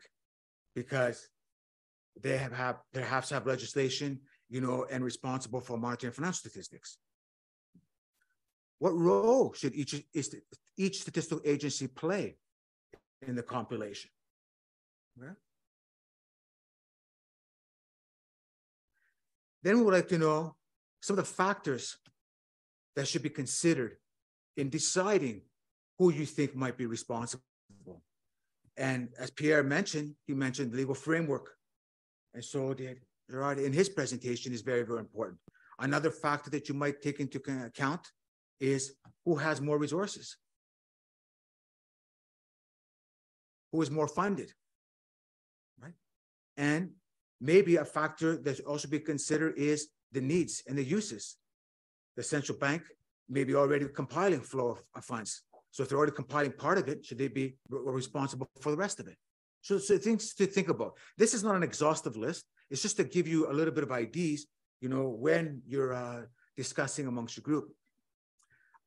because they perhaps have legislation, and responsible for monetary and financial statistics? What role should each statistical agency play in the compilation? Okay. Then we would like to know some of the factors that should be considered in deciding who you think might be responsible. And as Pierre mentioned, he mentioned legal framework. And so did Gerard in his presentation is very, very important. Another factor that you might take into account is who has more resources, who is more funded, right? And maybe a factor that should also be considered is the needs and the uses. The central bank may be already compiling flow of funds. So if they're already compiling part of it, should they be responsible for the rest of it? So things to think about. This is not an exhaustive list. It's just to give you a little bit of ideas, when you're discussing amongst your group.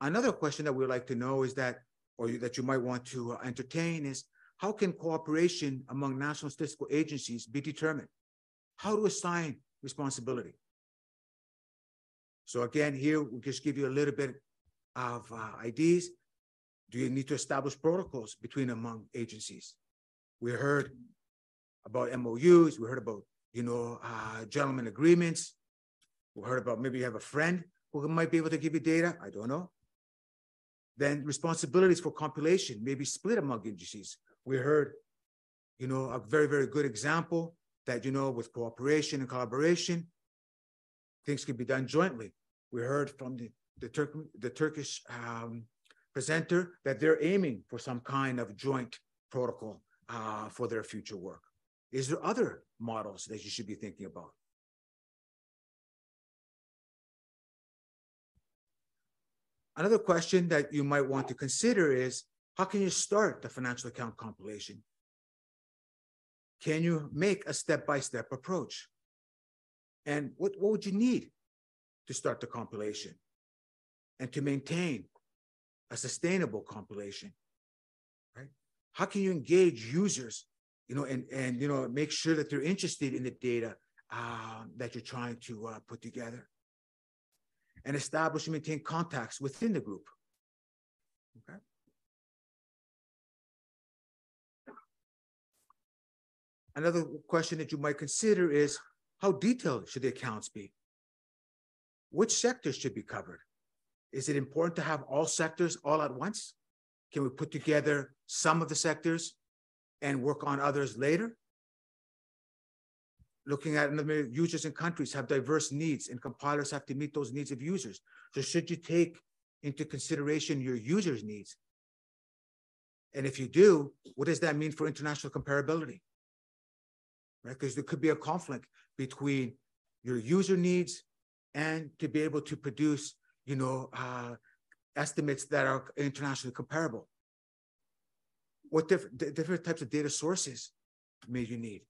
Another question that we'd like to know is that, or that you might want to entertain is, how can cooperation among national statistical agencies be determined? How to assign responsibility? So again, here we'll just give you a little bit of ideas. Do you need to establish protocols among agencies? We heard about MOUs. We heard about, gentlemen agreements. We heard about maybe you have a friend who might be able to give you data. I don't know. Then responsibilities for compilation may be split among agencies. We heard, a very, very good example that, with cooperation and collaboration, things can be done jointly. We heard from the Turkish presenter that they're aiming for some kind of joint protocol for their future work. Is there other models that you should be thinking about? Another question that you might want to consider is, how can you start the financial account compilation? Can you make a step-by-step approach? And what would you need to start the compilation and to maintain a sustainable compilation, right? How can you engage users, and make sure that they're interested in the data that you're trying to put together? And establish and maintain contacts within the group. Okay. Another question that you might consider is, how detailed should the accounts be? Which sectors should be covered? Is it important to have all sectors all at once? Can we put together some of the sectors and work on others later? Looking at users and countries have diverse needs, and compilers have to meet those needs of users. So should you take into consideration your users' needs? And if you do, what does that mean for international comparability? Right? Because there could be a conflict between your user needs and to be able to produce, estimates that are internationally comparable. What different types of data sources may you need?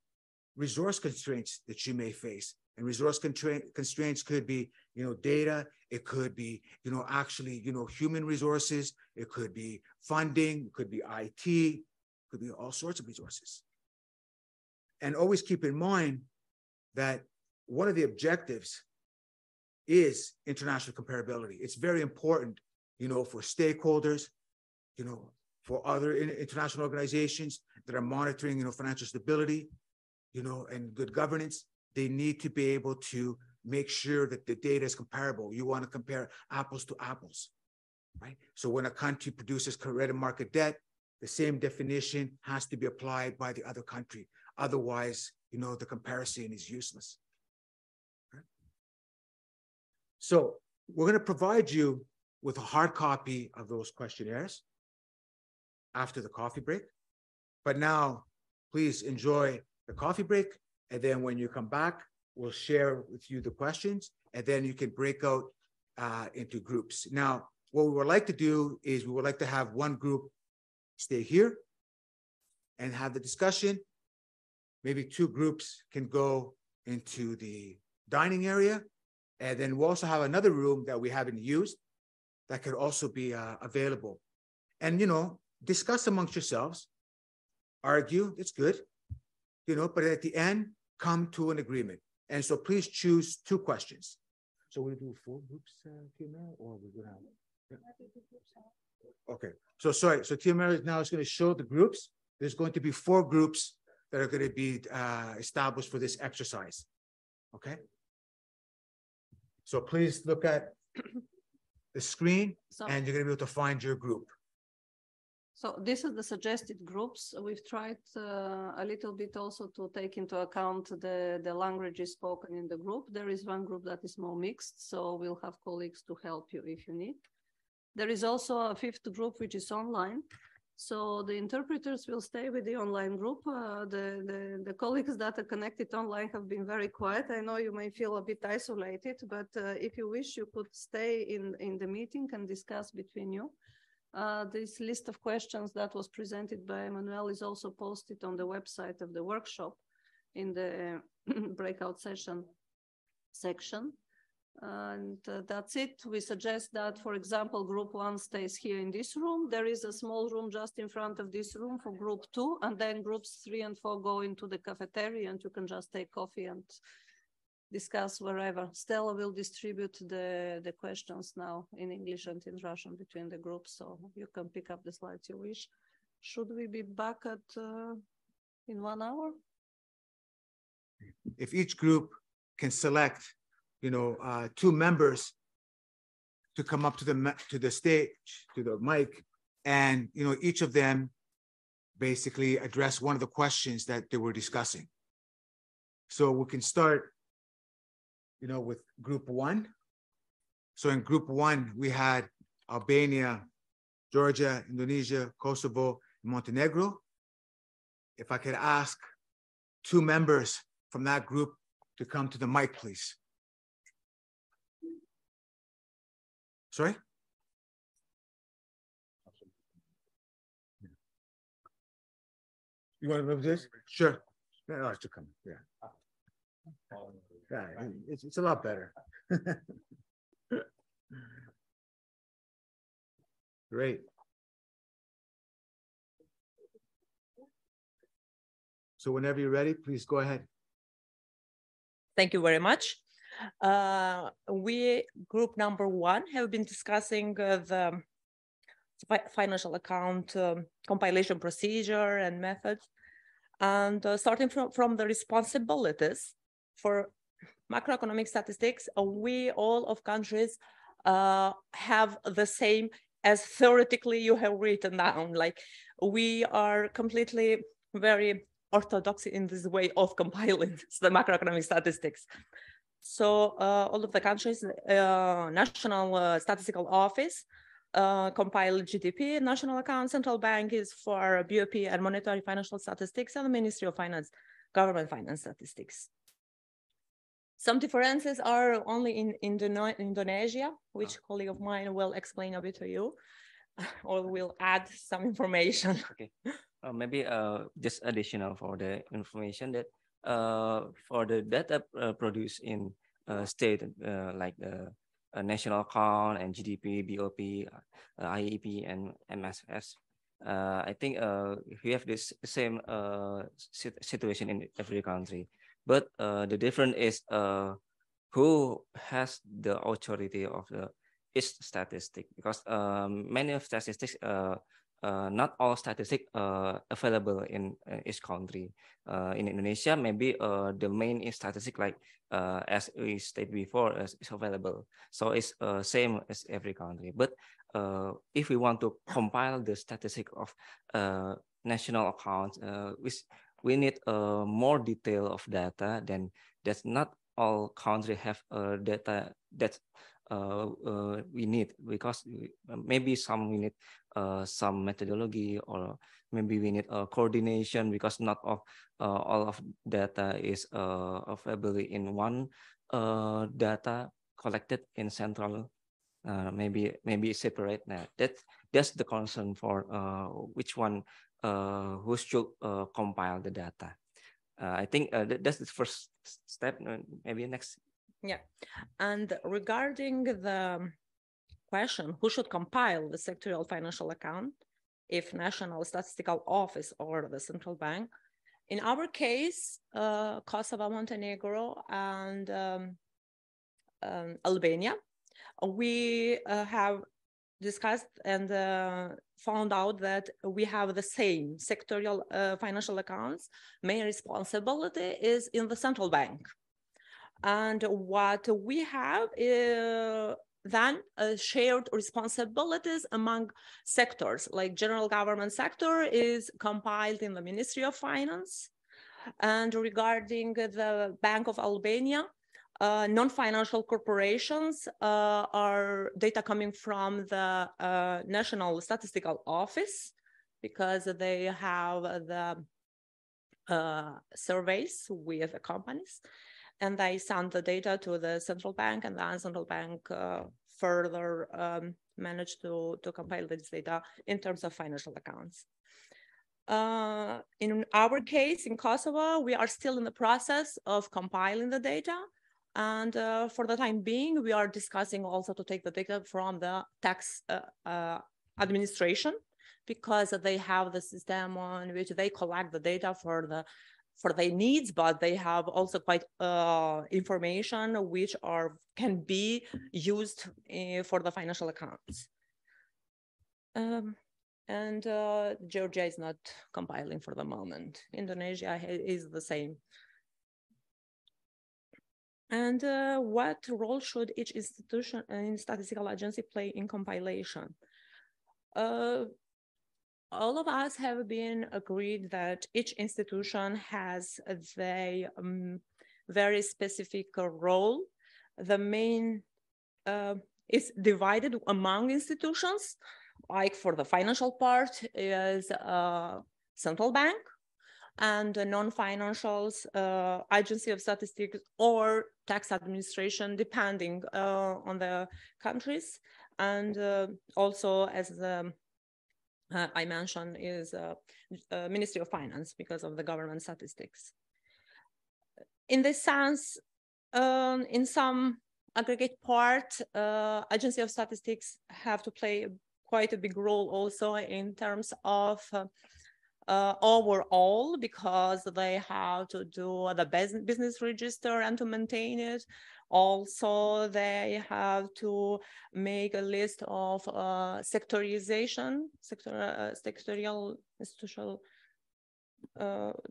Resource constraints that you may face. And resource constraints could be, data. It could be, human resources. It could be funding. It could be IT. It could be all sorts of resources. And always keep in mind that one of the objectives is international comparability. It's very important, for stakeholders, for other international organizations that are monitoring, financial stability, and good governance. They need to be able to make sure that the data is comparable. You want to compare apples to apples, right? So when a country produces credit market debt, the same definition has to be applied by the other country. Otherwise, the comparison is useless. Okay? So we're going to provide you with a hard copy of those questionnaires after the coffee break. But now, please enjoy the coffee break, and then when you come back, we'll share with you the questions, and then you can break out into groups. Now, what we would like to do is we would like to have one group stay here and have the discussion. Maybe two groups can go into the dining area, and then we'll also have another room that we haven't used that could also be available. And, discuss amongst yourselves, argue, it's good. But at the end, come to an agreement. And so please choose two questions. So we'll do 4 groups, Tia, or we're going to have... Okay. So sorry. So Tia now is going to show the groups. There's going to be 4 groups that are going to be established for this exercise. Okay. So please look at the screen, and you're going to be able to find your group. So this is the suggested groups. We've tried a little bit also to take into account the languages spoken in the group. There is one group that is more mixed, so we'll have colleagues to help you if you need. There is also a 5th group, which is online. So the interpreters will stay with the online group. The colleagues that are connected online have been very quiet. I know you may feel a bit isolated, but if you wish, you could stay in the meeting and discuss between you. This list of questions that was presented by Emmanuel is also posted on the website of the workshop in the breakout session section. And that's it. We suggest that, for example, group 1 stays here in this room. There is a small room just in front of this room for group 2, and then groups 3 and 4 go into the cafeteria, and you can just take coffee and discuss wherever. Stella will distribute the questions now in English and in Russian between the groups, so you can pick up the slides you wish. Should we be back at in 1 hour? If each group can select, 2 members to come up to the stage, to the mic, and each of them basically address one of the questions that they were discussing. So we can start, with group 1. So in group 1, we had Albania, Georgia, Indonesia, Kosovo, and Montenegro. If I could ask 2 members from that group to come to the mic, please. Sorry? You want to move this? Sure. No, it's to come. Yeah. Yeah, it's a lot better. Great. So whenever you're ready, please go ahead. Thank you very much. We, group number 1, have been discussing the financial account compilation procedure and methods. And starting from the responsibilities for macroeconomic statistics, we all of countries have the same as theoretically you have written down. Like, we are completely very orthodox in this way of compiling the macroeconomic statistics. So all of the countries, National Statistical Office compile GDP, national account, central bank is for BOP and monetary financial statistics, and the Ministry of Finance, government finance statistics. Some differences are only in Indonesia, which colleague of mine will explain a bit to you, or will add some information. Okay, maybe just additional for the information that for the data produced in state like the national account and GDP, BOP, IEP, and MSS. I think we have this same situation in every country, but the difference is who has the authority of each statistic, because many of statistics, not all statistics available in each country. In Indonesia, maybe the main statistic, like as we stated before, is available. So it's same as every country. But if we want to compile the statistic of national accounts, we need more detail of data. Then that's not all countries have data that we need, because maybe some we need some methodology, or maybe we need coordination, because not of all of data is available in one data collected in central. Maybe separate. That's the concern for which one who should compile the data. I think that's the first step. Maybe next. Yeah, and regarding the question, who should compile the sectorial financial account, if National Statistical Office or the central bank? In our case, Kosovo, Montenegro, and Albania, we have discussed and found out that we have the same sectorial financial accounts. Main responsibility is in the central bank. And what we have then shared responsibilities among sectors, like general government sector is compiled in the Ministry of Finance. And regarding the Bank of Albania, non-financial corporations are data coming from the National Statistical Office, because they have the surveys with the companies. And they send the data to the central bank, and the central bank further managed to compile this data in terms of financial accounts. In our case, in Kosovo, we are still in the process of compiling the data. And for the time being, we are discussing also to take the data from the tax administration, because they have the system on which they collect the data for their needs, but they have also quite information which can be used for the financial accounts. And Georgia is not compiling for the moment. Indonesia is the same. And what role should each institution and statistical agency play in compilation? All of us have been agreed that each institution has a very specific role. The main is divided among institutions. Like for the financial part is central bank, and non-financials, agency of statistics or tax administration, depending on the countries. And also, as I mentioned, is Ministry of Finance, because of the government statistics. In this sense, in some aggregate part, agency of statistics have to play quite a big role also in terms of overall, because they have to do the business register and to maintain it. Also, they have to make a list of sectorial, institutional,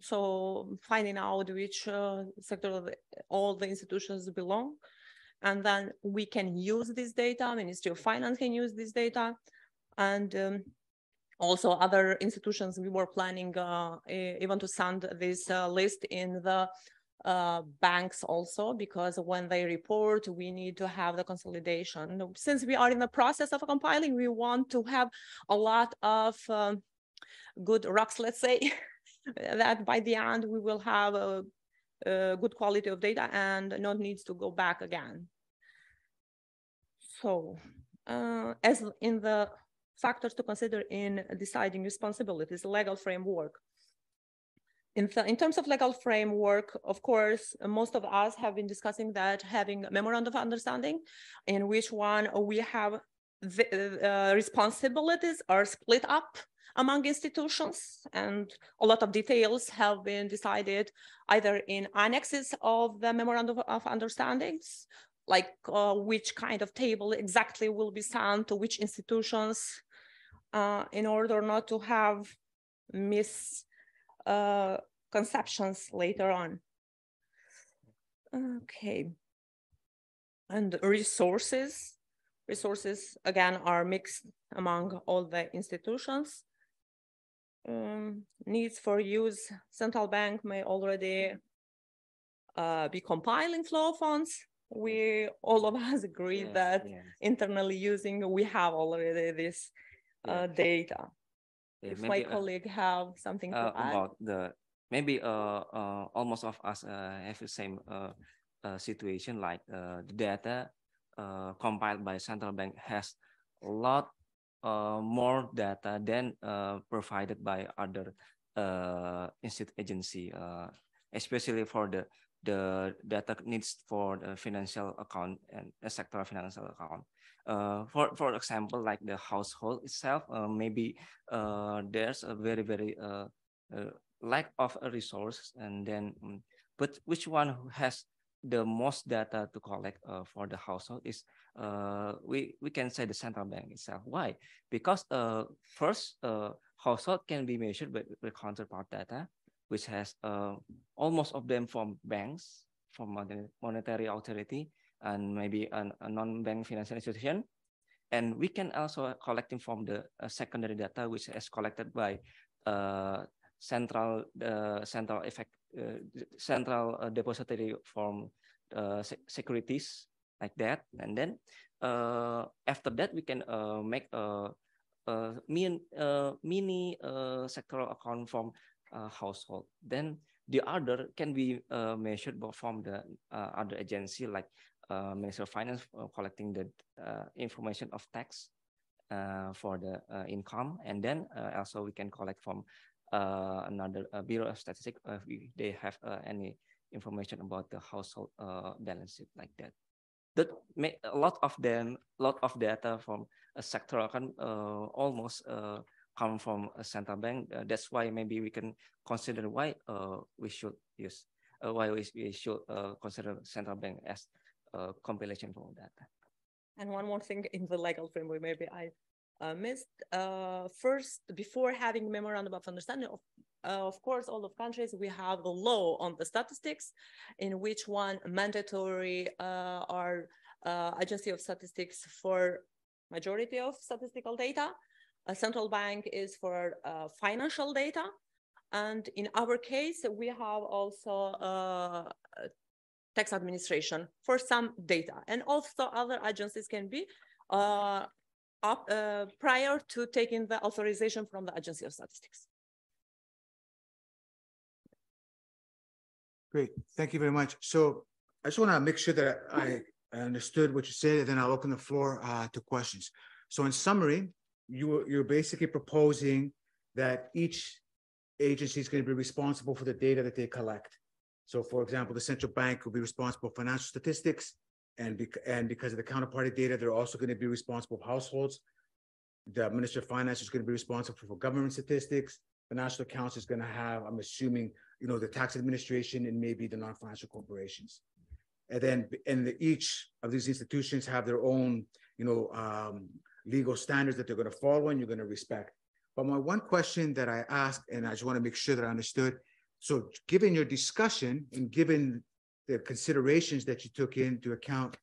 so finding out which sector all the institutions belong. And then we can use this data, Ministry of Finance can use this data. And also other institutions, we were planning even to send this list in the banks also, because when they report, we need to have the consolidation. Since we are in the process of compiling, we want to have a lot of good rocks, let's say, that by the end we will have a good quality of data and not needs to go back again. So as in the factors to consider in deciding responsibilities, legal framework. In terms of legal framework, of course, most of us have been discussing that having a memorandum of understanding in which one we have the responsibilities are split up among institutions, and a lot of details have been decided either in annexes of the memorandum of understandings, like which kind of table exactly will be sent to which institutions, in order not to have misconceptions later on. Okay. And resources again are mixed among all the institutions. Needs for use, central bank may already be compiling flow funds. We all of us agree that internally using, we have already this data. If my colleague have something to add about maybe almost of us have the same situation, like the data compiled by central bank has a lot more data than provided by other institute agency, especially for the data needs for the financial account and a sector financial account. For example, like the household itself, maybe there's a very lack of a resource, and then but which one who has the most data to collect for the household is we can say the central bank itself. Why? Because first, household can be measured by the counterpart data, which has almost of them from banks, from monetary authority, and maybe a non-bank financial institution. And we can also collecting from the secondary data, which is collected by central depository from securities, like that. And then after that, we can make a mini sectoral account from household. Then the other can be measured from the other agency, like Ministry of Finance collecting the information of tax for the income, and then also we can collect from another Bureau of Statistics if they have any information about the household balance sheet like that. That make a lot of data from a sectoral account almost come from a central bank. That's why maybe we can consider why we should use why we should consider central bank as a compilation for data. And one more thing in the legal framework, maybe I missed. First, before having memorandum of understanding, of course, all of countries, we have the law on the statistics, in which one mandatory are agency of statistics for majority of statistical data. A central bank is for financial data. And in our case, we have also tax administration for some data. And also other agencies can be prior to taking the authorization from the Agency of Statistics. Great, thank you very much. So I just want to make sure that I understood what you said, and then I'll open the floor to questions. So in summary, you're basically proposing that each agency is going to be responsible for the data that they collect. So for example, the central bank will be responsible for financial statistics, and because of the counterparty data, they're also going to be responsible for households. The Minister of Finance is going to be responsible for government statistics. The National Accounts is going to have, I'm assuming, the tax administration and maybe the non-financial corporations. And then each of these institutions have their own, legal standards that they're going to follow and you're going to respect. But my one question that I asked, and I just want to make sure that I understood, so given your discussion and given the considerations that you took into account,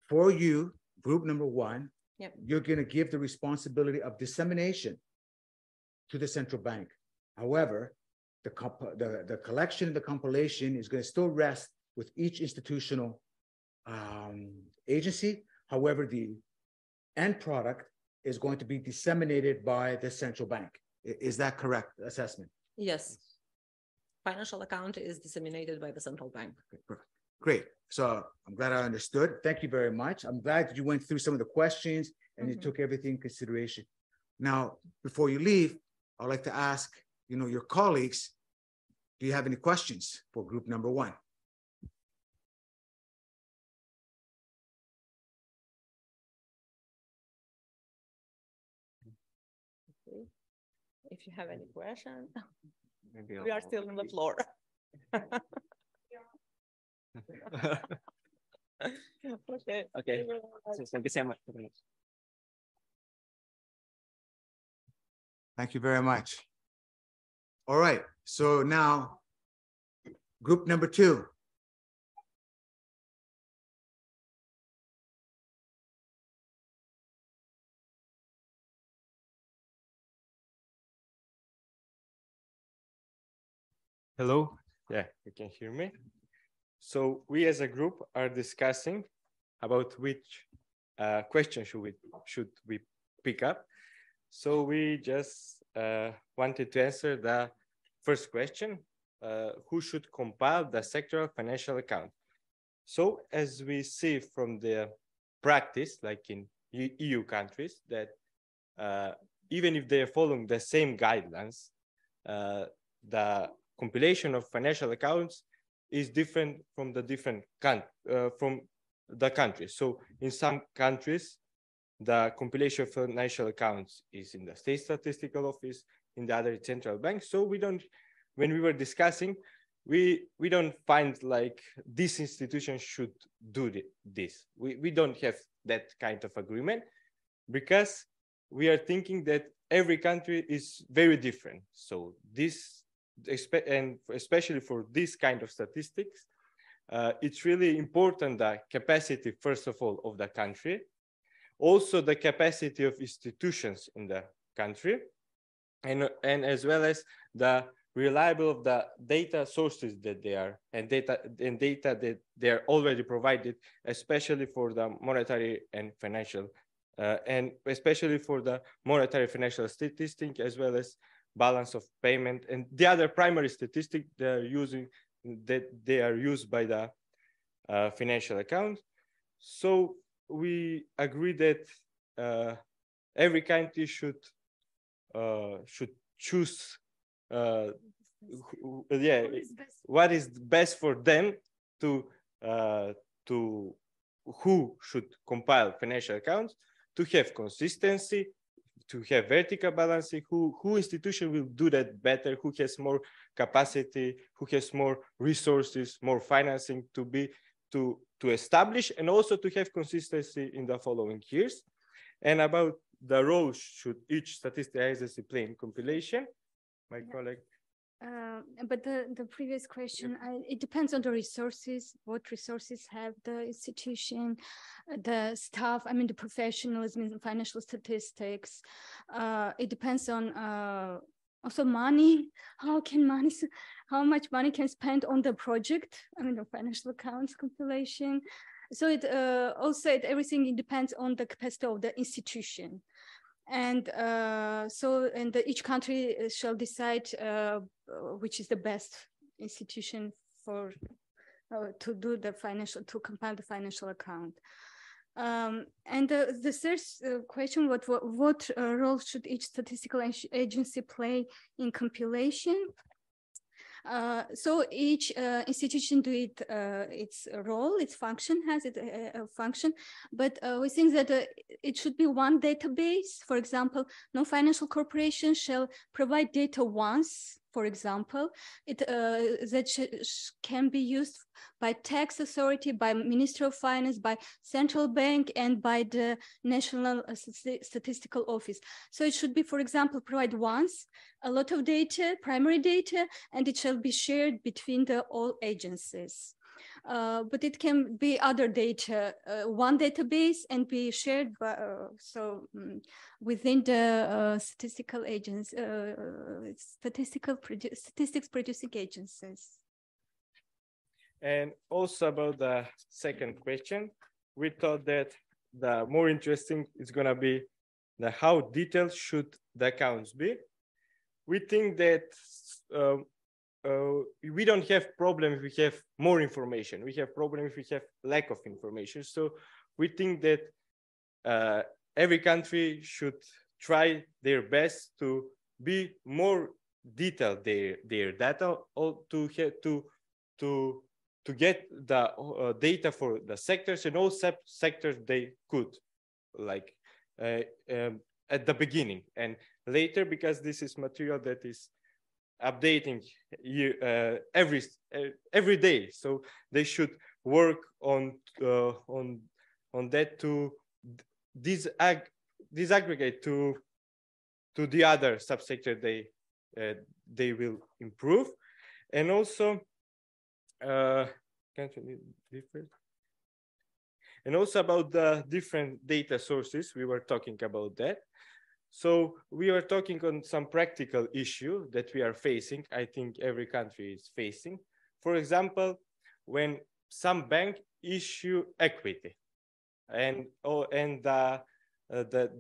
for you, group number one, yep, you're going to give the responsibility of dissemination to the central bank. However, the collection and the compilation is going to still rest with each institutional agency. However, the end product is going to be disseminated by the central bank. Is that correct assessment? Yes. Financial account is disseminated by the central bank. Okay, perfect. Great. So I'm glad I understood. Thank you very much. I'm glad that you went through some of the questions and you took everything in consideration. Now, before you leave, I'd like to ask, your colleagues, do you have any questions for group number one? Okay. If you have any questions, maybe we are still on the floor. Okay. Okay. Thank you so much. Thank you very much. All right. So now, group number two. Hello. Yeah, you can hear me. So we as a group are discussing about which question should we pick up. So we just wanted to answer the first question, who should compile the sectoral financial account? So as we see from the practice, like in EU countries, that even if they are following the same guidelines, the compilation of financial accounts is different from the countries. So in some countries, the compilation of financial accounts is in the state statistical office, in the other central bank. So when we were discussing, we don't find like this institution should do this. We don't have that kind of agreement because we are thinking that every country is very different. So and especially for this kind of statistics, it's really important the capacity, first of all, of the country, also the capacity of institutions in the country, and as well as the reliable of the data sources that they are, and data that they are already provided, especially for the monetary and financial, and especially for the monetary financial statistic, as well as balance of payment and the other primary statistic they are used by the financial account. So we agree that every country should choose what is best for them to who should compile financial accounts, to have consistency, to have vertical balancing, who institution will do that better, who has more capacity, who has more resources, more financing to establish, and also to have consistency in the following years. And about the role should each statistical agency play in compilation, my colleague. But the previous question, it depends on the resources, what resources have the institution, the staff, I mean, the professionalism in financial statistics. It depends on also money, how much money can spend on the project, I mean, the financial accounts compilation. So everything depends on the capacity of the institution. And each country shall decide which is the best institution for to do the to compile the financial account. And the third question: what role should each statistical agency play in compilation? So each institution do its role, its function, has a function, but we think that it should be one database. For example, non-financial corporations shall provide data once. For example, that can be used by tax authority, by Ministry of Finance, by central bank, and by the National Statistical Office. So it should be, for example, provide once a lot of data, primary data, and it shall be shared between all agencies. But it can be other data, one database, and be shared by, within the statistical agents, statistics producing agencies. And also about the second question, we thought that the more interesting is going to be how detailed should the accounts be. We think that we don't have problem if we have more information. We have problem if we have lack of information. So we think that every country should try their best to be more detailed their data, or to get the data for the sectors and all sectors they could, like at the beginning and later, because this is material that is updating every day. So they should work on that to disaggregate to the other subsector they will improve. And also about the different data sources, we were talking about that. So we are talking on some practical issue that we are facing. I think every country is facing. For example, when some bank issue equity and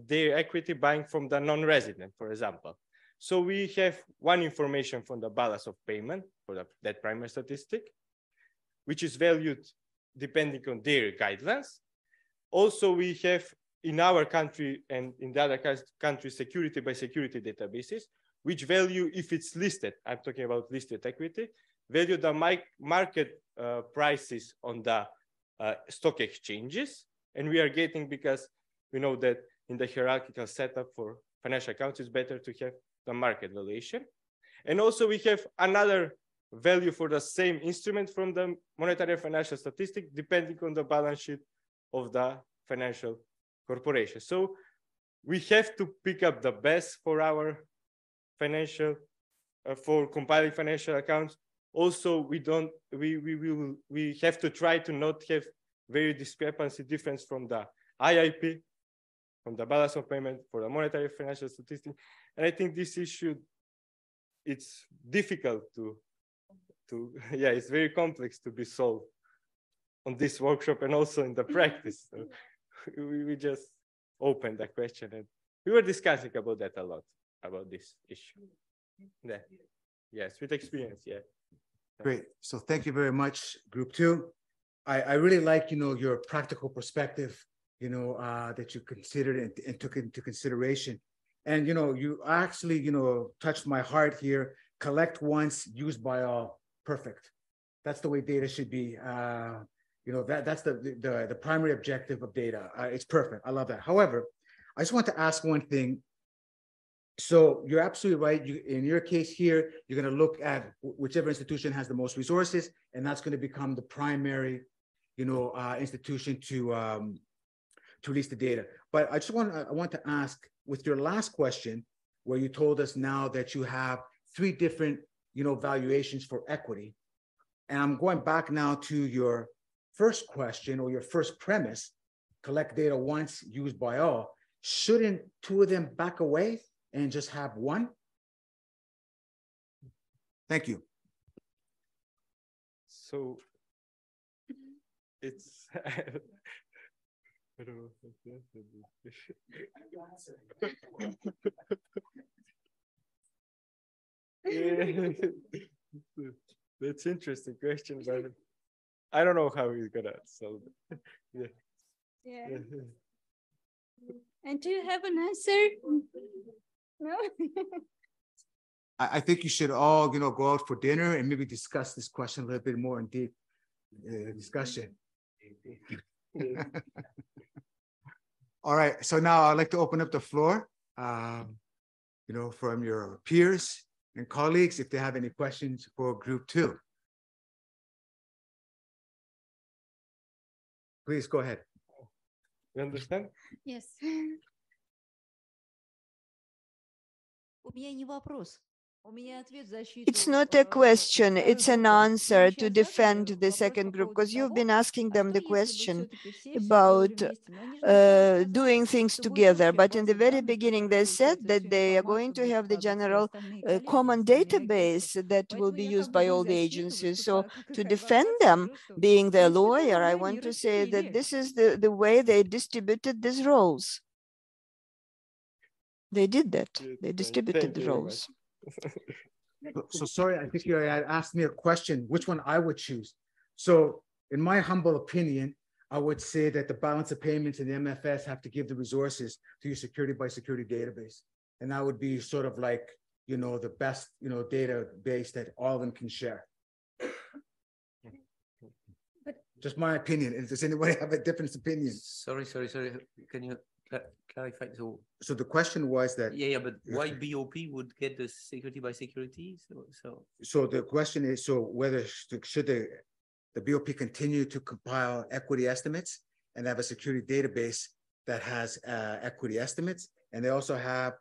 their equity buying from the non-resident, for example. So we have one information from the balance of payment for that primary statistic, which is valued depending on their guidelines. Also, we have in our country and in the other countries, security by security databases, which value, if it's listed, I'm talking about listed equity, value the market prices on the stock exchanges. And we are getting, because we know that in the hierarchical setup for financial accounts, it's better to have the market valuation. And also we have another value for the same instrument from the monetary and financial statistic, depending on the balance sheet of the financial corporation. So we have to pick up the best for our financial, for compiling financial accounts. Also, we have to try to not have very discrepancy difference from the IIP, from the balance of payment for the monetary financial statistics. And I think this issue, it's difficult yeah, it's very complex to be solved on this workshop and also in the practice. So we just opened the question and we were discussing about that a lot, about this issue. Yeah. Yes, with experience, yeah. Great. So thank you very much, Group 2. I really like, your practical perspective, that you considered and took into consideration. And, you actually, touched my heart here collect once, used by all. Perfect. That's the way data should be. That's the primary objective of data. It's perfect. I love that. However, I just want to ask one thing. So you're absolutely right. In your case here, you're going to look at whichever institution has the most resources, and that's going to become the primary, institution to release the data. But I want to ask, with your last question, where you told us now that you have 3 different, valuations for equity, and I'm going back now to your first question or your first premise: collect data once, used by all. Shouldn't 2 of them back away and just have 1? Thank you. So it's I don't know. That's interesting question, but I don't know how he's gonna solve it. Yeah. And do you have an answer? No. I think you should all, go out for dinner and maybe discuss this question a little bit more in deep discussion. All right. So now I'd like to open up the floor, from your peers and colleagues, if they have any questions for group 2. Please go ahead. You understand? Yes. It's not a question, it's an answer to defend the second group, because you've been asking them the question about doing things together. But in the very beginning, they said that they are going to have the general common database that will be used by all the agencies. So to defend them, being their lawyer, I want to say that this is the way they distributed these roles. They did that. They distributed the roles. So sorry, I think you had asked me a question, which one I would choose. So in my humble opinion, I would say that the balance of payments in the MFS have to give the resources to your security by security database. And that would be sort of like, the best, database that all of them can share. Just my opinion. Does anybody have a different opinion? Sorry. Can you clarify? So the question was that. Yeah, but why BOP would get the security by security? So the question is, whether should the BOP continue to compile equity estimates and have a security database that has equity estimates, and they also have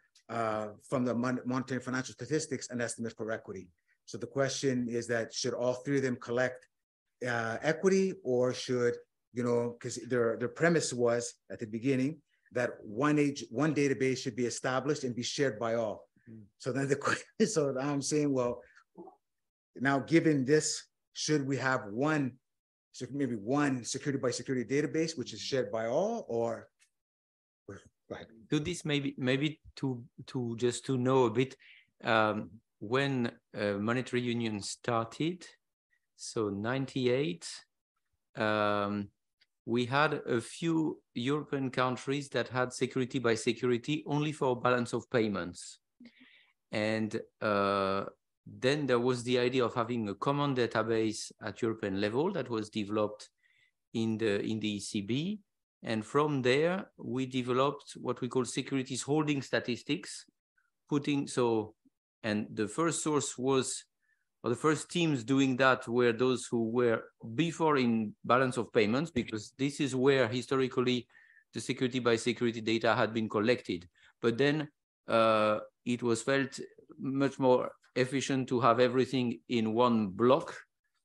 from the monetary and financial statistics an estimate for equity. So the question is that should all 3 of them collect equity, or should, because their premise was at the beginning that one database should be established and be shared by all. So then so I'm saying, well, now given this, should we have maybe one security by security database which is shared by all, or? Do this maybe to just to know a bit when monetary union started. So 98. We had a few European countries that had security by security only for balance of payments. And then there was the idea of having a common database at European level that was developed in the ECB. And from there, we developed what we call securities holding statistics, and the first source was, or the first teams doing that were those who were before in balance of payments, because this is where historically the security by security data had been collected. But then it was felt much more efficient to have everything in one block.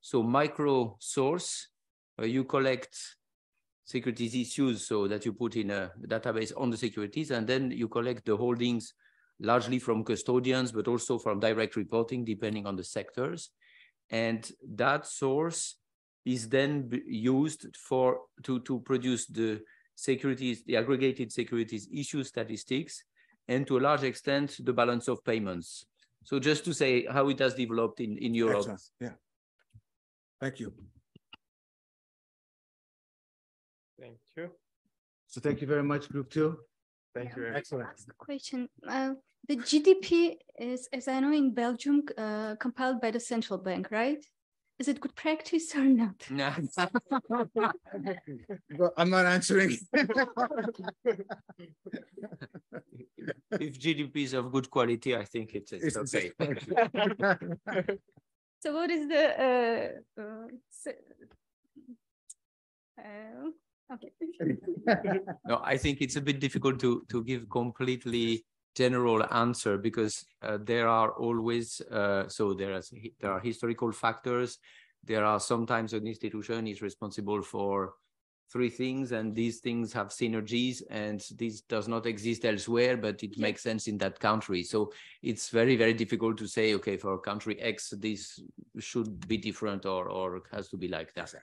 So micro source, you collect securities issues so that you put in a database on the securities, and then you collect the holdings largely from custodians, but also from direct reporting, depending on the sectors. And that source is then used to produce the securities, the aggregated securities issue statistics, and to a large extent, the balance of payments. So just to say how it has developed in Europe. Excellent. Yeah. Thank you. Thank you. So thank you very much, Group 2. Thank you. Excellent. Question. The GDP is, as I know, in Belgium, compiled by the central bank, right? Is it good practice or not? No. Well, I'm not answering. If GDP is of good quality, I think it's okay. So what is the okay. No, I think it's a bit difficult to give completely general answer because there are always there are historical factors. There are sometimes an institution is responsible for 3 things, and these things have synergies, and this does not exist elsewhere, but it makes sense in that country. So it's very, very difficult to say, okay, for country X, this should be different or has to be like that.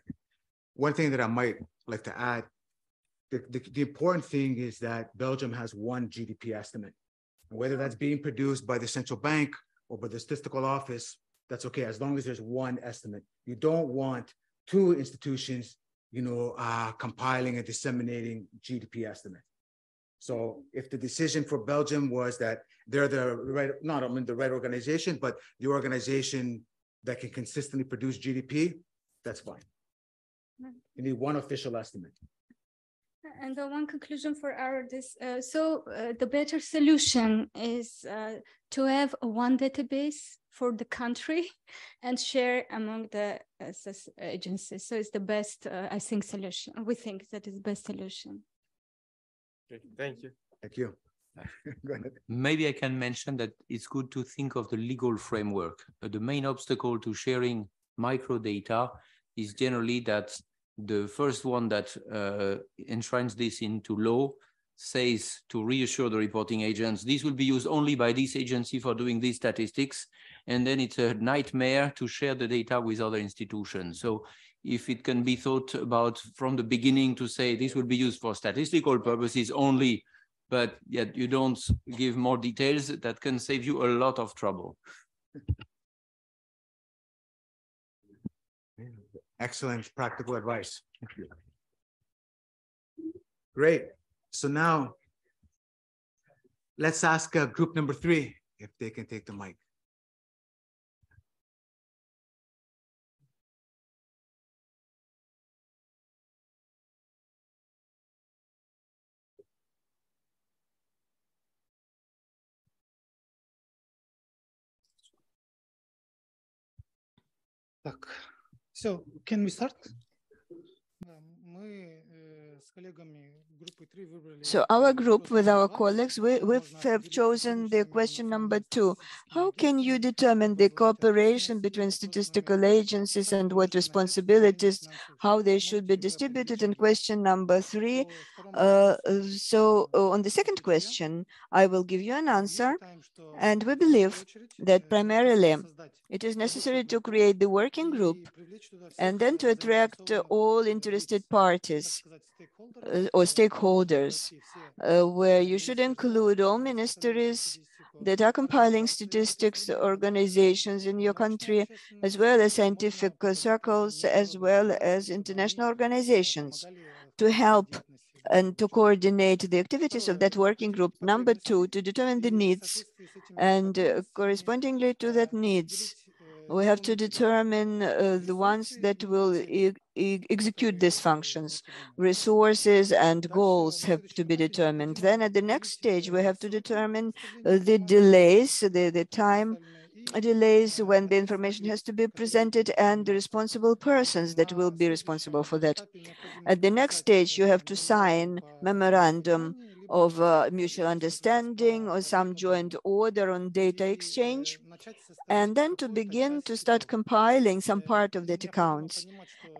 One thing that I might like to add, the important thing is that Belgium has one GDP estimate. Whether that's being produced by the central bank or by the statistical office, that's okay, as long as there's one estimate. You don't want 2 institutions, compiling and disseminating GDP estimate. So if the decision for Belgium was that they're the right, not only the right organization, but the organization that can consistently produce GDP, that's fine. You need one official estimate. And the one conclusion for the better solution is to have one database for the country and share among the agencies. So it's the best, I think, solution. We think that is the best solution. Okay, thank you. Thank you. Go ahead. Maybe I can mention that it's good to think of the legal framework. The main obstacle to sharing microdata is generally that the first one that enshrines this into law says to reassure the reporting agents, this will be used only by this agency for doing these statistics. And then it's a nightmare to share the data with other institutions. So if it can be thought about from the beginning to say this will be used for statistical purposes only, but yet you don't give more details, that can save you a lot of trouble. Excellent practical advice. Great. So now let's ask group number 3 if they can take the mic. So, can we start? So our group with our colleagues, we have chosen the question number 2. How can you determine the cooperation between statistical agencies and what responsibilities, how they should be distributed? And question number 3. On the second question, I will give you an answer. And we believe that primarily it is necessary to create the working group and then to attract all interested parties or stakeholders, where you should include all ministries that are compiling statistics, organizations in your country, as well as scientific circles, as well as international organizations, to help and to coordinate the activities of that working group. Number 2, to determine the needs, and correspondingly to that needs, we have to determine the ones that will execute these functions. Resources and goals have to be determined. Then at the next stage, we have to determine the delays, the time delays when the information has to be presented, and the responsible persons that will be responsible for that. At the next stage, you have to sign memorandum of mutual understanding or some joint order on data exchange, and then to begin to start compiling some part of that accounts.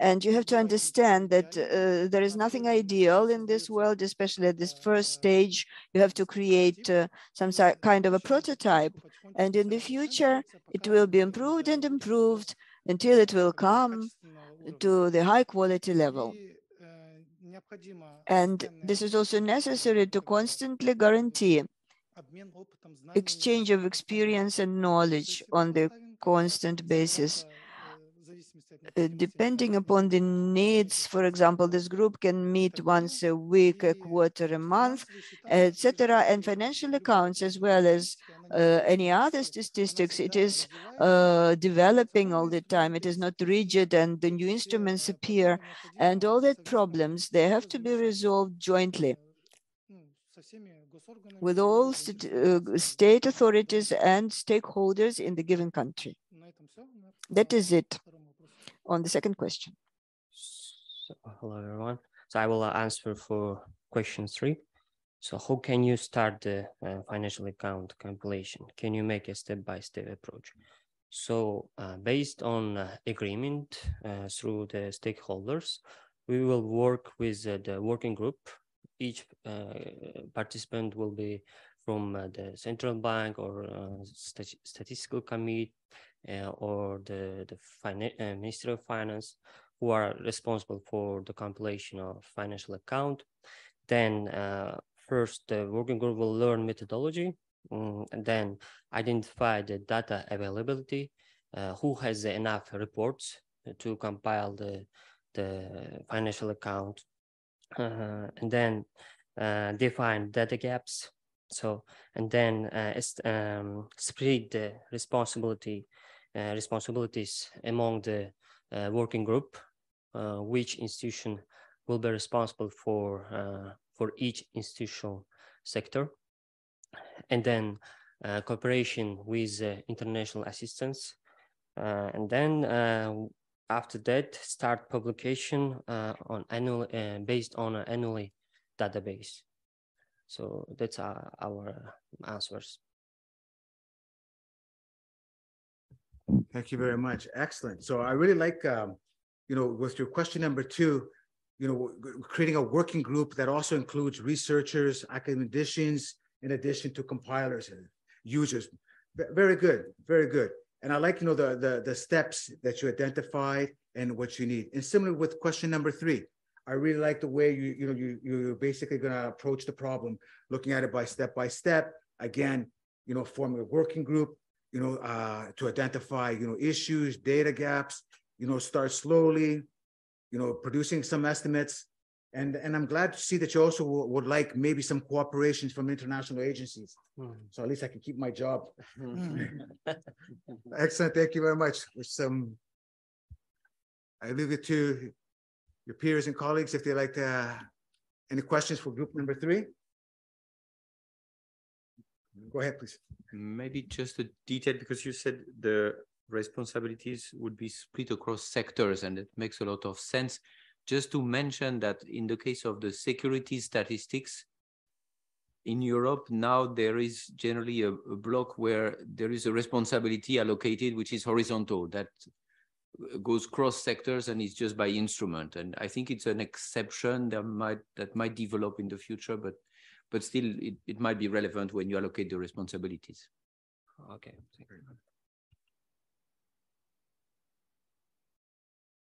And you have to understand that there is nothing ideal in this world, especially at this first stage. You have to create some kind of a prototype, and in the future, it will be improved and improved until it will come to the high quality level. And this is also necessary to constantly guarantee exchange of experience and knowledge on the constant basis. depending upon the needs, for example, this group can meet once a week, a quarter, a month, etc. And financial accounts, as well as any other statistics, it is developing all the time. It is not rigid, and the new instruments appear, and all that problems, they have to be resolved jointly with all state authorities and stakeholders in the given country. That is it on the second question. So, hello, everyone. So I will answer for question 3. So how can you start the financial account compilation? Can you make a step-by-step approach? So based on agreement through the stakeholders, we will work with the working group. Each participant will be from the central bank or statistical committee or the Ministry of Finance, who are responsible for the compilation of financial account. Then first, the working group will learn methodology and then identify the data availability, who has enough reports to compile the financial account, and then define data gaps. So, and then spread the responsibilities among the working group, which institution will be responsible for each institutional sector, and then cooperation with international assistance, and then after that start publication on annual based on an annually database. So that's our answers. Thank you very much. Excellent. So I really like, with your question number 2, creating a working group that also includes researchers, academicians, in addition to compilers and users. Very good, very good. And I like, the steps that you identified and what you need. And similar with question number 3, I really like the way you're basically going to approach the problem, looking at it by step. Again, forming a working group, to identify, issues, data gaps, start slowly, producing some estimates. And I'm glad to see that you also would like maybe some cooperation from international agencies. So at least I can keep my job. Excellent. Thank you very much. I leave it to your peers and colleagues if they like to, any questions for group number 3? Go ahead, please. Maybe just a detail, because you said the responsibilities would be split across sectors, and it makes a lot of sense. Just to mention that in the case of the security statistics in Europe, now there is generally a block where there is a responsibility allocated, which is horizontal, that goes cross sectors and is just by instrument. And I think it's an exception that might develop in the future, but still it might be relevant when you allocate the responsibilities. Okay.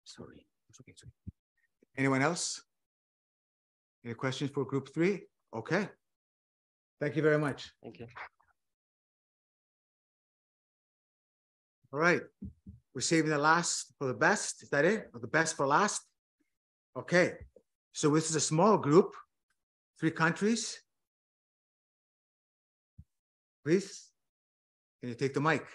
Sorry. It's okay. Anyone else? Any questions for group 3? Okay. Thank you very much. Thank you. All right. We're saving the last for the best. Is that it? Or the best for last? Okay. So this is a small group, 3 countries. Please, can you take the mic?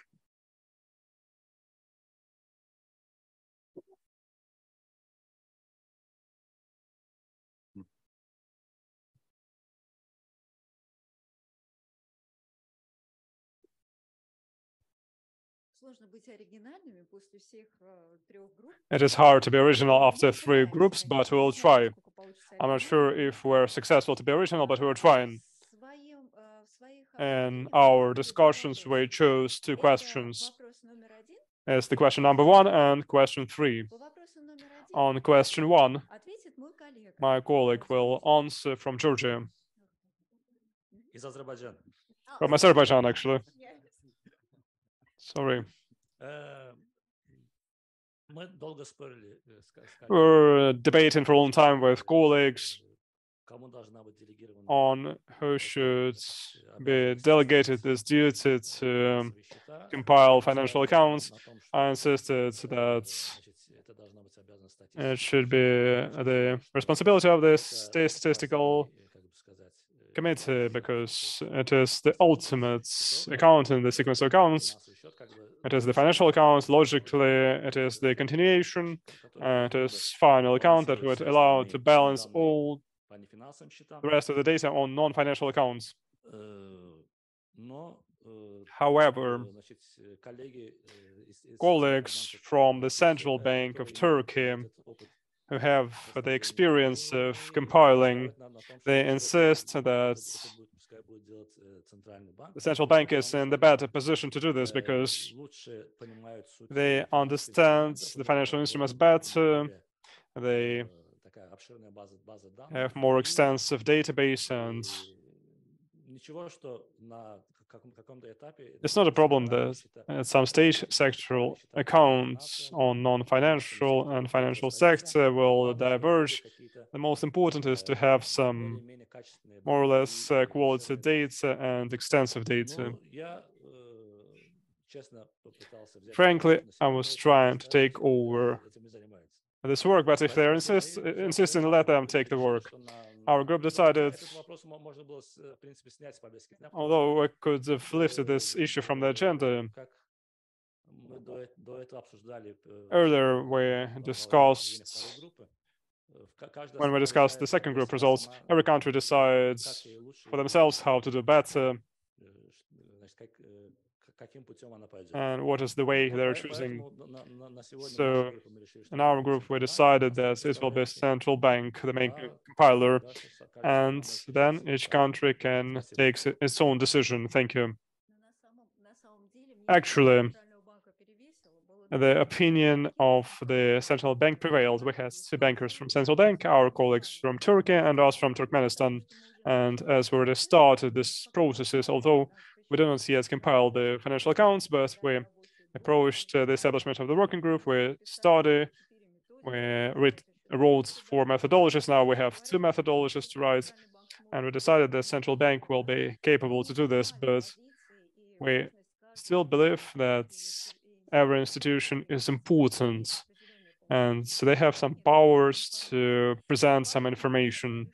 It is hard to be original after 3 groups, but we'll try. I'm not sure if we're successful to be original, but we're trying. In our discussions, we chose 2 questions. It's the question number 1 and question 3. On question 1, my colleague will answer from Georgia. From Azerbaijan, actually. Sorry. We're debating for a long time with colleagues on who should be delegated this duty to compile financial accounts. I insisted that It should be the responsibility of the state statistical committee, because it is the ultimate account in the sequence of accounts. It is the financial accounts. Logically, it is the continuation. It is final account that would allow to balance all the rest of the data on non-financial accounts. However, colleagues from the Central Bank of Turkey who have the experience of compiling, they insist that the central bank is in the better position to do this because they understand the financial instruments better, they have more extensive database, and it's not a problem that at some stage sectoral accounts on non-financial and financial sector will diverge. The most important is to have some more or less quality data and extensive data. Frankly, I was trying to take over this work, but if they're insisting, let them take the work. Our group decided, although I could have lifted this issue from the agenda, earlier we discussed, when we discussed the second group results, every country decides for themselves how to do better and what is the way they're choosing. So in our group, we decided that it will be central bank, the main compiler, and then each country can take its own decision. Thank you. Actually, the opinion of the central bank prevailed. We had two bankers from central bank, our colleagues from Turkey, and us from Turkmenistan. And as we already started this processes, although we do not yet compile the financial accounts, but we approached the establishment of the working group. We study, we wrote 4 methodologies. Now we have 2 methodologies to write, and we decided that central bank will be capable to do this, but we still believe that every institution is important, and so they have some powers to present some information.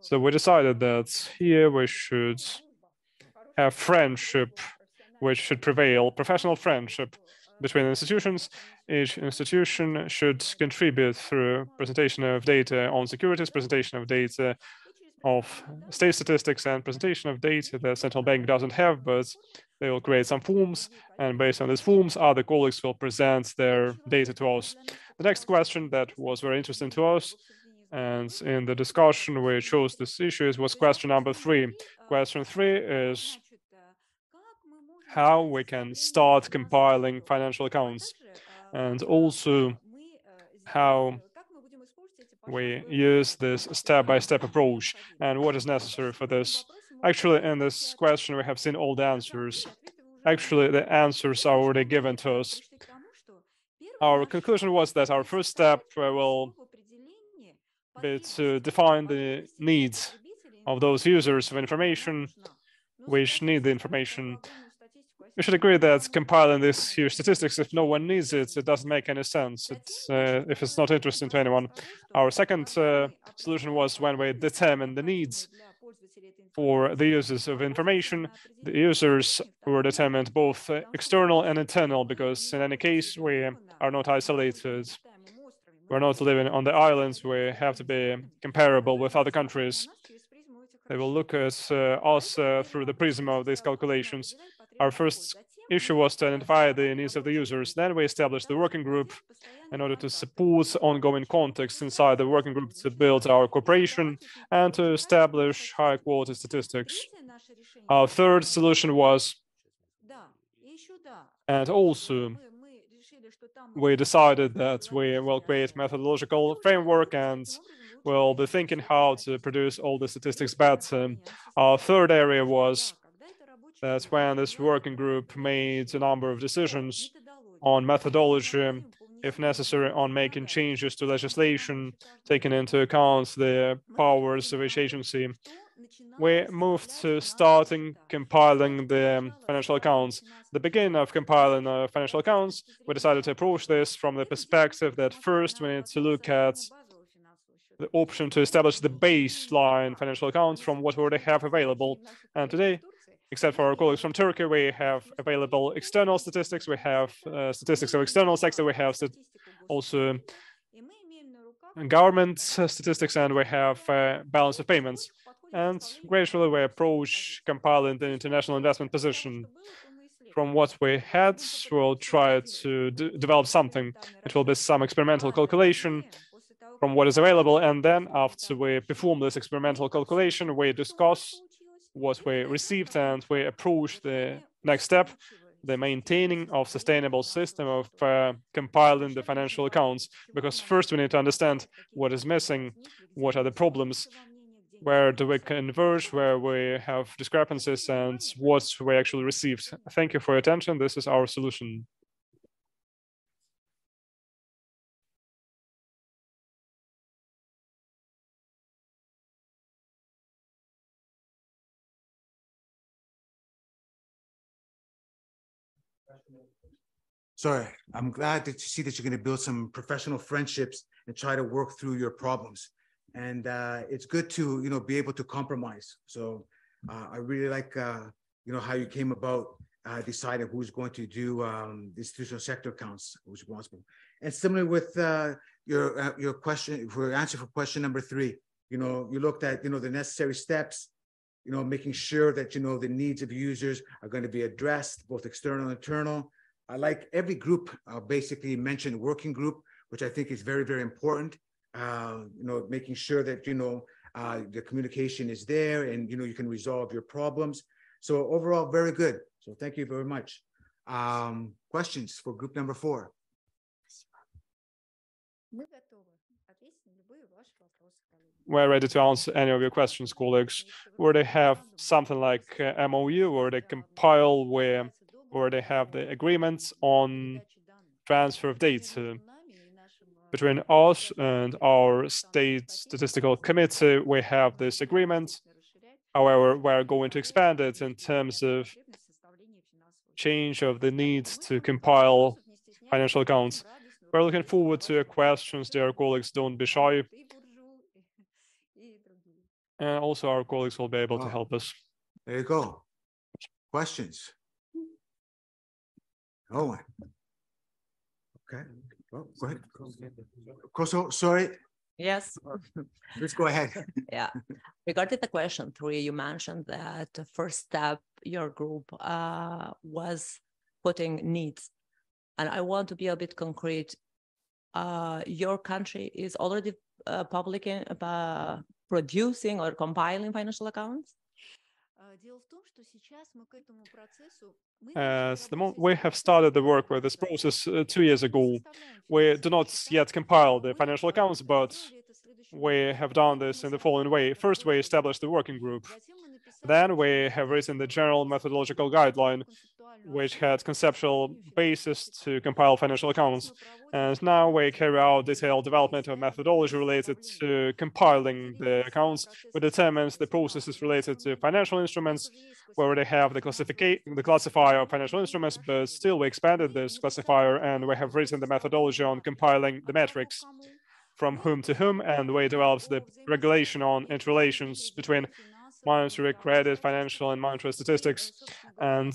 So we decided that here we should have friendship, which should prevail, professional friendship between institutions. Each institution should contribute through presentation of data on securities, presentation of data of state statistics, and presentation of data that central bank doesn't have, but they will create some forms, and based on these forms, other colleagues will present their data to us. The next question that was very interesting to us, and in the discussion we chose this issue, was question number 3. Question 3 is how we can start compiling financial accounts, and also how we use this step-by-step approach and what is necessary for this. Actually, in this question, we have seen all the answers. Actually, the answers are already given to us. Our conclusion was that our first step will be to define the needs of those users of information which need the information. We should agree that compiling these huge statistics, if no one needs it, it doesn't make any sense. If it's not interesting to anyone. Our second solution was when we determine the needs for the users of information. The users were determined both external and internal, because in any case, we are not isolated. We're not living on the islands. We have to be comparable with other countries. They will look at us through the prism of these calculations. Our first issue was to identify the needs of the users. Then we established the working group in order to support ongoing context inside the working group, to build our cooperation and to establish high quality statistics. Our third solution was, and also we decided that we will create methodological framework and we'll be thinking how to produce all the statistics better. Our third area was that when this working group made a number of decisions on methodology, if necessary, on making changes to legislation, taking into account the powers of each agency, we moved to starting compiling the financial accounts. The beginning of compiling financial accounts, we decided to approach this from the perspective that first we need to look at the option to establish the baseline financial accounts from what we already have available. And today, except for our colleagues from Turkey, we have available external statistics, we have statistics of external sector, we have also government statistics, and we have balance of payments. And gradually we approach compiling the international investment position. From what we had, we'll try to develop something. It will be some experimental calculation from what is available, and then after we perform this experimental calculation, we discuss what we received and we approach the next step, the maintaining of sustainable system of compiling the financial accounts, because first we need to understand what is missing, what are the problems, where do we converge, where we have discrepancies, and what we actually received. Thank you for your attention. This is our solution. Sorry, I'm glad to see that you're going to build some professional friendships and try to work through your problems. And it's good to, be able to compromise. So I really like, how you came about deciding who's going to do the institutional sector accounts, who's responsible. And similarly with your question, for answer for question number 3, you looked at, the necessary steps, making sure that, the needs of users are going to be addressed, both external and internal. I like every group basically mentioned working group, which I think is very, very important. Making sure that, the communication is there and, you can resolve your problems. So overall, very good. So thank you very much. Questions for group number 4? We're ready to answer any of your questions, colleagues. Where they have something like MOU, where they compile, where they have the agreements on transfer of data between us and our state statistical committee. We have this agreement. However, we're going to expand it in terms of change of the needs to compile financial accounts. We're looking forward to your questions, dear colleagues. Don't be shy. And also our colleagues will be able to help us. There you go. Questions? Oh, okay. Well, go ahead. Koso, sorry. Yes. Let's go ahead. Yeah. Regarding the question 3, you mentioned that the first step, your group was putting needs. And I want to be a bit concrete. Your country is already producing or compiling financial accounts? We have started the work with this process 2 years ago. We do not yet compile the financial accounts, but we have done this in the following way. First, we established the working group. Then we have written the general methodological guideline, which had conceptual basis to compile financial accounts. And now we carry out detailed development of methodology related to compiling the accounts. We determine the processes related to financial instruments. We already have the classifier of financial instruments, but still we expanded this classifier, and we have written the methodology on compiling the metrics from whom to whom, and we developed the regulation on interrelations between monetary, credit, financial, and monetary statistics. And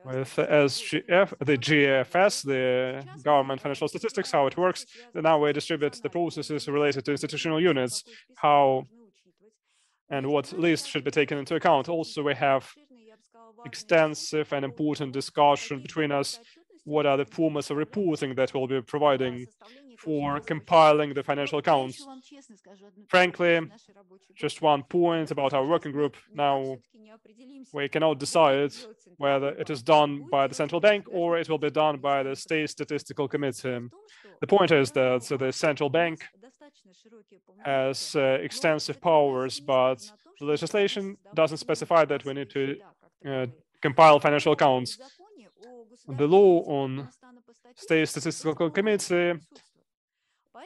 with SGF, the GFS, the government financial statistics, how it works. Now we distribute the processes related to institutional units, how and what list should be taken into account. Also, we have extensive and important discussion between us. What are the formats of reporting that we'll be providing for compiling the financial accounts? Frankly, just one point about our working group. Now, we cannot decide whether it is done by the central bank or it will be done by the state statistical committee. The point is that the central bank has extensive powers, but the legislation doesn't specify that we need to compile financial accounts. The law on state statistical committee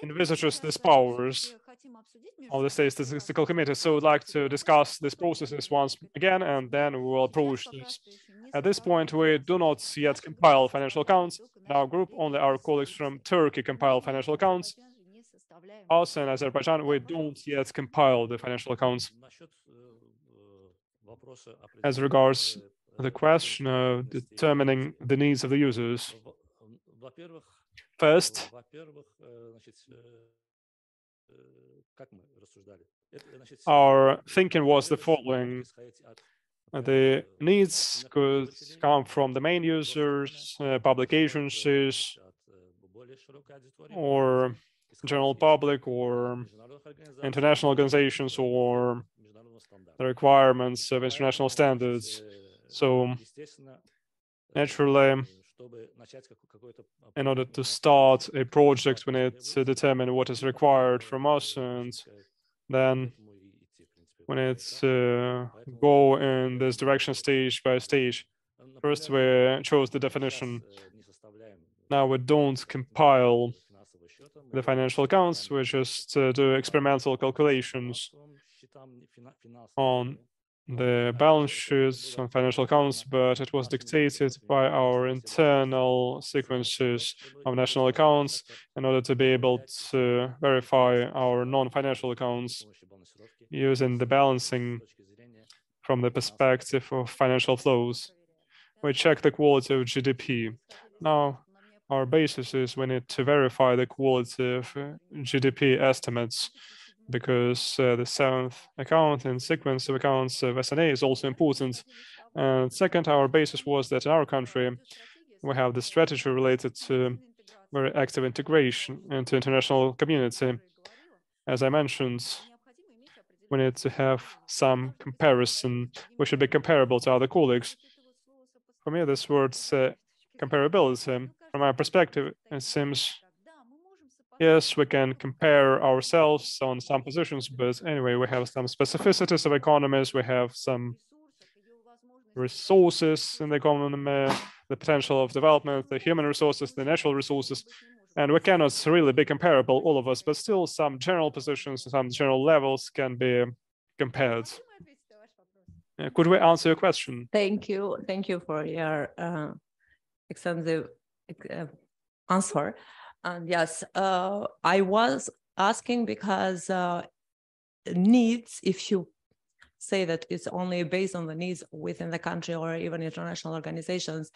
envisages these powers. of the State Statistical Committee. So we'd like to discuss these processes once again, and then we will approach this. At this point, we do not yet compile financial accounts. In our group, only our colleagues from Turkey compile financial accounts. Us and Azerbaijan, we don't yet compile the financial accounts. As regards the question of determining the needs of the users, first, our thinking was the following. The needs could come from the main users, public agencies, or general public, or international organizations, or the requirements of international standards. So naturally, in order to start a project, we need to determine what is required from us, and then we need to go in this direction stage by stage. First, we chose the definition. Now we don't compile the financial accounts, we just do experimental calculations on the balance sheets and financial accounts, but it was dictated by our internal sequences of national accounts in order to be able to verify our non-financial accounts using the balancing from the perspective of financial flows. We check the quality of GDP. Now, our basis is we need to verify the quality of GDP estimates, because the seventh account and sequence of accounts of SNA is also important. And second, our basis was that in our country, we have the strategy related to very active integration into international community. As I mentioned, we need to have some comparison. We should be comparable to other colleagues. For me, this word's comparability. From my perspective, it seems, yes, we can compare ourselves on some positions, but anyway, we have some specificities of economies, we have some resources in the economy, the potential of development, the human resources, the natural resources, and we cannot really be comparable, all of us, but still some general positions, some general levels can be compared. Could we answer your question? Thank you. Thank you for your extensive answer. And yes, I was asking because needs, if you say that it's only based on the needs within the country or even international organizations,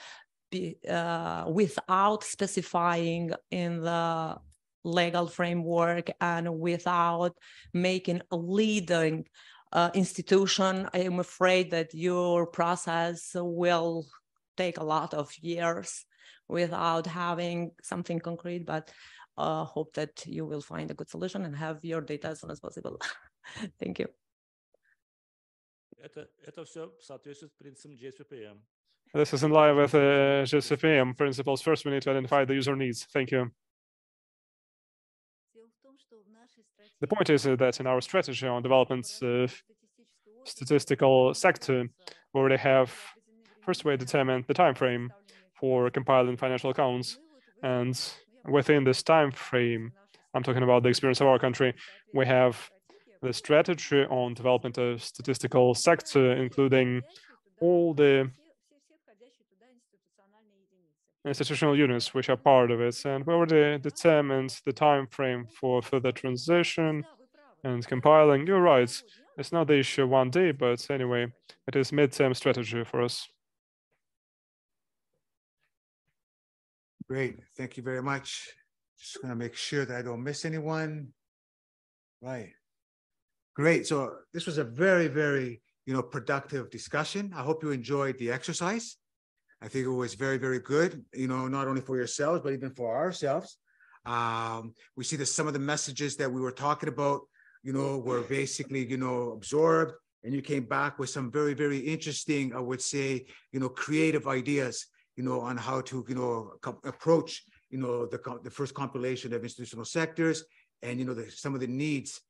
without specifying in the legal framework and without making a leading institution, I am afraid that your process will take a lot of years without having something concrete, but hope that you will find a good solution and have your data as soon as possible. Thank you. This is in line with GSPM principles. First, we need to identify the user needs. Thank you. The point is that in our strategy on development statistical sector, we already have, first we determine the time frame for compiling financial accounts. And within this time frame, I'm talking about the experience of our country, we have the strategy on development of statistical sector, including all the institutional units which are part of it. And we already determined the time frame for further transition and compiling. You're right, it's not the issue one day, but anyway, it is mid-term strategy for us. Great, thank you very much. Just gonna make sure that I don't miss anyone. Right, great. So this was a very, very, productive discussion. I hope you enjoyed the exercise. I think it was very, very good, not only for yourselves, but even for ourselves. We see that some of the messages that we were talking about, were basically, absorbed, and you came back with some very, very interesting, I would say, creative ideas, on how to, approach, the first compilation of institutional sectors and, some of the needs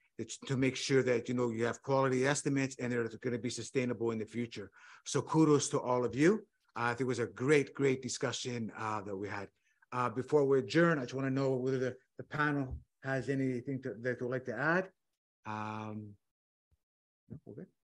to make sure that, you have quality estimates and they're going to be sustainable in the future. So kudos to all of you. I think it was a great, great discussion that we had. Before we adjourn, I just want to know whether the panel has anything that they would like to add. No, we're good.